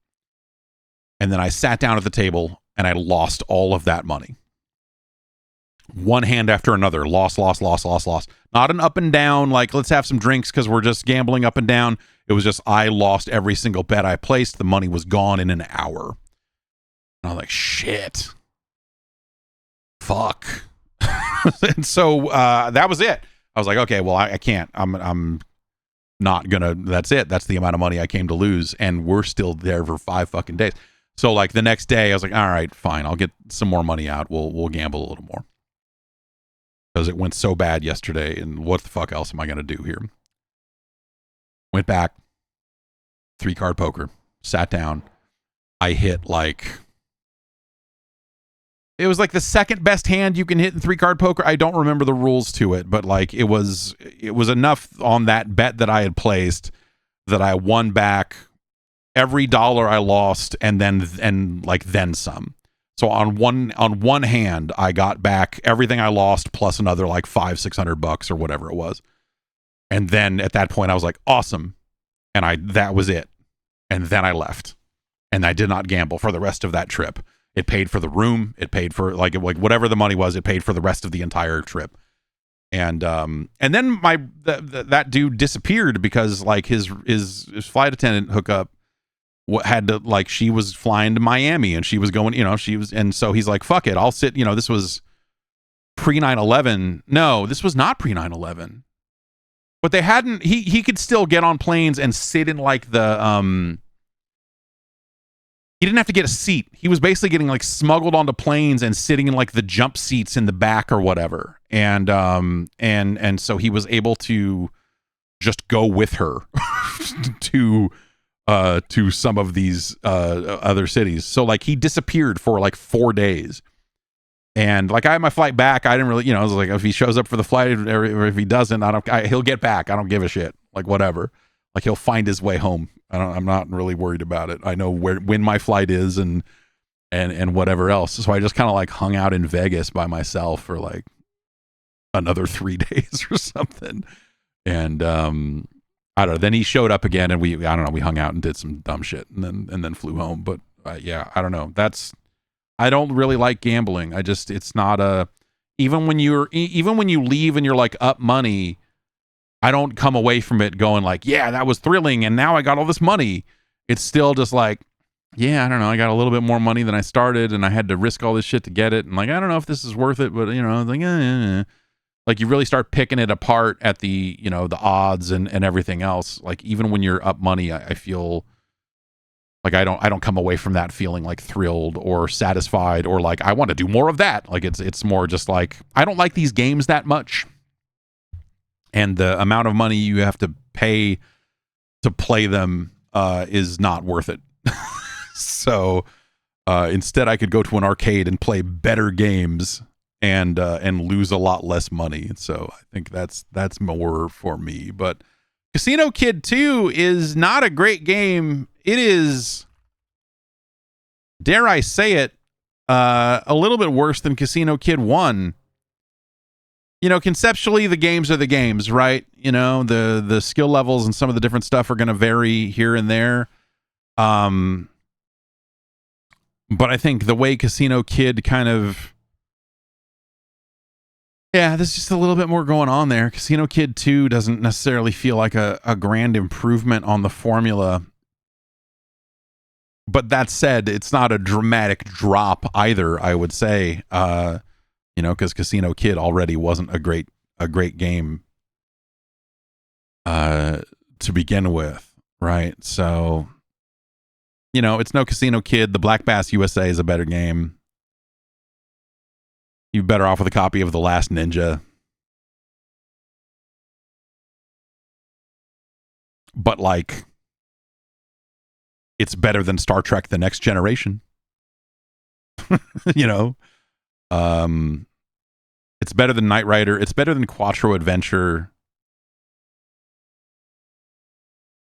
And then I sat down at the table and I lost all of that money. One hand after another, loss. Not an up and down, like, let's have some drinks because we're just gambling up and down. It was just, I lost every single bet I placed. The money was gone in an hour. And I was like, shit. Fuck. And so that was it. I was like, okay, well, I can't. I'm not gonna, that's it. That's the amount of money I came to lose. And we're still there for 5 fucking days. So like the next day I was like, all right, fine. I'll get some more money out. We'll gamble a little more. Because it went so bad yesterday, and what the fuck else am I going to do here? Went back, 3-card poker, sat down. I hit like It was like the second best hand you can hit in 3-card poker. I don't remember the rules to it, but like it was enough on that bet that I had placed that I won back every dollar I lost and then some. So on one hand, I got back everything I lost plus another like $500-600 or whatever it was. And then at that point I was like, awesome. And that was it. And then I left. And I did not gamble for the rest of that trip. It paid for the room. It paid for like whatever the money was. It paid for the rest of the entire trip. And then that dude disappeared because like his flight attendant hookup had to, like, she was flying to Miami and she was going, and so he's like, fuck it, I'll sit. This was pre 9/11. No, this was not pre 9/11. But they hadn't. He could still get on planes and sit in like the He didn't have to get a seat. He was basically getting like smuggled onto planes and sitting in like the jump seats in the back or whatever. And so he was able to just go with her to some of these other cities. So like he disappeared for like 4 days. And like I had my flight back. I didn't really, I was like, if he shows up for the flight or if he doesn't, he'll get back. I don't give a shit. Like whatever. Like he'll find his way home. I'm not really worried about it. I know when my flight is and whatever else. So I just kind of like hung out in Vegas by myself for like another 3 days or something. And I don't know. Then he showed up again and we hung out and did some dumb shit and then flew home. But yeah, I don't know. I don't really like gambling. It's not even when you leave and you're like up money, I don't come away from it going like, yeah, that was thrilling and now I got all this money. It's still just like, yeah, I don't know. I got a little bit more money than I started and I had to risk all this shit to get it. And like, I don't know if this is worth it, but like, like you really start picking it apart at the, the odds and everything else. Like even when you're up money, I feel like I don't come away from that feeling like thrilled or satisfied or like I want to do more of that. Like it's more just like I don't like these games that much. And the amount of money you have to pay to play them is not worth it. So instead, I could go to an arcade and play better games and lose a lot less money. So I think that's more for me. But Casino Kid 2 is not a great game. It is, dare I say it, a little bit worse than Casino Kid 1. Conceptually, the games are the games, right? The skill levels and some of the different stuff are going to vary here and there. But I think the way Casino Kid kind of... Yeah, there's just a little bit more going on there. Casino Kid 2 doesn't necessarily feel like a grand improvement on the formula. But that said, it's not a dramatic drop either, I would say. Because Casino Kid already wasn't a great game to begin with, right? So, it's no Casino Kid. The Black Bass USA is a better game. You're better off with a copy of The Last Ninja. But, like, it's better than Star Trek The Next Generation. It's better than Knight Rider. It's better than Quattro Adventure.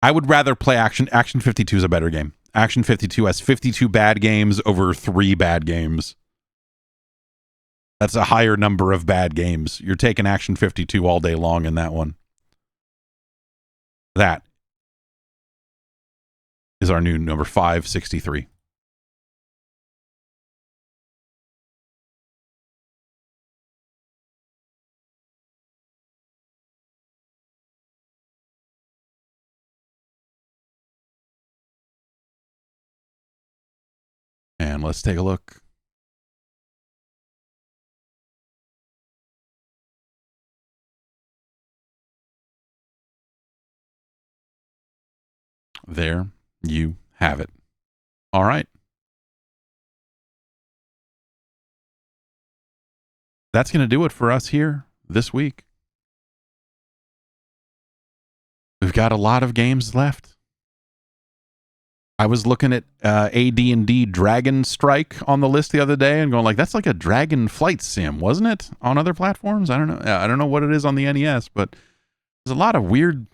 I would rather play Action 52 is a better game. Action 52 has 52 bad games over 3 bad games. That's a higher number of bad games. You're taking Action 52 all day long in that one. That is our new number 563. And let's take a look. There you have it. All right. That's going to do it for us here this week. We've got a lot of games left. I was looking at AD&D Dragon Strike on the list the other day and going like, that's like a dragon flight sim, wasn't it? On other platforms? I don't know. I don't know what it is on the NES, but there's a lot of weird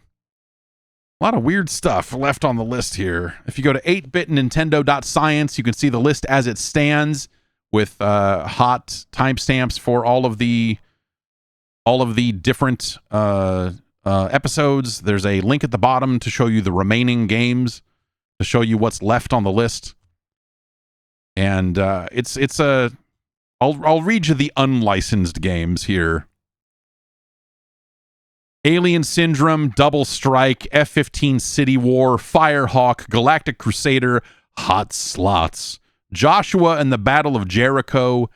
stuff left on the list here. If you go to 8bitnintendo.science, you can see the list as it stands with hot timestamps for all of the different episodes. There's a link at the bottom to show you the remaining games, to show you what's left on the list. And I'll read you the unlicensed games here. Alien Syndrome, Double Strike, F-15 City War, Firehawk, Galactic Crusader, Hot Slots, Joshua and the Battle of Jericho,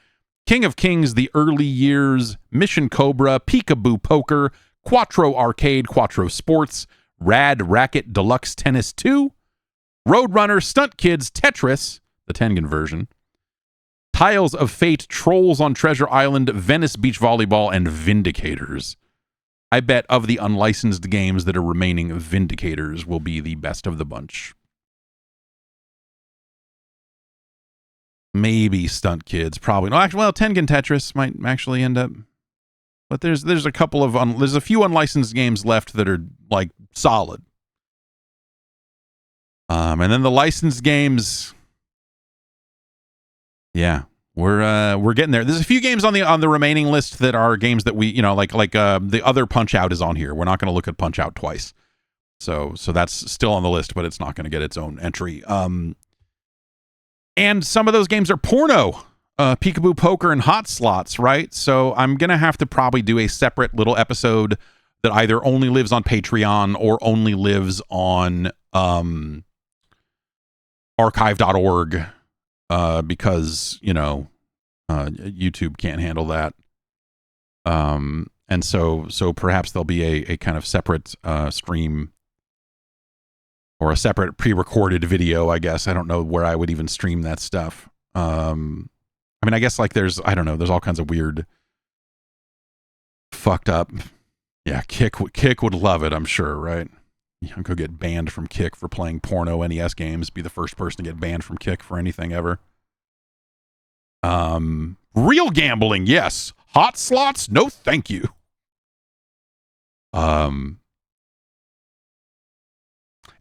King of Kings, The Early Years, Mission Cobra, Peekaboo Poker, Quattro Arcade, Quattro Sports, Rad Racket Deluxe Tennis 2, Roadrunner, Stunt Kids, Tetris, the Tengen version, Tiles of Fate, Trolls on Treasure Island, Venice Beach Volleyball, and Vindicators. I bet of the unlicensed games that are remaining, Vindicators will be the best of the bunch. Maybe Stunt Kids, probably. No, actually, well, Tengen Tetris might actually end up. But there's a couple of there's a few unlicensed games left that are like solid. And then the licensed games, yeah, we're getting there. There's a few games on the remaining list that are games that we, like the other Punch-Out is on here. We're not going to look at Punch-Out twice. So that's still on the list, but it's not going to get its own entry. And some of those games are porno. Peekaboo Poker and Hot Slots, right? So I'm going to have to probably do a separate little episode that either only lives on Patreon or only lives on archive.org because, YouTube can't handle that. And so perhaps there'll be a kind of separate stream or a separate pre-recorded video, I guess. I don't know where I would even stream that stuff. I guess like there's all kinds of weird fucked up. Yeah, Kick would love it, I'm sure, right? You could get banned from Kick for playing porno NES games, be the first person to get banned from Kick for anything ever. Real gambling, yes. Hot Slots, no thank you.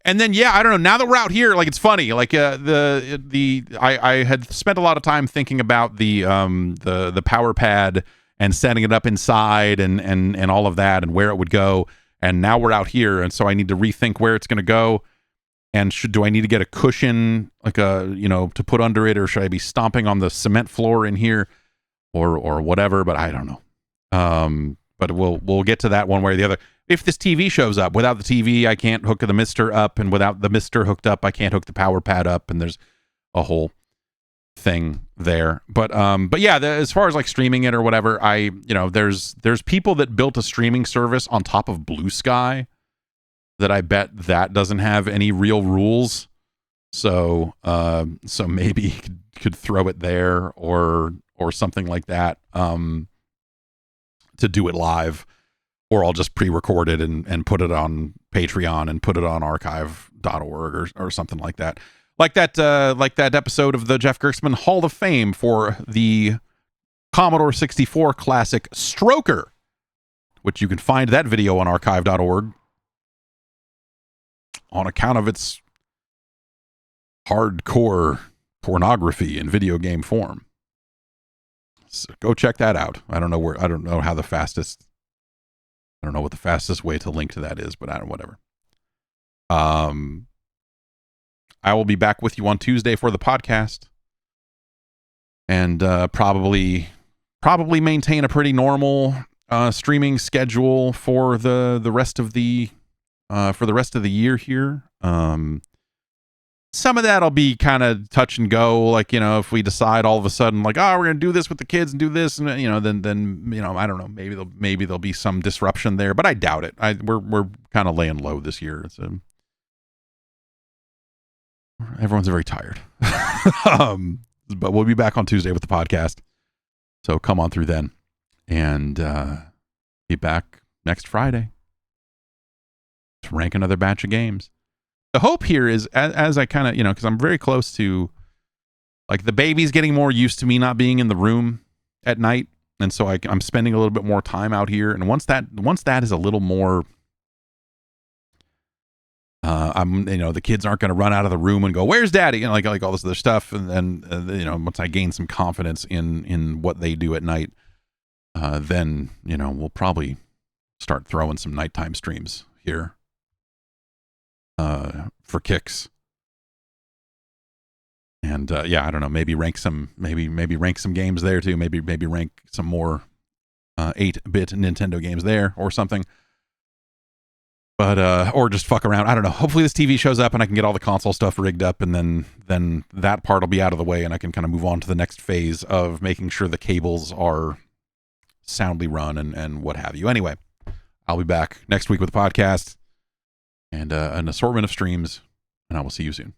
And then, yeah, I don't know. Now that we're out here, like, it's funny. Like, I had spent a lot of time thinking about the power pad and setting it up inside and all of that and where it would go. And now we're out here, and so I need to rethink where it's going to go. And do I need to get a cushion, like to put under it, or should I be stomping on the cement floor in here, or whatever? But I don't know. But we'll get to that one way or the other. If this TV shows up, without the TV, I can't hook the Mister up, and without the Mister hooked up, I can't hook the power pad up, and there's a whole thing there. But yeah, as far as like streaming it or whatever, there's people that built a streaming service on top of Blue Sky that I bet that doesn't have any real rules. So maybe could throw it there or something like that to do it live. Or I'll just pre-record it and put it on Patreon and put it on archive.org or something like that. Like that episode of the Jeff Gerstmann Hall of Fame for the Commodore 64 classic Stroker, which you can find that video on archive.org on account of its hardcore pornography in video game form. So go check that out. I don't know what the fastest way to link to that is, but whatever. I will be back with you on Tuesday for the podcast, and probably maintain a pretty normal streaming schedule for the rest of the year here. Some of that'll be kind of touch and go, like, if we decide all of a sudden, like, we're gonna do this with the kids and do this, and then I don't know, maybe there'll be some disruption there, but I doubt it. We're kind of laying low this year. Everyone's very tired. But we'll be back on Tuesday with the podcast, so come on through then, and be back next Friday to rank another batch of games. the hope here is as I kind of, because I'm very close to, like, the baby's getting more used to me not being in the room at night. And so I'm spending a little bit more time out here. And once that is a little more, the kids aren't going to run out of the room and go, "Where's daddy?" Like all this other stuff. And then, once I gain some confidence in what they do at night, then, we'll probably start throwing some nighttime streams here, for kicks. And I don't know, maybe rank some games there too. Maybe rank some more 8-bit Nintendo games there or something. But or just fuck around. I don't know. Hopefully this TV shows up and I can get all the console stuff rigged up, and then that part will be out of the way, and I can kind of move on to the next phase of making sure the cables are soundly run and what have you. Anyway, I'll be back next week with a podcast and an assortment of streams, and I will see you soon.